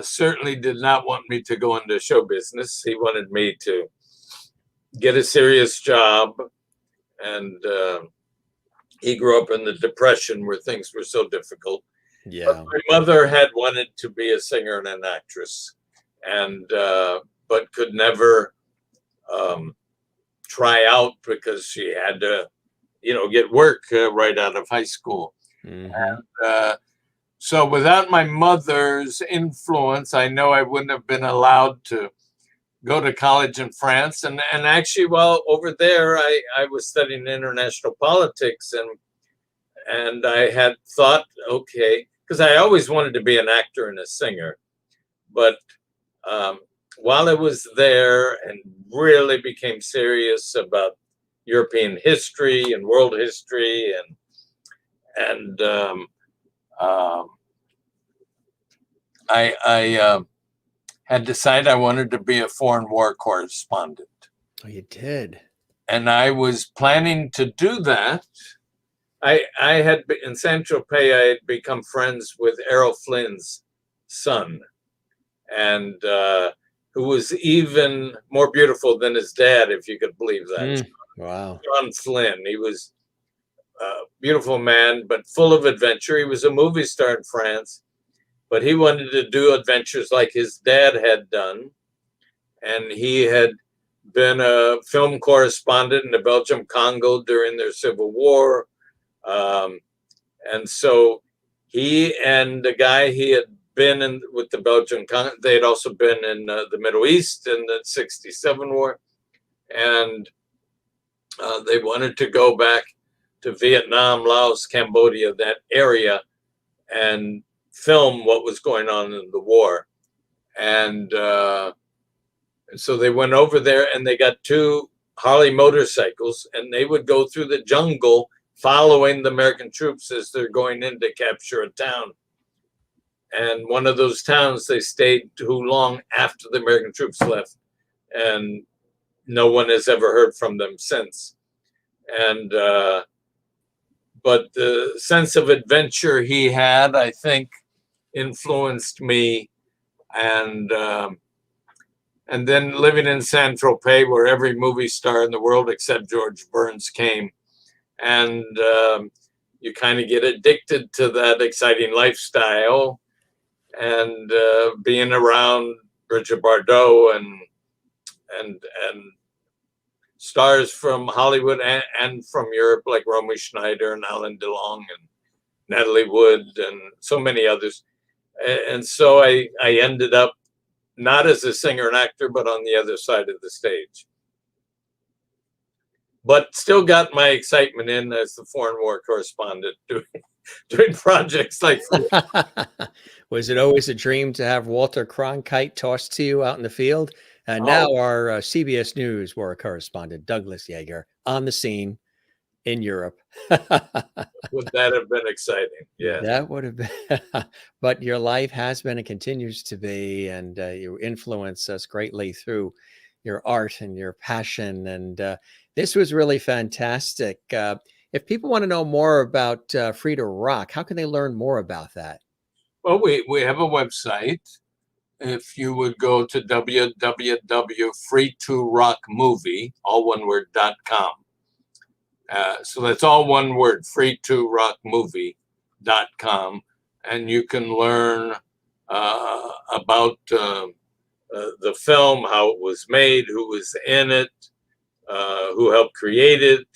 certainly did not want me to go into show business. He wanted me to get a serious job. And he grew up in the Depression where things were so difficult. Yeah. But my mother had wanted to be a singer and an actress, and but could never try out because she had to, get work right out of high school. Mm-hmm. And so without my mother's influence, I know I wouldn't have been allowed to go to college in France. And actually, while over there, I was studying international politics, and I had thought, okay, because I always wanted to be an actor and a singer. But while I was there and really became serious about European history and world history, and I had decided I wanted to be a foreign war correspondent. Oh, you did? And I was planning to do that I had in San Tropez, I had become friends with Errol Flynn's son, and who was even more beautiful than his dad, if you could believe that. Wow. John Flynn. He was a beautiful man, but full of adventure. He was a movie star in France, but he wanted to do adventures like his dad had done. And he had been a film correspondent in the Belgium Congo during their civil war. And so he and the guy he had been in with the Belgian Congo, they had also been in the Middle East in the 67 war. And they wanted to go back to Vietnam, Laos, Cambodia, that area, and film what was going on in the war. And so they went over there and they got 2 Harley motorcycles, and they would go through the jungle following the American troops as they're going in to capture a town. And one of those towns, they stayed too long after the American troops left, and no one has ever heard from them since. And but the sense of adventure he had, I think, influenced me. And then living in San Tropez, where every movie star in the world except George Burns came, and you kind of get addicted to that exciting lifestyle, and being around Brigitte Bardot and stars from Hollywood and from Europe, like Romy Schneider and Alain Delon and Natalie Wood and so many others. And so I ended up not as a singer and actor, but on the other side of the stage. But still got my excitement in as the foreign war correspondent doing projects like Was it always a dream to have Walter Cronkite tossed to you out in the field? And now our CBS News war correspondent, Douglas Yeager, on the scene in Europe. Would that have been exciting? Yeah. That would have been. But your life has been and continues to be, and you influence us greatly through your art and your passion. And this was really fantastic. If people want to know more about Free to Rock, how can they learn more about that? Well, we have a website. If you would go to www.free2rockmovie, all one word, .com. So that's all one word, free2rockmovie.com. And you can learn about the film, how it was made, who was in it, who helped create it,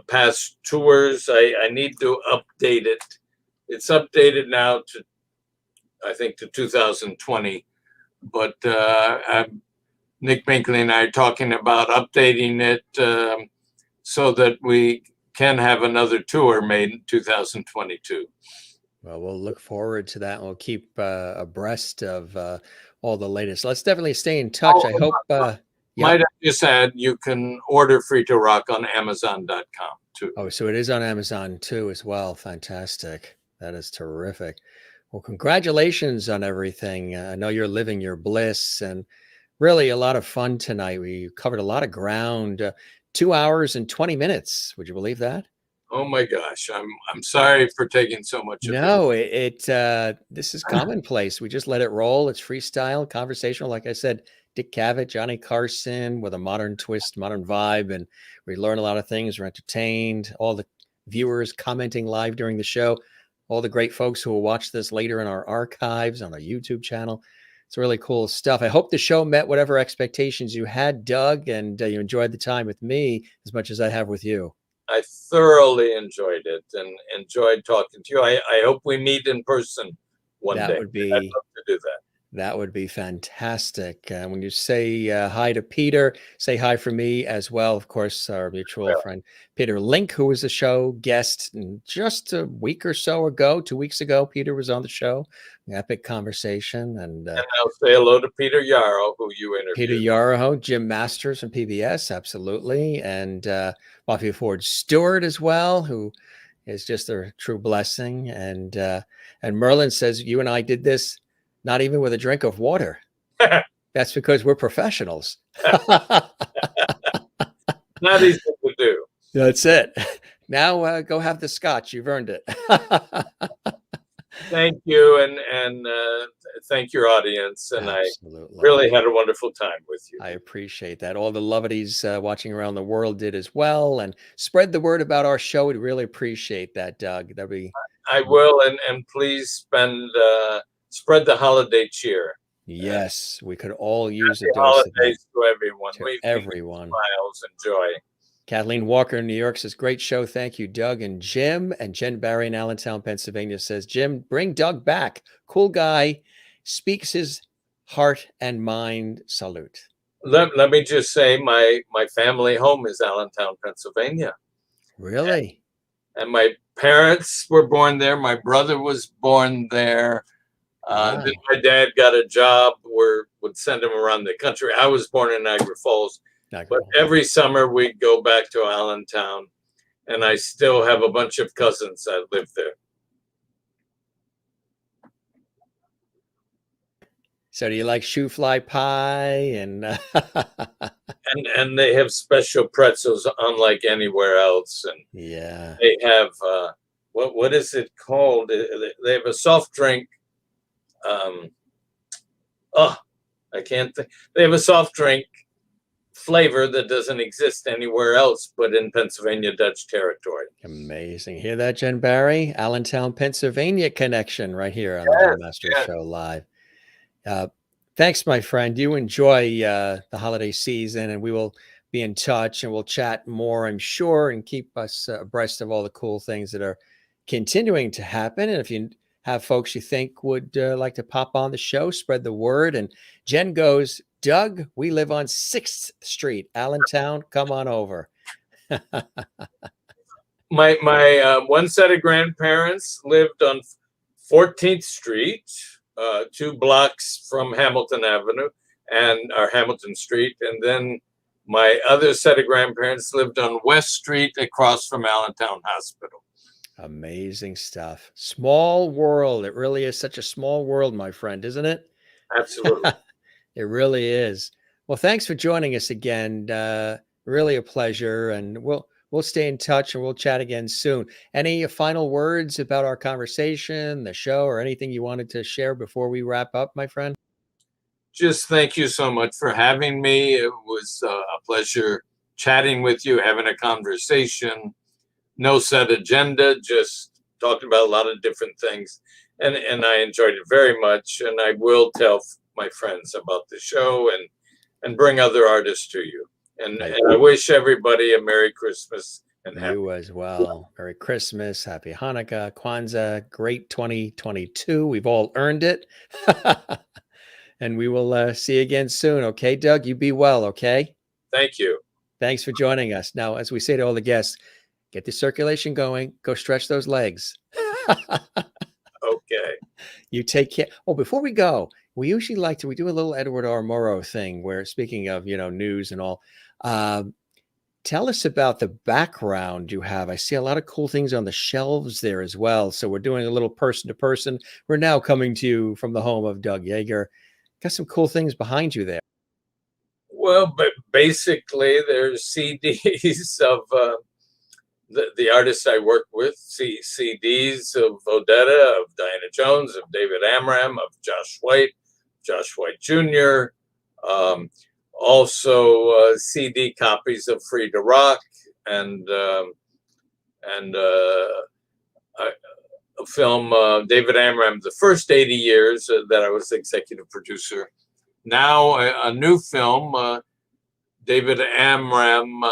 past tours. I need to update it. It's updated now to, I think, to 2020. But Nick Binkley and I are talking about updating it so that we can have another tour made in 2022. Well, we'll look forward to that. We'll keep abreast of all the latest. Let's definitely stay in touch. I hope. Might I just add, you can order Free to Rock on Amazon.com too. Oh, so it is on Amazon too as well. Fantastic. That is terrific. Well, congratulations on everything. I know you're living your bliss, and really a lot of fun tonight. We covered a lot of ground. 2 hours and 20 minutes. Would you believe that? Oh my gosh, I'm sorry for taking so much of No, this is commonplace. We just let it roll. It's freestyle, conversational. Like I said, Dick Cavett, Johnny Carson with a modern twist, modern vibe, and we learn a lot of things. We're entertained. All the viewers commenting live during the show, all the great folks who will watch this later in our archives on our YouTube channel. It's really cool stuff. I hope the show met whatever expectations you had, Doug, and you enjoyed the time with me as much as I have with you. I thoroughly enjoyed it and enjoyed talking to you. I hope we meet in person one day. Would be, I'd love to do that. That would be fantastic. When you say hi to Peter, say hi for me as well. Of course, our mutual friend, Peter Link, who was a show guest just a week or so ago, 2 weeks ago. Peter was on the show. Epic conversation. And I'll say hello to Peter Yarrow, who you interviewed. Peter Yarrow, Jim Masters from PBS, absolutely. And Buffy Ford Stewart as well, who is just a true blessing. And Merlin says, you and I did this not even with a drink of water. That's because we're professionals. Not easy to do. That's it. Now go have the scotch. You've earned it. Thank you, and thank your audience. And Absolutely. I really had a wonderful time with you. I appreciate that. All the lovelies watching around the world did as well, and spread the word about our show. We'd really appreciate that, Doug. That'd be. I will, and please spread the holiday cheer. Yes, we could all use a Happy dose of that. holidays to everyone. To We everyone. Smiles and joy. Kathleen Walker in New York says, great show. Thank you, Doug and Jim. And Jen Barry in Allentown, Pennsylvania says, Jim, bring Doug back. Cool guy. Speaks his heart and mind. Salute. Let me just say my family home is Allentown, Pennsylvania. Really? And my parents were born there. My brother was born there. Wow. Then my dad got a job where would send him around the country. I was born in Niagara Falls. But every summer we'd go back to Allentown, and I still have a bunch of cousins that live there. So do you like shoe fly pie and and they have special pretzels unlike anywhere else, and yeah, they have what is it called? They have a soft drink. I can't think. They have a soft drink flavor that doesn't exist anywhere else but in Pennsylvania Dutch territory. Amazing. Hear that, Jen Barry? Allentown, Pennsylvania connection right here on the Jim Master Show Live. Thanks, my friend. You enjoy the holiday season, and we will be in touch, and we'll chat more, I'm sure, and keep us abreast of all the cool things that are continuing to happen. And if you have folks you think would like to pop on the show, spread the word. And Jen goes, Doug, we live on 6th Street, Allentown. Come on over. My one set of grandparents lived on 14th Street, 2 blocks from Hamilton Avenue or Hamilton Street. And then my other set of grandparents lived on West Street across from Allentown Hospital. Amazing stuff. Small world. It really is such a small world, my friend, isn't it? Absolutely. It really is. Well, thanks for joining us again. Really a pleasure, and we'll stay in touch, and we'll chat again soon. Any final words about our conversation, the show, or anything you wanted to share before we wrap up, my friend? Just thank you so much for having me. It was a pleasure chatting with you, having a conversation. No set agenda, just talking about a lot of different things. And I enjoyed it very much. And I will tell my friends about the show and bring other artists to you. And I wish everybody a Merry Christmas and you as well. Merry Christmas, Happy Hanukkah, Kwanzaa, great 2022. We've all earned it. And we will see you again soon. Okay, Doug, you be well. Okay. Thank you. Thanks for joining us. Now, as we say to all the guests, get the circulation going. Go stretch those legs. Okay. You take care. Oh, before we go, we usually we do a little Edward R. Murrow thing where, speaking of, news and all, tell us about the background you have. I see a lot of cool things on the shelves there as well. So we're doing a little person to person. We're now coming to you from the home of Doug Yeager. Got some cool things behind you there. Well, but basically there's CDs of the artists I work with, CDs of Odetta, of Diana Jones, of David Amram, of Josh White Jr., also CD copies of Free to Rock and a film, David Amram, the first 80 years that I was executive producer. Now a new film, David Amram,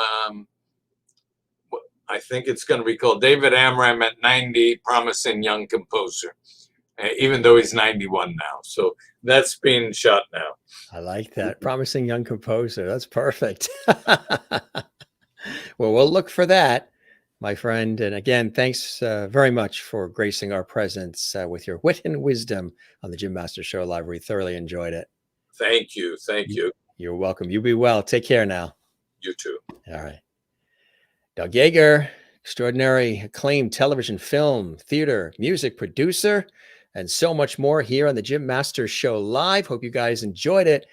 I think it's going to be called David Amram at 90, Promising Young Composer, even though he's 91 now. So that's being shot now. I like that. Promising Young Composer. That's perfect. Well, we'll look for that, my friend. And again, thanks very much for gracing our presence with your wit and wisdom on the Jim Master Show Live. We thoroughly enjoyed it. Thank you. Thank you. You're welcome. You be well. Take care now. You too. All right. Doug Yeager, extraordinary acclaimed television, film, theater, music producer, and so much more here on the Jim Master Show Live. Hope you guys enjoyed it.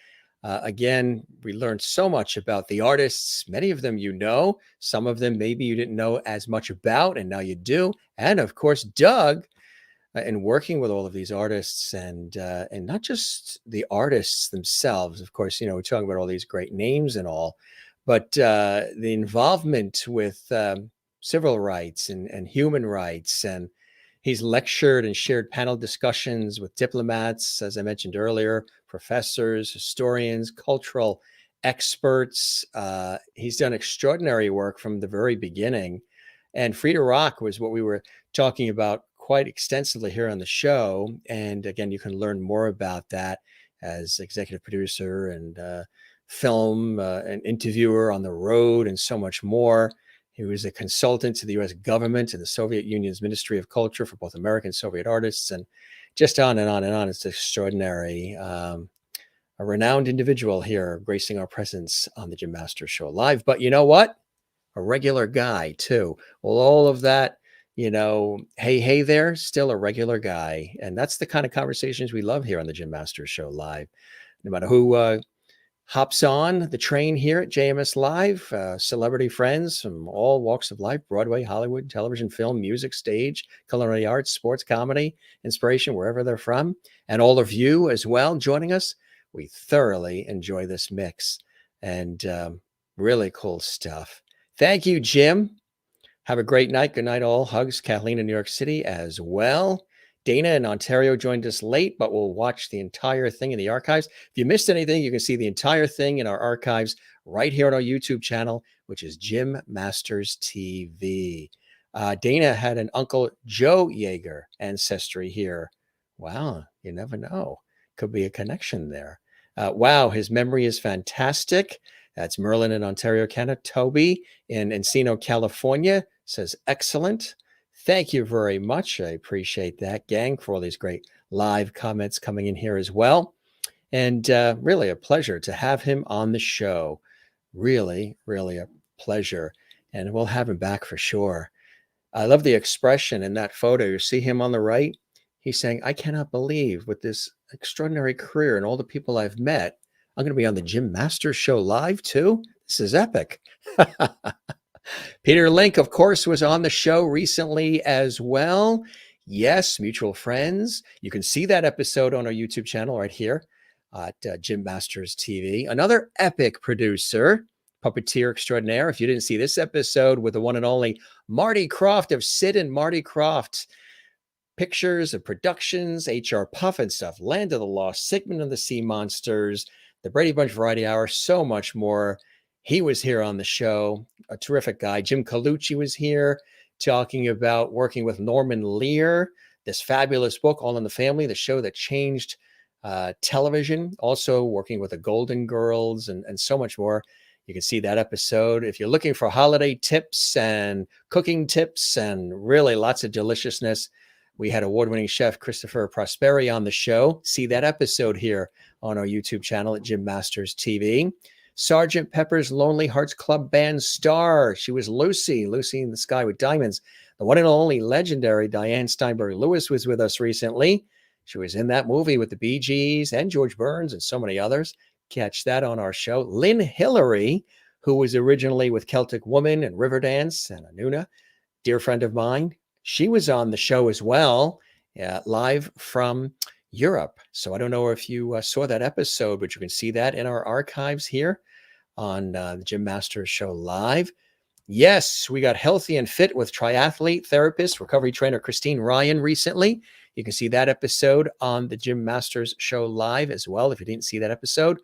Again, we learned so much about the artists. Many of them you know, some of them maybe you didn't know as much about, and now you do. And of course, Doug, in working with all of these artists, and not just the artists themselves. Of course, we're talking about all these great names and all, but the involvement with civil rights and human rights, and he's lectured and shared panel discussions with diplomats, as I mentioned earlier, professors, historians, cultural experts. He's done extraordinary work from the very beginning. And Free to Rock was what we were talking about quite extensively here on the show. And again, you can learn more about that as executive producer and film and interviewer on the road and so much more. He was a consultant to the U.S. government and the Soviet Union's Ministry of Culture for both American and Soviet artists, and just on and on and on. It's extraordinary. A renowned individual here gracing our presence on the Jim Masters Show Live. But you know what? A regular guy, too. Well, all of that, hey there, still a regular guy. And that's the kind of conversations we love here on the Jim Masters Show Live. No matter who hops on the train here at JMS Live, celebrity friends from all walks of life, Broadway, Hollywood, television, film, music, stage, culinary arts, sports, comedy, inspiration, wherever they're from. And all of you as well joining us. We thoroughly enjoy this mix, and really cool stuff. Thank you, Jim. Have a great night. Good night, all. Hugs, Kathleen in New York City as well. Dana in Ontario joined us late, but we'll watch the entire thing in the archives. If you missed anything, you can see the entire thing in our archives right here on our YouTube channel, which is Jim Masters TV. Dana had an Uncle Joe Yeager ancestry here. Wow, you never know. Could be a connection there. Wow, his memory is fantastic. That's Merlin in Ontario, Canada. Toby in Encino, California says, excellent. Thank you very much. I appreciate that, gang, for all these great live comments coming in here as well. And really a pleasure to have him on the show. Really, really a pleasure. And we'll have him back for sure. I love the expression in that photo. You see him on the right? He's saying, I cannot believe with this extraordinary career and all the people I've met, I'm going to be on the Jim Masters Show Live too. This is epic. Peter Link, of course, was on the show recently as well. Yes, mutual friends. You can see that episode on our YouTube channel right here at Jim Masters TV. Another epic producer, puppeteer extraordinaire. If you didn't see this episode with the one and only Marty Krofft of Sid and Marty Krofft, pictures of productions, HR Puff and stuff, Land of the Lost, Sigmund and the Sea Monsters, the Brady Bunch Variety Hour, so much more. He was here on the show, a terrific guy. Jim Colucci was here talking about working with Norman Lear, this fabulous book, All in the Family, the show that changed television, also working with the Golden Girls and so much more. You can see that episode. If you're looking for holiday tips and cooking tips and really lots of deliciousness, we had award-winning chef Christopher Prosperi on the show. See that episode here on our YouTube channel at Jim Masters TV. Sgt. Pepper's Lonely Hearts Club Band star. She was Lucy in the Sky with Diamonds. The one and only legendary Diane Steinberg Lewis was with us recently. She was in that movie with the Bee Gees and George Burns and so many others. Catch that on our show. Lynn Hillary, who was originally with Celtic Woman and Riverdance and Anuna, dear friend of mine. She was on the show as well, live from Europe. So I don't know if you saw that episode, but you can see that in our archives here on the Jim Masters Show Live. Yes, we got healthy and fit with triathlete, therapist, recovery trainer Christine Ryan recently. You can see that episode on the Jim Masters Show Live as well, if you didn't see that episode.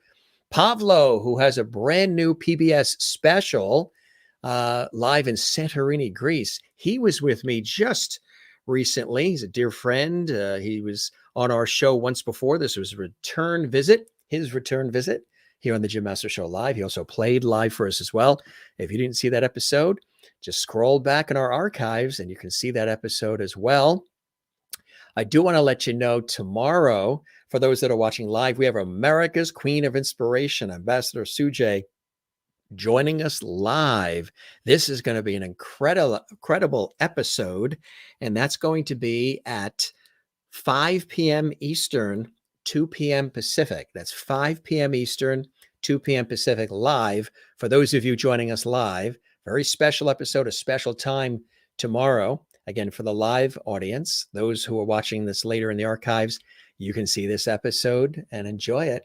Pavlo, who has a brand new PBS special live in Santorini, Greece. He was with me just recently. He's a dear friend. He was on our show once before. This was his return visit here on the Jim Masters Show Live. He also played live for us as well. If you didn't see that episode, just scroll back in our archives and you can see that episode as well. I do want to let you know tomorrow, for those that are watching live, we have America's Queen of Inspiration, Ambassador Sujay, joining us live. This is going to be an incredible episode, and that's going to be at 5 p.m. Eastern, 2 p.m. Pacific. That's 5 p.m. Eastern, 2 p.m. Pacific, live. For those of you joining us live, very special episode, a special time tomorrow. Again, for the live audience, those who are watching this later in the archives, you can see this episode and enjoy it.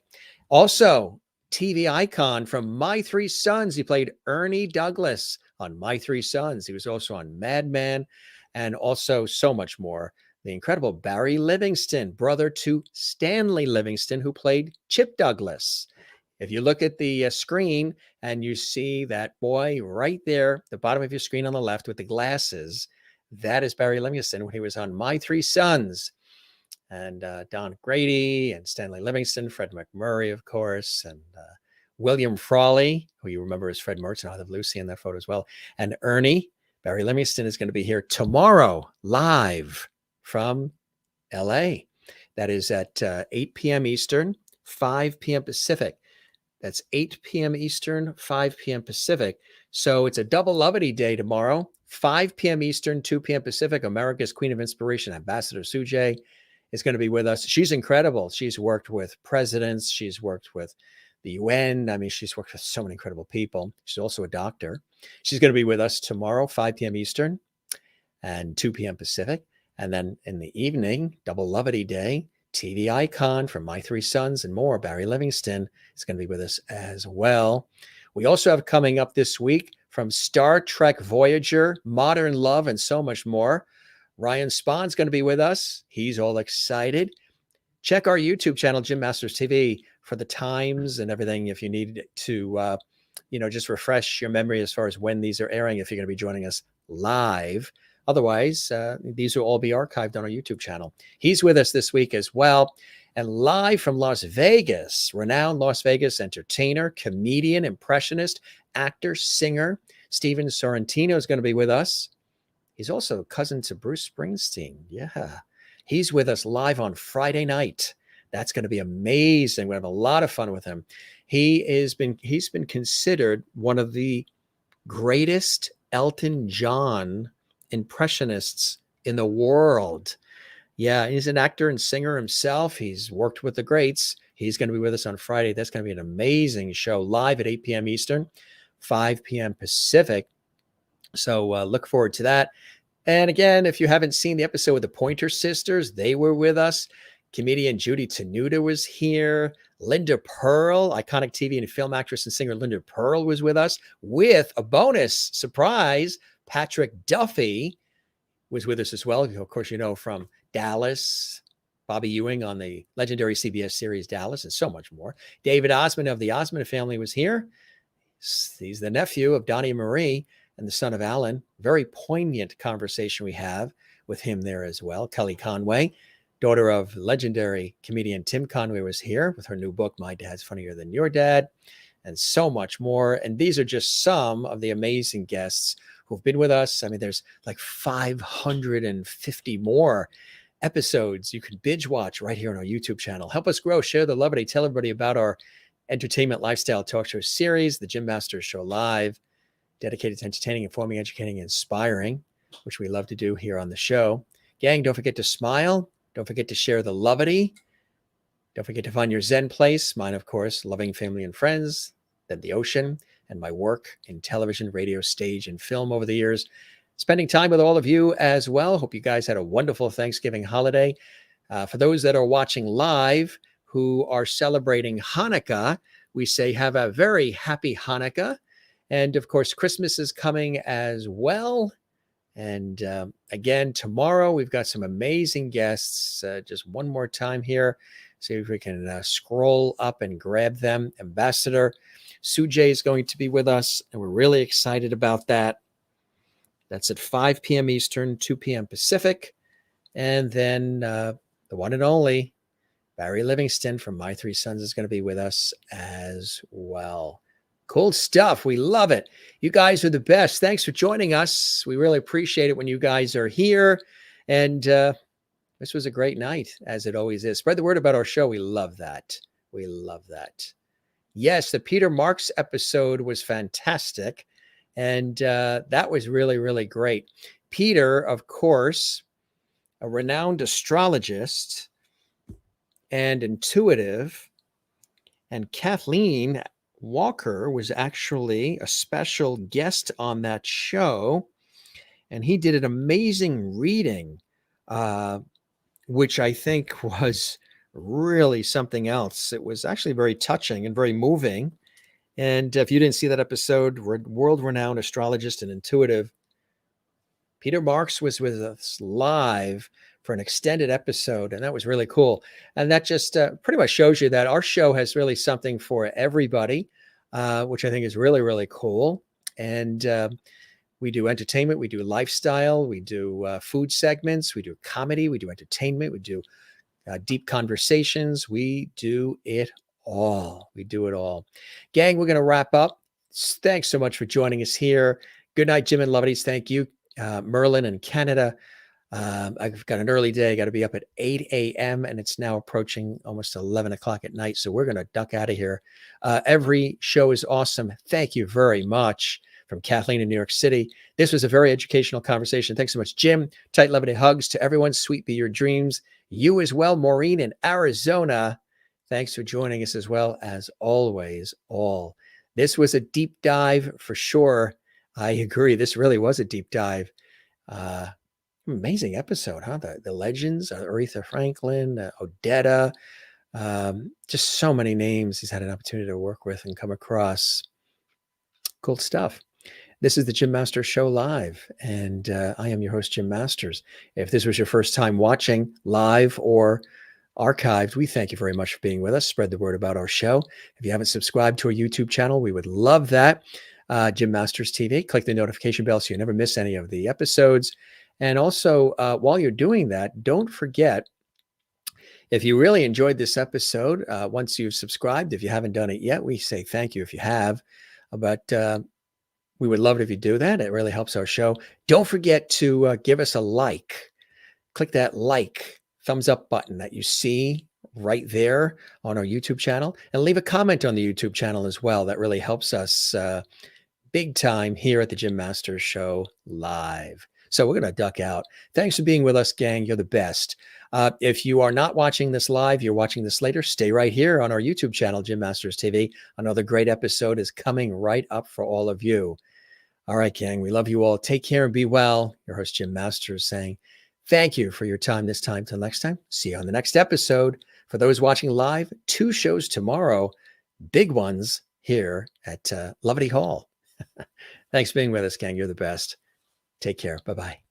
Also, TV icon from My Three Sons. He played Ernie Douglas on My Three Sons. He was also on Mad Men and also so much more. The incredible Barry Livingston, brother to Stanley Livingston, who played Chip Douglas. If you look at the screen and you see that boy right there, the bottom of your screen on the left with the glasses, that is Barry Livingston when he was on My Three Sons. And Don Grady and Stanley Livingston, Fred McMurray, of course, and William Frawley, who you remember as Fred Mertz, and I have Lucy in that photo as well. And Ernie, Barry Livingston is going to be here tomorrow, live from LA. That is at 8 p.m. Eastern, 5 p.m. Pacific. That's 8 p.m. Eastern, 5 p.m. Pacific. So it's a double Lovity day tomorrow, 5 p.m. Eastern, 2 p.m. Pacific. America's Queen of Inspiration, Ambassador Sujay, is going to be with us. She's incredible. She's worked with presidents. She's worked with the UN. I mean, she's worked with so many incredible people. She's also a doctor. She's going to be with us tomorrow, 5 p.m. Eastern and 2 p.m. Pacific. And then in the evening, double Lovity day, TV icon from My Three Sons and more, Barry Livingston is going to be with us as well. We also have coming up this week from Star Trek Voyager, Modern Love, and so much more. Ryan Spahn's going to be with us. He's all excited. Check our YouTube channel, Jim Masters TV, for the times and everything if you need to, just refresh your memory as far as when these are airing, if you're going to be joining us live. Otherwise, these will all be archived on our YouTube channel. He's with us this week as well. And live from Las Vegas, renowned Las Vegas entertainer, comedian, impressionist, actor, singer, Steven Sorrentino is going to be with us. He's also a cousin to Bruce Springsteen. Yeah. He's with us live on Friday night. That's going to be amazing. We have a lot of fun with him. He's been considered one of the greatest Elton John impressionists in the world. Yeah, he's an actor and singer himself. He's worked with the greats. He's going to be with us on Friday. That's going to be an amazing show live at 8 p.m. Eastern, 5 p.m. Pacific. So look forward to that. And again, if you haven't seen the episode with the Pointer Sisters, they were with us. Comedian Judy Tenuta was here. Linda Pearl, iconic TV and film actress and singer Linda Pearl was with us with a bonus surprise. Patrick Duffy was with us as well. Of course, from Dallas, Bobby Ewing on the legendary CBS series Dallas, and so much more. David Osmond of the Osmond family was here. He's the nephew of Donnie Marie and the son of Alan. Very poignant conversation we have with him there as well. Kelly Conway, daughter of legendary comedian Tim Conway, was here with her new book, My Dad's Funnier Than Your Dad, and so much more. And these are just some of the amazing guests who've been with us. I mean, there's like 550 more episodes you can binge watch right here on our YouTube channel. Help us grow, share the levity, tell everybody about our entertainment lifestyle talk show series, The Jim Masters Show Live, dedicated to entertaining, informing, educating, and inspiring, which we love to do here on the show. Gang, don't forget to smile. Don't forget to share the levity. Don't forget to find your Zen place. Mine, of course, loving family and friends, then the ocean, and my work in television, radio, stage, and film over the years. Spending time with all of you as well. Hope you guys had a wonderful Thanksgiving holiday. For those that are watching live who are celebrating Hanukkah, we say have a very happy Hanukkah. And of course, Christmas is coming as well. And again, tomorrow we've got some amazing guests. Just one more time here. See if we can scroll up and grab them. Ambassador Sujay is going to be with us, and we're really excited about that. That's at 5 p.m. Eastern, 2 p.m. Pacific. And then the one and only Barry Livingston from My Three Sons is going to be with us as well. Cool stuff. We love it. You guys are the best. Thanks for joining us. We really appreciate it when you guys are here. And this was a great night, as it always is. Spread the word about our show. We love that. We love that. Yes, the Peter Marks episode was fantastic. And that was really, really great. Peter, of course, a renowned astrologist, and intuitive. And Kathleen Walker was actually a special guest on that show. And he did an amazing reading, which I think was really something else. It was actually very touching and very moving. And if you didn't see that episode, world-renowned astrologist and intuitive Peter Marks was with us live for an extended episode, and that was really cool. And that just pretty much shows you that our show has really something for everybody, which I think is really, really cool. And we do entertainment, we do lifestyle, we do food segments, we do comedy, we do entertainment, we do deep conversations. We do it all. We do it all. Gang, we're going to wrap up. Thanks so much for joining us here. Good night, Jim and Lovelies. Thank you. Merlin in Canada. I've got an early day. I got to be up at 8 a.m. and it's now approaching almost 11 o'clock at night. So we're going to duck out of here. Every show is awesome. Thank you very much. From Kathleen in New York City. This was a very educational conversation. Thanks so much, Jim. Tight, loving hugs to everyone. Sweet be your dreams. You as well, Maureen in Arizona. Thanks for joining us as well as always, all. This was a deep dive for sure. I agree. This really was a deep dive. Amazing episode, huh? The legends, Aretha Franklin, Odetta, just so many names he's had an opportunity to work with and come across. Cool stuff. This is the Jim Masters Show live, and I am your host, Jim Masters. If this was your first time watching live or archived, we thank you very much for being with us. Spread the word about our show. If you haven't subscribed to our YouTube channel, we would love that. Jim Masters TV. Click the notification bell so you never miss any of the episodes. And also, while you're doing that, don't forget, if you really enjoyed this episode, once you've subscribed, if you haven't done it yet, we say thank you if you have. But we would love it if you do that. It really helps our show. Don't forget to give us a like. Click that like, thumbs up button that you see right there on our YouTube channel. And leave a comment on the YouTube channel as well. That really helps us big time here at the Jim Masters Show live. So we're going to duck out. Thanks for being with us, gang. You're the best. If you are not watching this live, you're watching this later, stay right here on our YouTube channel, Jim Masters TV. Another great episode is coming right up for all of you. All right, gang, we love you all. Take care and be well. Your host, Jim Masters, saying thank you for your time this time. Till next time, see you on the next episode. For those watching live, 2 shows tomorrow, big ones here at Lovety Hall. Thanks for being with us, gang. You're the best. Take care. Bye-bye.